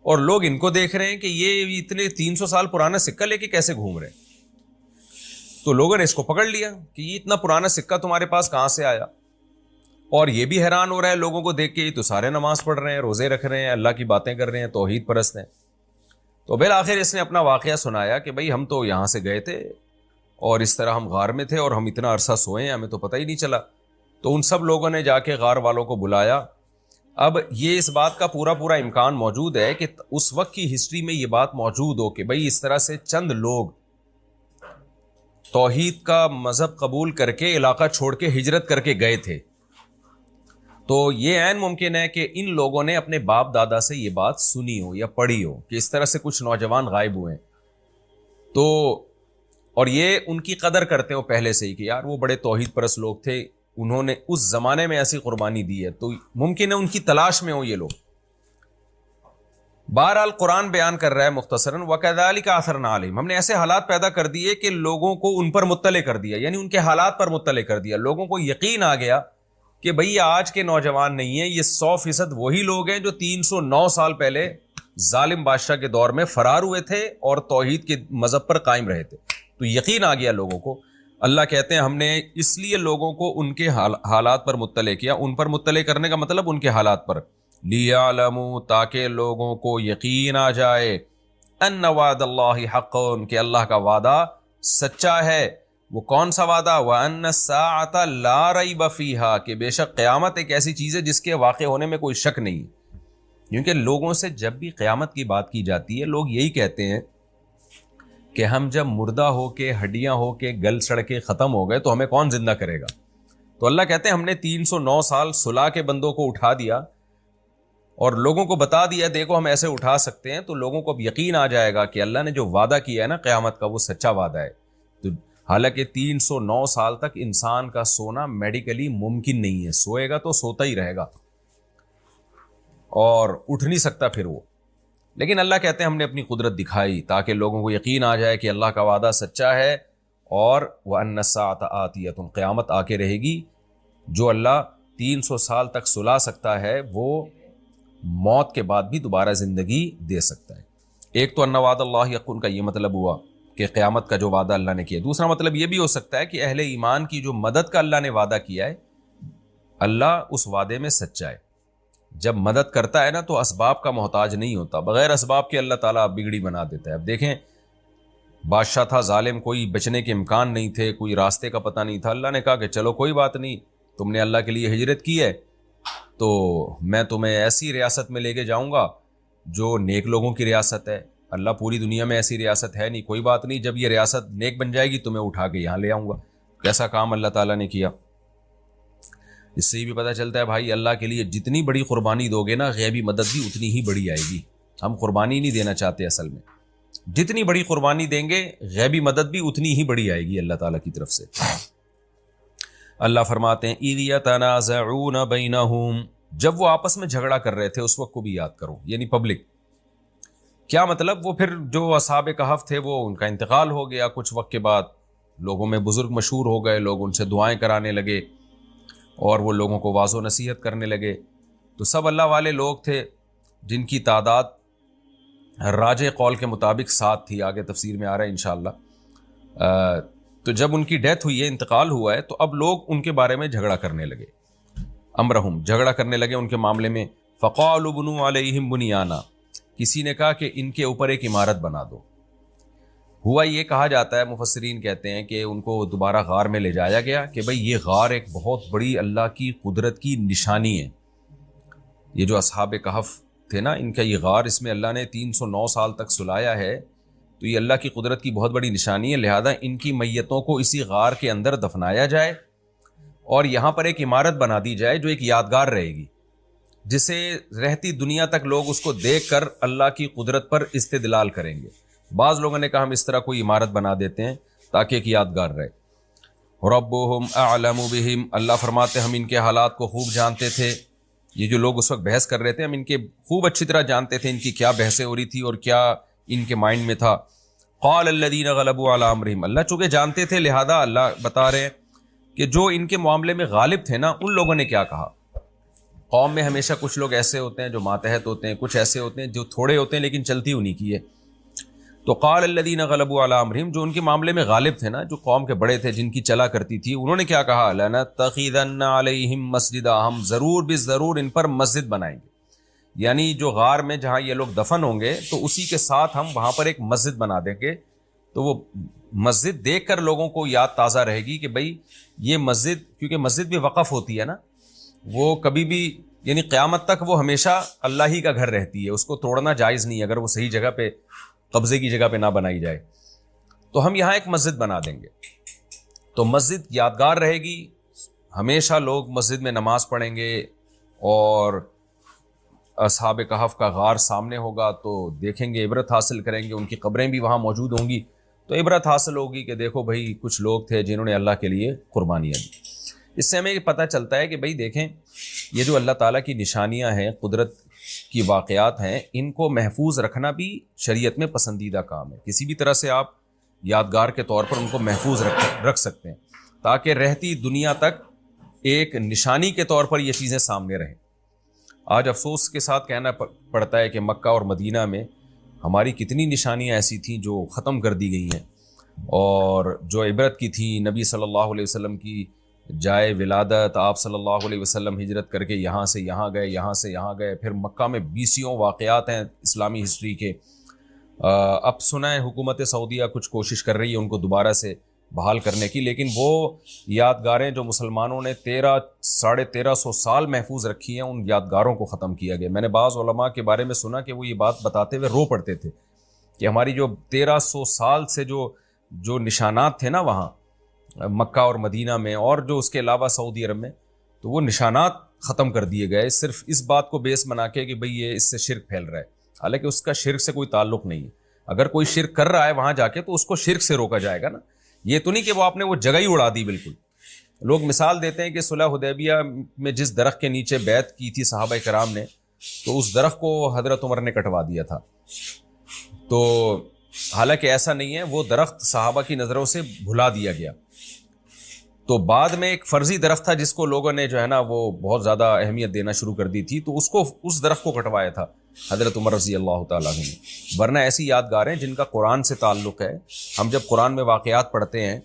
اور لوگ ان کو دیکھ رہے ہیں کہ یہ اتنے 300 سال پرانا سکہ لے کے کیسے گھوم رہے ہیں. تو لوگوں نے اس کو پکڑ لیا کہ یہ اتنا پرانا سکہ تمہارے پاس کہاں سے آیا. اور یہ بھی حیران ہو رہا ہے لوگوں کو دیکھ کے، یہ تو سارے نماز پڑھ رہے ہیں، روزے رکھ رہے ہیں، اللہ کی باتیں کر رہے ہیں، توحید پرست ہیں. تو بالآخر اس نے اپنا واقعہ سنایا کہ بھائی ہم تو یہاں سے گئے تھے اور اس طرح ہم غار میں تھے اور ہم اتنا عرصہ سوئے ہیں، ہمیں تو پتہ ہی نہیں چلا. تو ان سب لوگوں نے جا کے غار والوں کو بلایا. اب یہ اس بات کا پورا امکان موجود ہے کہ اس وقت کی ہسٹری میں یہ بات موجود ہو کہ بھئی اس طرح سے چند لوگ توحید کا مذہب قبول کر کے علاقہ چھوڑ کے ہجرت کر کے گئے تھے. تو یہ عین ممکن ہے کہ ان لوگوں نے اپنے باپ دادا سے یہ بات سنی ہو یا پڑھی ہو کہ اس طرح سے کچھ نوجوان غائب ہوئے ہیں. تو اور یہ ان کی قدر کرتے ہو پہلے سے ہی کہ یار وہ بڑے توحید پرست لوگ تھے، انہوں نے اس زمانے میں ایسی قربانی دی ہے، تو ممکن ہے ان کی تلاش میں ہو یہ لوگ. بہرحال قرآن بیان کر رہا ہے مختصراً وَكَذَلِكَ أَعْثَرْنَا عَلَيْهِمْ، ہم نے ایسے حالات پیدا کر دیے کہ لوگوں کو ان پر مطلع کر دیا، یعنی ان کے حالات پر مطلع کر دیا. لوگوں کو یقین آ گیا کہ بھئی یہ آج کے نوجوان نہیں ہیں، یہ 100% وہی لوگ ہیں جو 309 سال پہلے ظالم بادشاہ کے دور میں فرار ہوئے تھے اور توحید کے مذہب پر قائم رہے تھے. تو یقین آ گیا لوگوں کو. اللہ کہتے ہیں ہم نے اس لیے لوگوں کو ان کے حالات پر مطلع کیا. ان پر مطلع کرنے کا مطلب ان کے حالات پر، لِيَعْلَمُوا، تاکہ لوگوں کو یقین آ جائے، أَنَّ وَعْدَ اللَّهِ حَقٌّ، کہ اللہ کا وعدہ سچا ہے، وہ کون سا وعدہ؟ وَأَنَّ السَّاعَةَ لَا رَيْبَ فِيهَا، کہ بے شک قیامت ایک ایسی چیز ہے جس کے واقع ہونے میں کوئی شک نہیں ہے۔ کیونکہ لوگوں سے جب بھی قیامت کی بات کی جاتی ہے لوگ یہی کہتے ہیں کہ ہم جب مردہ ہو کے ہڈیاں ہو کے گل سڑ کے ختم ہو گئے تو ہمیں کون زندہ کرے گا؟ تو اللہ کہتے ہیں ہم نے 309 سال سلا کے بندوں کو اٹھا دیا اور لوگوں کو بتا دیا دیکھو ہم ایسے اٹھا سکتے ہیں، تو لوگوں کو اب یقین آ جائے گا کہ اللہ نے جو وعدہ کیا ہے نا قیامت کا وہ سچا وعدہ ہے۔ تو حالانکہ 309 سال تک انسان کا سونا میڈیکلی ممکن نہیں ہے، سوئے گا تو سوتا ہی رہے گا اور اٹھ نہیں سکتا پھر وہ۔ لیکن اللہ کہتے ہیں ہم نے اپنی قدرت دکھائی تاکہ لوگوں کو یقین آ جائے کہ اللہ کا وعدہ سچا ہے، اور وَأَنَّ السَّاعَةَ آتِيَةٌ، قیامت آ کے رہے گی۔ جو اللہ 300 سال تک سلا سکتا ہے وہ موت کے بعد بھی دوبارہ زندگی دے سکتا ہے۔ ایک تو ان وعد اللہ حق کا یہ مطلب ہوا کہ قیامت کا جو وعدہ اللہ نے کیا۔ دوسرا مطلب یہ بھی ہو سکتا ہے کہ اہل ایمان کی جو مدد کا اللہ نے وعدہ کیا ہے اللہ اس وعدے میں سچا ہے۔ جب مدد کرتا ہے نا تو اسباب کا محتاج نہیں ہوتا، بغیر اسباب کے اللہ تعالیٰ بگڑی بنا دیتا ہے۔ اب دیکھیں بادشاہ تھا ظالم، کوئی بچنے کے امکان نہیں تھے، کوئی راستے کا پتہ نہیں تھا، اللہ نے کہا کہ چلو کوئی بات نہیں، تم نے اللہ کے لیے ہجرت کی ہے تو میں تمہیں ایسی ریاست میں لے کے جاؤں گا جو نیک لوگوں کی ریاست ہے۔ اللہ پوری دنیا میں ایسی ریاست ہے نہیں، کوئی بات نہیں، جب یہ ریاست نیک بن جائے گی تمہیں اٹھا کے یہاں لے آؤں گا۔ کیسا کام اللہ تعالیٰ نے کیا۔ اس سے یہ بھی پتہ چلتا ہے بھائی اللہ کے لیے جتنی بڑی قربانی دو گے نا غیبی مدد بھی اتنی ہی بڑی آئے گی۔ ہم قربانی نہیں دینا چاہتے اصل میں، جتنی بڑی قربانی دیں گے غیبی مدد بھی اتنی ہی بڑی آئے گی اللہ تعالیٰ کی طرف سے۔ اللہ فرماتے ہیں اِذْ يَتَنَازَعُونَ بَيْنَهُمْ، جب وہ آپس میں جھگڑا کر رہے تھے اس وقت کو بھی یاد کرو، یعنی پبلک۔ کیا مطلب؟ وہ پھر جو اصحاب کہف تھے وہ ان کا انتقال ہو گیا کچھ وقت کے بعد، لوگوں میں بزرگ مشہور ہو گئے، لوگ ان سے دعائیں کرانے لگے اور وہ لوگوں کو واعظ و نصیحت کرنے لگے۔ تو سب اللہ والے لوگ تھے جن کی تعداد راجح قول کے مطابق 7 تھی، آگے تفسیر میں آ رہا ہے انشاءاللہ۔ تو جب ان کی ڈیتھ ہوئی ہے، انتقال ہوا ہے، تو اب لوگ ان کے بارے میں جھگڑا کرنے لگے، امرہم، جھگڑا کرنے لگے ان کے معاملے میں۔ فقالوا بنوا علیہم بنیانا، کسی نے کہا کہ ان کے اوپر ایک عمارت بنا دو۔ ہوا یہ کہا جاتا ہے، مفسرین کہتے ہیں کہ ان کو دوبارہ غار میں لے جایا گیا کہ بھئی یہ غار ایک بہت بڑی اللہ کی قدرت کی نشانی ہے۔ یہ جو اصحاب کہف تھے نا، ان کا یہ غار، اس میں اللہ نے 309 سال تک سلایا ہے، تو یہ اللہ کی قدرت کی بہت بڑی نشانی ہے، لہذا ان کی میتوں کو اسی غار کے اندر دفنایا جائے اور یہاں پر ایک عمارت بنا دی جائے جو ایک یادگار رہے گی، جسے رہتی دنیا تک لوگ اس کو دیکھ کر اللہ کی قدرت پر استدلال کریں گے۔ بعض لوگوں نے کہا ہم اس طرح کوئی عمارت بنا دیتے ہیں تاکہ ایک یادگار رہے۔ ربهم اعلم بهم، اللہ فرماتے ہم ان کے حالات کو خوب جانتے تھے۔ یہ جو لوگ اس وقت بحث کر رہے تھے ہم ان کے خوب اچھی طرح جانتے تھے، ان کی کیا بحثیں ہو رہی تھی اور کیا ان کے مائنڈ میں تھا۔ قال الذین غلبوا علی امرہم، اللہ چونکہ جانتے تھے لہذا اللہ بتا رہے ہیں کہ جو ان کے معاملے میں غالب تھے نا ان لوگوں نے کیا کہا۔ قوم میں ہمیشہ کچھ لوگ ایسے ہوتے ہیں جو ماتحت ہوتے ہیں، کچھ ایسے ہوتے ہیں جو تھوڑے ہوتے ہیں لیکن چلتی انہی کی ہے۔ تو قال الذین غلبوا علی امرہم، جو ان کے معاملے میں غالب تھے نا، جو قوم کے بڑے تھے جن کی چلا کرتی تھی، انہوں نے کیا کہا، لنتخذن علیہم مسجدا، ہم ضرور بالضرور ان پر مسجد بنائیں گے۔ یعنی جو غار میں جہاں یہ لوگ دفن ہوں گے تو اسی کے ساتھ ہم وہاں پر ایک مسجد بنا دیں گے، تو وہ مسجد دیکھ کر لوگوں کو یاد تازہ رہے گی کہ بھئی یہ مسجد، کیونکہ مسجد بھی وقف ہوتی ہے نا، وہ کبھی بھی یعنی قیامت تک وہ ہمیشہ اللہ ہی کا گھر رہتی ہے، اس کو توڑنا جائز نہیں اگر وہ صحیح جگہ پہ، قبضے کی جگہ پہ نہ بنائی جائے۔ تو ہم یہاں ایک مسجد بنا دیں گے، تو مسجد یادگار رہے گی، ہمیشہ لوگ مسجد میں نماز پڑھیں گے، اور اصحاب کہف کا غار سامنے ہوگا تو دیکھیں گے، عبرت حاصل کریں گے، ان کی قبریں بھی وہاں موجود ہوں گی، تو عبرت حاصل ہوگی کہ دیکھو بھائی کچھ لوگ تھے جنہوں نے اللہ کے لیے قربانیاں دی۔ اس سے ہمیں یہ پتہ چلتا ہے کہ بھئی دیکھیں یہ جو اللہ تعالیٰ کی نشانیاں ہیں، قدرت کی واقعات ہیں، ان کو محفوظ رکھنا بھی شریعت میں پسندیدہ کام ہے۔ کسی بھی طرح سے آپ یادگار کے طور پر ان کو محفوظ رکھ سکتے ہیں تاکہ رہتی دنیا تک ایک نشانی کے طور پر یہ چیزیں سامنے رہیں۔ آج افسوس کے ساتھ کہنا پڑتا ہے کہ مکہ اور مدینہ میں ہماری کتنی نشانیاں ایسی تھیں جو ختم کر دی گئی ہیں، اور جو عبرت کی تھی نبی صلی اللہ علیہ وسلم کی جائے ولادت، آپ صلی اللہ علیہ وسلم ہجرت کر کے یہاں سے یہاں گئے، یہاں سے یہاں گئے، پھر مکہ میں 20 واقعات ہیں اسلامی ہسٹری کے۔ اب سنائیں حکومت سعودیہ کچھ کوشش کر رہی ہے ان کو دوبارہ سے بحال کرنے کی، لیکن وہ یادگاریں جو مسلمانوں نے 1300 سال محفوظ رکھی ہیں، ان یادگاروں کو ختم کیا گیا۔ میں نے بعض علماء کے بارے میں سنا کہ وہ یہ بات بتاتے ہوئے رو پڑتے تھے کہ ہماری جو 1300 سال سے جو نشانات تھے نا وہاں مکہ اور مدینہ میں، اور جو اس کے علاوہ سعودی عرب میں، تو وہ نشانات ختم کر دیے گئے صرف اس بات کو بیس بنا کے کہ بھئی یہ اس سے شرک پھیل رہا ہے، حالانکہ اس کا شرک سے کوئی تعلق نہیں ہے۔ اگر کوئی شرک کر رہا ہے وہاں جا کے تو اس کو شرک سے روکا جائے گا نا، یہ تو نہیں کہ وہ آپ نے وہ جگہ ہی اڑا دی بالکل۔ لوگ مثال دیتے ہیں کہ صلح حدیبیہ میں جس درخت کے نیچے بیعت کی تھی صحابہ کرام نے، تو اس درخت کو حضرت عمر نے کٹوا دیا تھا، تو حالانکہ ایسا نہیں ہے، وہ درخت صحابہ کی نظروں سے بھلا دیا گیا۔ تو بعد میں ایک فرضی درخت تھا جس کو لوگوں نے جو ہے نا وہ بہت زیادہ اہمیت دینا شروع کر دی تھی، تو اس درخت کو کٹوایا تھا حضرت عمر رضی اللہ تعالیٰ عنہ نے۔ ورنہ ایسی یادگاریں جن کا قرآن سے تعلق ہے، ہم جب قرآن میں واقعات پڑھتے ہیں،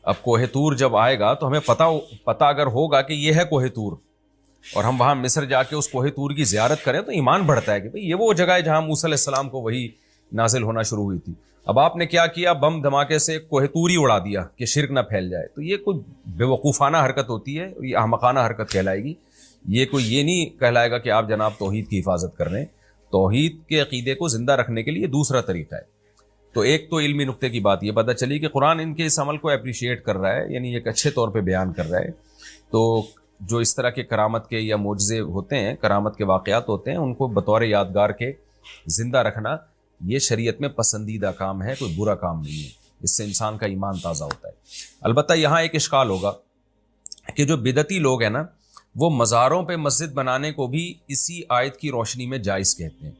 اب کوہ طور جب آئے گا تو ہمیں پتہ اگر ہوگا کہ یہ ہے کوہ طور، اور ہم وہاں مصر جا کے اس کوہ طور کی زیارت کریں تو ایمان بڑھتا ہے کہ بھئی یہ وہ جگہ ہے جہاں موسیٰ علیہ السلام کو وہی نازل ہونا شروع ہوئی تھی۔ اب آپ نے کیا کیا، بم دھماکے سے کوہ طور ہی اڑا دیا کہ شرک نہ پھیل جائے، تو یہ کوئی بے وقوفانہ حرکت ہوتی ہے، یہ احمقانہ حرکت کہلائے گی۔ یہ نہیں کہلائے گا کہ آپ جناب توحید کی حفاظت کر رہے ہیں۔ توحید کے عقیدے کو زندہ رکھنے کے لیے دوسرا طریقہ ہے۔ تو ایک تو علمی نقطے کی بات یہ پتہ چلی کہ قرآن ان کے اس عمل کو اپریشیٹ کر رہا ہے، یعنی ایک اچھے طور پہ بیان کر رہا ہے۔ تو جو اس طرح کے کرامت کے یا معجزے ہوتے ہیں، کرامت کے واقعات ہوتے ہیں، ان کو بطور یادگار کے زندہ رکھنا یہ شریعت میں پسندیدہ کام ہے، کوئی برا کام نہیں ہے، اس سے انسان کا ایمان تازہ ہوتا ہے۔ البتہ یہاں ایک اشکال ہوگا کہ جو بدعتی لوگ ہیں نا، وہ مزاروں پہ مسجد بنانے کو بھی اسی آیت کی روشنی میں جائز کہتے ہیں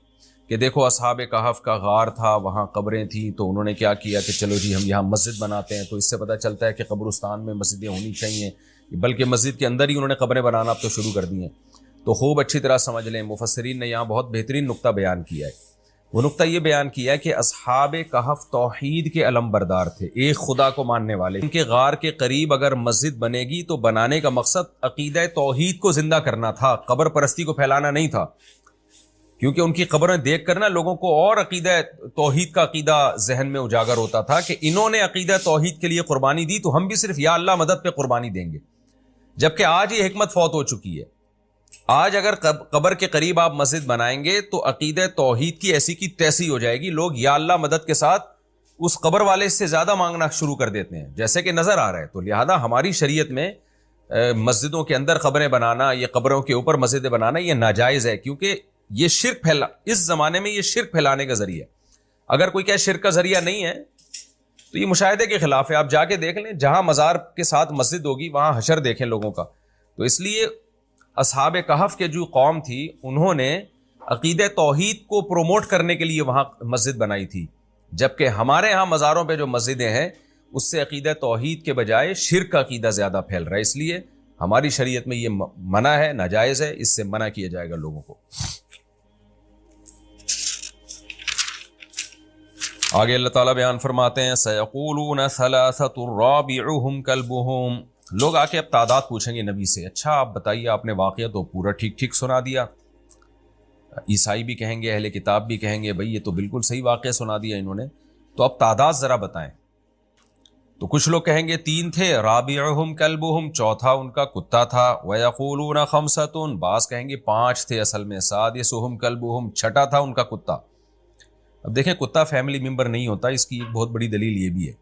کہ دیکھو اصحاب کہف کا غار تھا، وہاں قبریں تھیں، تو انہوں نے کیا کیا کہ چلو جی ہم یہاں مسجد بناتے ہیں، تو اس سے پتہ چلتا ہے کہ قبرستان میں مسجدیں ہونی چاہیے، بلکہ مسجد کے اندر ہی انہوں نے قبریں بنانا اب تو شروع کر دی ہیں۔ تو خوب اچھی طرح سمجھ لیں، مفسرین نے یہاں بہت بہترین نقطہ بیان کیا ہے۔ وہ نقطہ یہ بیان کیا ہے کہ اصحاب کہف توحید کے علم بردار تھے، ایک خدا کو ماننے والے۔ ان کے غار کے قریب اگر مسجد بنے گی تو بنانے کا مقصد عقیدہ توحید کو زندہ کرنا تھا، قبر پرستی کو پھیلانا نہیں تھا، کیونکہ ان کی قبریں دیکھ کر نا لوگوں کو اور عقیدہ توحید کا عقیدہ ذہن میں اجاگر ہوتا تھا کہ انہوں نے عقیدہ توحید کے لیے قربانی دی تو ہم بھی صرف یا اللہ مدد پہ قربانی دیں گے۔ جبکہ آج یہ حکمت فوت ہو چکی ہے۔ آج اگر قبر کے قریب آپ مسجد بنائیں گے تو عقیدہ توحید کی ایسی کی تیسی ہو جائے گی، لوگ یا اللہ مدد کے ساتھ اس قبر والے سے زیادہ مانگنا شروع کر دیتے ہیں، جیسے کہ نظر آ رہا ہے۔ تو لہذا ہماری شریعت میں مسجدوں کے اندر قبریں بنانا، یہ قبروں کے اوپر مسجدیں بنانا یہ ناجائز ہے، کیونکہ یہ شرک اس زمانے میں یہ شرک پھیلانے کا ذریعہ ہے۔ اگر کوئی کہ شرک کا ذریعہ نہیں ہے تو یہ مشاہدے کے خلاف ہے۔ آپ جا کے دیکھ لیں، جہاں مزار کے ساتھ مسجد ہوگی وہاں حشر دیکھیں لوگوں کا۔ تو اس لیے اصحاب کہف کے جو قوم تھی انہوں نے عقیدہ توحید کو پروموٹ کرنے کے لیے وہاں مسجد بنائی تھی، جبکہ ہمارے ہاں مزاروں پہ جو مسجدیں ہیں اس سے عقیدہ توحید کے بجائے شرک کا عقیدہ زیادہ پھیل رہا ہے۔ اس لیے ہماری شریعت میں یہ منع ہے، ناجائز ہے، اس سے منع کیا جائے گا لوگوں کو۔ آگے اللہ تعالیٰ بیان فرماتے ہیں سَيَقُولُونَ ثَلَاثَةٌ رَابِعُهُمْ كَلْبُهُمْ۔ لوگ آ کے اب تعداد پوچھیں گے نبی سے، اچھا آپ بتائیے، آپ نے واقعہ تو پورا ٹھیک سنا دیا۔ عیسائی بھی کہیں گے، اہل کتاب بھی کہیں گے بھئی یہ تو بالکل صحیح واقعہ سنا دیا انہوں نے، تو اب تعداد ذرا بتائیں۔ تو کچھ لوگ کہیں گے 3 تھے، رابعہم کلبہم، چوتھا ان کا کتا تھا، ویقولون 5، بعض کہیں گے 5 تھے اصل میں، سادسہم کلبہم، چھٹا تھا ان کا کتا۔ اب دیکھیں کتا فیملی ممبر نہیں ہوتا، اس کی ایک بہت بڑی دلیل یہ بھی ہے۔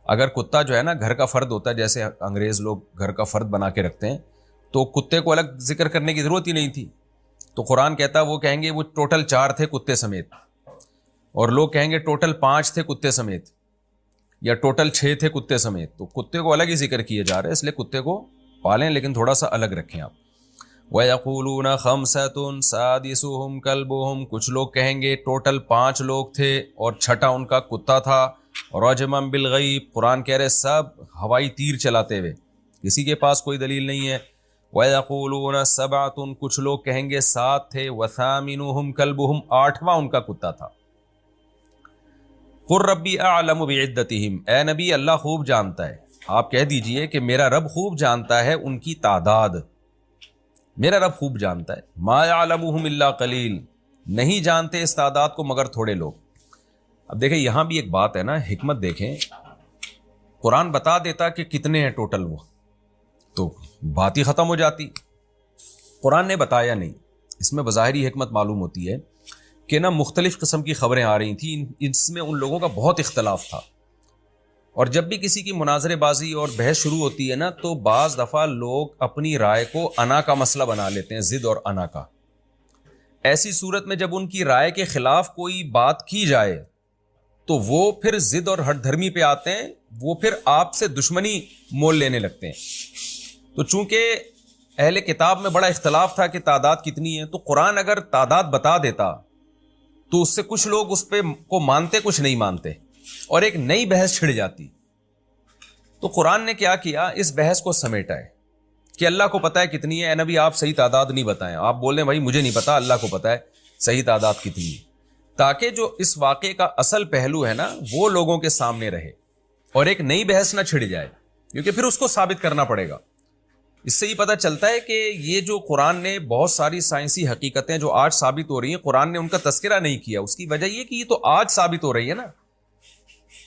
اگر کتا جو ہے نا گھر کا فرد ہوتا ہے، جیسے انگریز لوگ گھر کا فرد بنا کے رکھتے ہیں، تو کتے کو الگ ذکر کرنے کی ضرورت ہی نہیں تھی۔ تو قرآن کہتا ہے وہ کہیں گے وہ ٹوٹل 4 تھے کتے سمیت، اور لوگ کہیں گے ٹوٹل 5 تھے کتے سمیت، یا ٹوٹل 6 تھے کتے سمیت۔ تو کتے کو الگ ہی ذکر کیا جا رہا ہے، اس لیے کتے کو پالیں لیکن تھوڑا سا الگ رکھیں آپ۔ وَيَقُولُونَ 5 سَادِسُهُمْ كَلْبُهُمْ، کچھ لوگ کہیں گے ٹوٹل 5 لوگ تھے اور چھٹا ان کا کتا تھا۔ رَجْمًا بِالْغَيْبِ، قرآن کہہ رہے سب ہوائی تیر چلاتے ہوئے، کسی کے پاس کوئی دلیل نہیں ہے۔ وَيَقُولُونَ 7، کچھ لوگ کہیں گے 7 تھے۔ وَثَامِنُهُمْ كَلْبُهُمْ، 8واں ان کا کتا تھا۔ قُلْ رَبِّي أَعْلَمُ بِعِدَّتِهِمْ، اے نبی اللہ خوب جانتا ہے، آپ کہہ دیجئے کہ میرا رب خوب جانتا ہے ان کی تعداد، میرا رب خوب جانتا ہے۔ مَا يَعْلَمُهُمْ إِلَّا قَلِيلٌ، نہیں جانتے اس تعداد کو مگر تھوڑے لوگ۔ اب دیکھیں یہاں بھی ایک بات ہے نا، حکمت دیکھیں قرآن بتا دیتا کہ کتنے ہیں ٹوٹل وہ تو بات ہی ختم ہو جاتی. قرآن نے بتایا نہیں. اس میں بظاہری حکمت معلوم ہوتی ہے کہ نا مختلف قسم کی خبریں آ رہی تھیں, اس میں ان لوگوں کا بہت اختلاف تھا. اور جب بھی کسی کی مناظرے بازی اور بحث شروع ہوتی ہے نا تو بعض دفعہ لوگ اپنی رائے کو انا کا مسئلہ بنا لیتے ہیں, ضد اور انا کا. ایسی صورت میں جب ان کی رائے کے خلاف کوئی بات کی جائے تو وہ پھر ضد اور ہٹ دھرمی پہ آتے ہیں, وہ پھر آپ سے دشمنی مول لینے لگتے ہیں. تو چونکہ اہل کتاب میں بڑا اختلاف تھا کہ تعداد کتنی ہے, تو قرآن اگر تعداد بتا دیتا تو اس سے کچھ لوگ اس پہ کو مانتے, کچھ نہیں مانتے, اور ایک نئی بحث چھڑ جاتی. تو قرآن نے کیا کیا, اس بحث کو سمیٹا ہے کہ اللہ کو پتہ ہے کتنی ہے, اے نبی آپ صحیح تعداد نہیں بتائیں, آپ بول رہے ہیں بھائی مجھے نہیں پتا, اللہ کو پتہ ہے صحیح تعداد کتنی ہے, تاکہ جو اس واقعے کا اصل پہلو ہے نا وہ لوگوں کے سامنے رہے اور ایک نئی بحث نہ چھڑ جائے, کیونکہ پھر اس کو ثابت کرنا پڑے گا. اس سے یہ پتہ چلتا ہے کہ یہ جو قرآن نے بہت ساری سائنسی حقیقتیں جو آج ثابت ہو رہی ہیں, قرآن نے ان کا تذکرہ نہیں کیا. اس کی وجہ یہ کہ یہ تو آج ثابت ہو رہی ہے نا.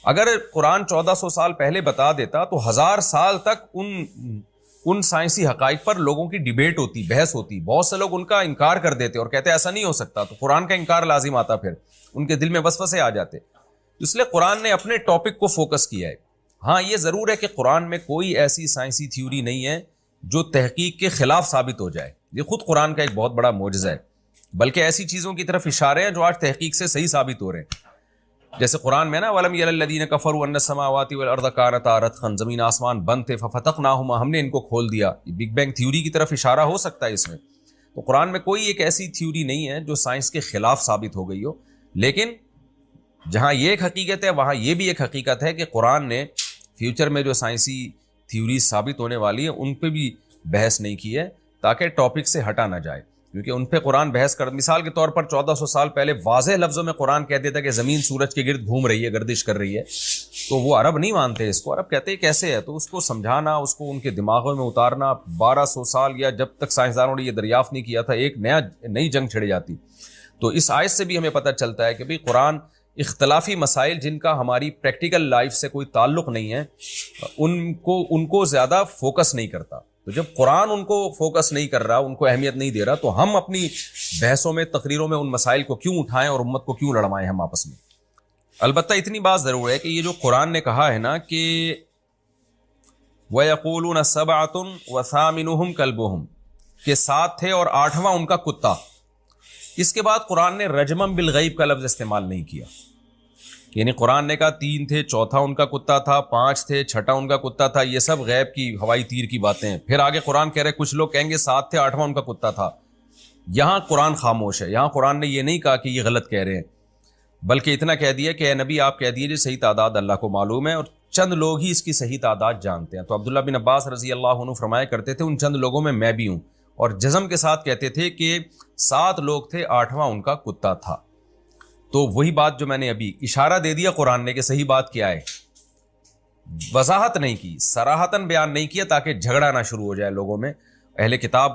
اگر قرآن 1400 سال پہلے بتا دیتا تو 1000 سال تک ان سائنسی حقائق پر لوگوں کی ڈیبیٹ ہوتی, بحث ہوتی. بہت سے لوگ ان کا انکار کر دیتے اور کہتے ایسا نہیں ہو سکتا, تو قرآن کا انکار لازم آتا, پھر ان کے دل میں وسوسے آ جاتے. اس لیے قرآن نے اپنے ٹاپک کو فوکس کیا ہے. ہاں یہ ضرور ہے کہ قرآن میں کوئی ایسی سائنسی تھیوری نہیں ہے جو تحقیق کے خلاف ثابت ہو جائے. یہ خود قرآن کا ایک بہت بڑا معجزہ ہے, بلکہ ایسی چیزوں کی طرف اشارے ہیں جو آج تحقیق سے صحیح ثابت ہو رہے ہیں. جیسے قرآن میں نا وَلَمْ يَرَ الَّذِينَ كَفَرُوا أَنَّ السَّمَاوَاتِ وَالْأَرْضَ كَانَتَا رَتْقًا, زمین آسمان بند تھے, فَفَتَقْنَاهُمَا, ہم نے ان کو کھول دیا. یہ بگ بینگ تھیوری کی طرف اشارہ ہو سکتا ہے اس میں. تو قرآن میں کوئی ایک ایسی تھیوری نہیں ہے جو سائنس کے خلاف ثابت ہو گئی ہو. لیکن جہاں یہ ایک حقیقت ہے وہاں یہ بھی ایک حقیقت ہے کہ قرآن نے فیوچر میں جو سائنسی تھیوریز ثابت ہونے والی ہیں ان پہ بھی بحث نہیں کی ہے, تاکہ ٹاپک سے ہٹا نہ جائے. کیونکہ ان پہ قرآن بحث کر, مثال کے طور پر 1400 سال پہلے واضح لفظوں میں قرآن کہہ دیتا کہ زمین سورج کے گرد گھوم رہی ہے, گردش کر رہی ہے, تو وہ عرب نہیں مانتے اس کو. عرب کہتے ہیں کیسے ہے, تو اس کو سمجھانا, اس کو ان کے دماغوں میں اتارنا, 1200 سال یا جب تک سائنسدانوں نے یہ دریافت نہیں کیا تھا ایک نئی جنگ چھڑ جاتی. تو اس آیت سے بھی ہمیں پتہ چلتا ہے کہ بھئی قرآن اختلافی مسائل جن کا ہماری پریکٹیکل لائف سے کوئی تعلق نہیں ہے ان کو زیادہ فوکس نہیں کرتا. تو جب قرآن ان کو فوکس نہیں کر رہا, ان کو اہمیت نہیں دے رہا, تو ہم اپنی بحثوں میں, تقریروں میں ان مسائل کو کیوں اٹھائیں اور امت کو کیوں لڑوائیں ہم آپس میں. البتہ اتنی بات ضرور ہے کہ یہ جو قرآن نے کہا ہے نا کہ وَيَقُولُونَ سَبْعَةٌ وَثَامِنُهُمْ كَلْبُهُمْ, کہ 7 تھے اور 8واں ان کا کتا. اس کے بعد قرآن نے رجمم بالغیب کا لفظ استعمال نہیں کیا. یعنی قرآن نے کہا 3 تھے, چوتھا ان کا کتا تھا, 5 تھے, چھٹا ان کا کتا تھا, یہ سب غیب کی ہوائی تیر کی باتیں ہیں. پھر آگے قرآن کہہ رہے کچھ لوگ کہیں گے 7 تھے, 8واں ان کا کتا تھا. یہاں قرآن خاموش ہے. یہاں قرآن نے یہ نہیں کہا کہ یہ غلط کہہ رہے ہیں, بلکہ اتنا کہہ دیا کہ اے نبی آپ کہہ دیجیے صحیح تعداد اللہ کو معلوم ہے اور چند لوگ ہی اس کی صحیح تعداد جانتے ہیں. تو عبداللہ بن عباس رضی اللہ عنہ فرمایا کرتے تھے ان چند لوگوں میں میں بھی ہوں, اور جزم کے ساتھ کہتے تھے کہ 7 لوگ تھے, 8واں ان کا کتا تھا. تو وہی بات جو میں نے ابھی اشارہ دے دیا قرآن نے کہ صحیح بات کیا ہے, وضاحت نہیں کی, صراحتاً بیان نہیں کیا تاکہ جھگڑا نہ شروع ہو جائے لوگوں میں. اہل کتاب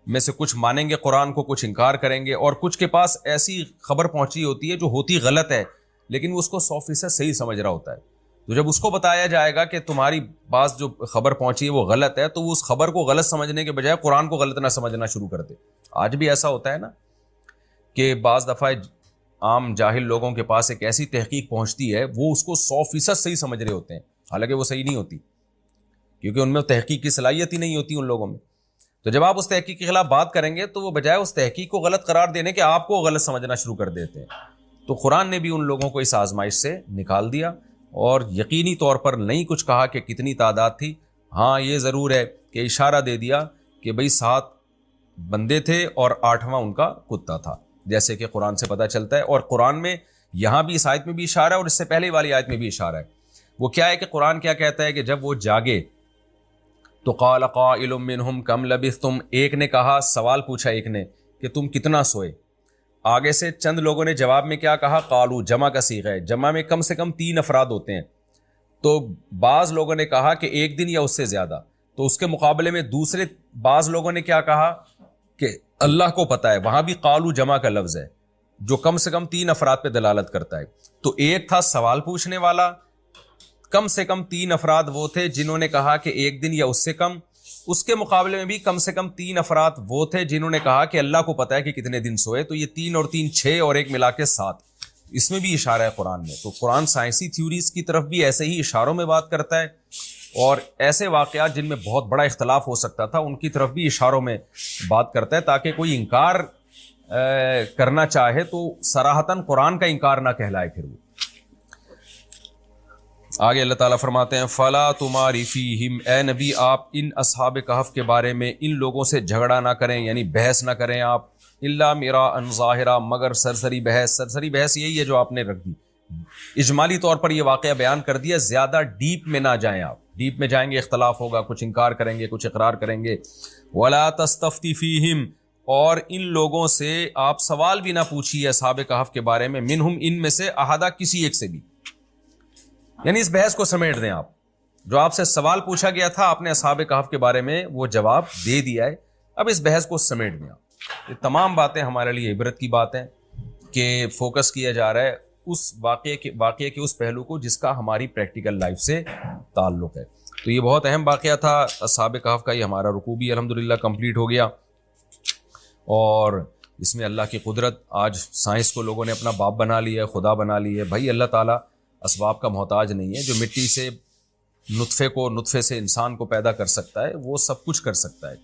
میں سے کچھ مانیں گے قرآن کو, کچھ انکار کریں گے, اور کچھ کے پاس ایسی خبر پہنچی ہوتی ہے جو ہوتی غلط ہے لیکن وہ اس کو 100% صحیح سمجھ رہا ہوتا ہے. تو جب اس کو بتایا جائے گا کہ تمہاری پاس جو خبر پہنچی ہے وہ غلط ہے, تو وہ اس خبر کو غلط سمجھنے کے بجائے قرآن کو غلط نہ سمجھنا شروع کر دے. آج بھی ایسا ہوتا ہے نا کہ بعض دفعہ عام جاہل لوگوں کے پاس ایک ایسی تحقیق پہنچتی ہے وہ اس کو 100% صحیح سمجھ رہے ہوتے ہیں, حالانکہ وہ صحیح نہیں ہوتی, کیونکہ ان میں تحقیق کی صلاحیت ہی نہیں ہوتی ان لوگوں میں. تو جب آپ اس تحقیق کے خلاف بات کریں گے تو وہ بجائے اس تحقیق کو غلط قرار دینے کے آپ کو غلط سمجھنا شروع کر دیتے ہیں. تو قرآن نے بھی ان لوگوں کو اس آزمائش سے نکال دیا اور یقینی طور پر نہیں کچھ کہا کہ کتنی تعداد تھی. ہاں یہ ضرور ہے کہ اشارہ دے دیا کہ بھئی 7 بندے تھے اور 8واں ان کا کتا تھا, جیسے کہ قرآن سے پتہ چلتا ہے. اور قرآن میں یہاں بھی اس آیت میں بھی اشارہ ہے اور اس سے پہلے والی آیت میں بھی اشارہ ہے. وہ کیا ہے کہ قرآن کیا کہتا ہے کہ جب وہ جاگے تو قال قائل منہم کم لبثتم, ایک نے کہا, سوال پوچھا ایک نے کہ تم کتنا سوئے. آگے سے چند لوگوں نے جواب میں کیا کہا, قالو, جمع کا صیغہ ہے, جمع میں کم سے کم 3 افراد ہوتے ہیں. تو بعض لوگوں نے کہا کہ 1 دن یا اس سے زیادہ. تو اس کے مقابلے میں دوسرے بعض لوگوں نے کیا کہا کہ اللہ کو پتہ ہے. وہاں بھی قالو جمع کا لفظ ہے جو کم سے کم 3 افراد پہ دلالت کرتا ہے. تو ایک تھا سوال پوچھنے والا, کم سے کم 3 افراد وہ تھے جنہوں نے کہا کہ ایک دن یا اس سے کم. اس کے مقابلے میں بھی کم سے کم 3 افراد وہ تھے جنہوں نے کہا کہ اللہ کو پتا ہے کہ کتنے دن سوئے. تو یہ 3 اور 3 6 اور ایک ملا کے 7. اس میں بھی اشارہ ہے قرآن میں. تو قرآن سائنسی تھیوریز کی طرف بھی ایسے ہی اشاروں میں بات کرتا ہے, اور ایسے واقعات جن میں بہت بڑا اختلاف ہو سکتا تھا ان کی طرف بھی اشاروں میں بات کرتا ہے, تاکہ کوئی انکار کرنا چاہے تو صراحتاً قرآن کا انکار نہ کہلائے. پھر وہ آگے اللہ تعالیٰ فرماتے ہیں فَلَا تُمَارِ فِيهِمْ, اے نبی آپ ان اصحاب کہف کے بارے میں ان لوگوں سے جھگڑا نہ کریں, یعنی بحث نہ کریں آپ. الا مراء ظاہرا, مگر سرسری بحث. سرسری بحث یہی ہے جو آپ نے رکھ دی. اجمالی طور پر یہ واقعہ بیان کر دیا, زیادہ ڈیپ میں نہ جائیں آپ. ڈیپ میں جائیں گے اختلاف ہوگا, کچھ انکار کریں گے کچھ اقرار کریں گے. وَلَا تَسْتَفْتِ فِيهِمْ, اور ان لوگوں سے آپ سوال بھی نہ پوچھیے اصحاب کہف کے بارے میں, منہم, ان میں سے, احدا, کسی ایک سے بھی. یعنی اس بحث کو سمیٹ دیں آپ. جو آپ سے سوال پوچھا گیا تھا آپ نے اصحاب کہف کے بارے میں وہ جواب دے دیا ہے, اب اس بحث کو سمیٹ دیں آپ. یہ تمام باتیں ہمارے لیے عبرت کی بات ہیں کہ فوکس کیا جا رہا ہے اس واقعے کے اس پہلو کو جس کا ہماری پریکٹیکل لائف سے تعلق ہے. تو یہ بہت اہم واقعہ تھا اصحاب کہف کا. یہ ہمارا رکوع بھی الحمدللہ کمپلیٹ ہو گیا, اور اس میں اللہ کی قدرت, آج سائنس کو لوگوں نے اپنا باپ بنا لیا ہے, خدا بنا لی ہے. بھائی اللہ تعالیٰ اسباب کا محتاج نہیں ہے. جو مٹی سے نطفے سے انسان کو پیدا کر سکتا ہے وہ سب کچھ کر سکتا ہے.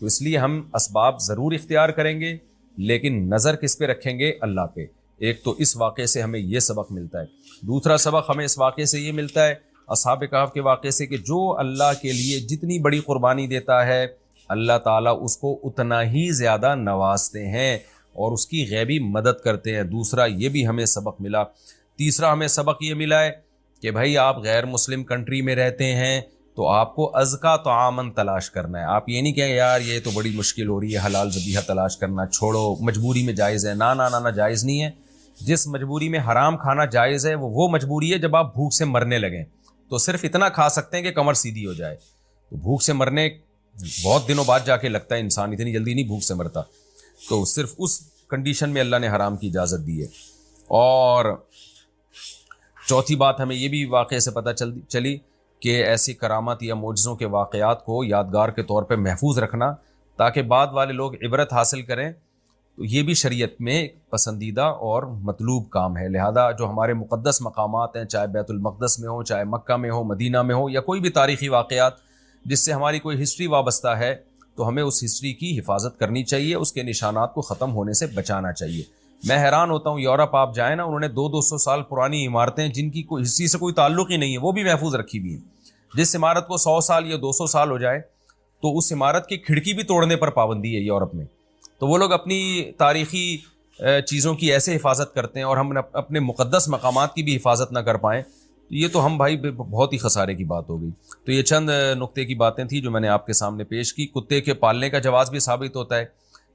تو اس لیے ہم اسباب ضرور اختیار کریں گے, لیکن نظر کس پہ رکھیں گے؟ اللہ پہ. ایک تو اس واقعے سے ہمیں یہ سبق ملتا ہے. دوسرا سبق ہمیں اس واقعے سے یہ ملتا ہے, اصحاب کہف کے واقعے سے, کہ جو اللہ کے لیے جتنی بڑی قربانی دیتا ہے اللہ تعالیٰ اس کو اتنا ہی زیادہ نوازتے ہیں اور اس کی غیبی مدد کرتے ہیں. دوسرا یہ بھی ہمیں سبق ملا. تیسرا ہمیں سبق یہ ملا ہے کہ بھائی آپ غیر مسلم کنٹری میں رہتے ہیں تو آپ کو ازکا طعامن تلاش کرنا ہے. آپ یہ نہیں کہیں یار یہ تو بڑی مشکل ہو رہی ہے, حلال ذبیحہ تلاش کرنا چھوڑو, مجبوری میں جائز ہے. نہ جائز نہیں ہے. جس مجبوری میں حرام کھانا جائز ہے وہ مجبوری ہے جب آپ بھوک سے مرنے لگیں. تو صرف اتنا کھا سکتے ہیں کہ کمر سیدھی ہو جائے. تو بھوک سے مرنے بہت دنوں بعد جا کے لگتا ہے, انسان اتنی جلدی نہیں بھوک سے مرتا. تو صرف اس کنڈیشن میں اللہ نے حرام کی اجازت دی ہے. اور چوتھی بات ہمیں یہ بھی واقعے سے پتہ چلی کہ ایسی کرامت یا معجزوں کے واقعات کو یادگار کے طور پہ محفوظ رکھنا تاکہ بعد والے لوگ عبرت حاصل کریں, تو یہ بھی شریعت میں پسندیدہ اور مطلوب کام ہے. لہذا جو ہمارے مقدس مقامات ہیں, چاہے بیت المقدس میں ہو, چاہے مکہ میں ہو, مدینہ میں ہو, یا کوئی بھی تاریخی واقعات جس سے ہماری کوئی ہسٹری وابستہ ہے, تو ہمیں اس ہسٹری کی حفاظت کرنی چاہیے, اس کے نشانات کو ختم ہونے سے بچانا چاہیے. میں حیران ہوتا ہوں, یورپ آپ جائیں نا, انہوں نے 200 سال پرانی عمارتیں جن کی کوئی ہسٹری سے کوئی تعلق ہی نہیں ہے وہ بھی محفوظ رکھی ہوئی ہیں. جس عمارت کو 100 سال یا 200 سال ہو جائے تو اس عمارت کی کھڑکی بھی توڑنے پر پابندی ہے یورپ میں. تو وہ لوگ اپنی تاریخی چیزوں کی ایسے حفاظت کرتے ہیں اور ہم اپنے مقدس مقامات کی بھی حفاظت نہ کر پائیں, یہ تو ہم بھائی بہت ہی خسارے کی بات ہو گئی. تو یہ چند نقطے کی باتیں تھیں جو میں نے آپ کے سامنے پیش کی. کتے کے پالنے کا جواز بھی ثابت ہوتا ہے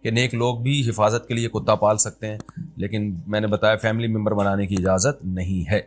کہ نیک لوگ بھی حفاظت کے لیے کتا پال سکتے ہیں, لیکن میں نے بتایا فیملی ممبر بنانے کی اجازت نہیں ہے.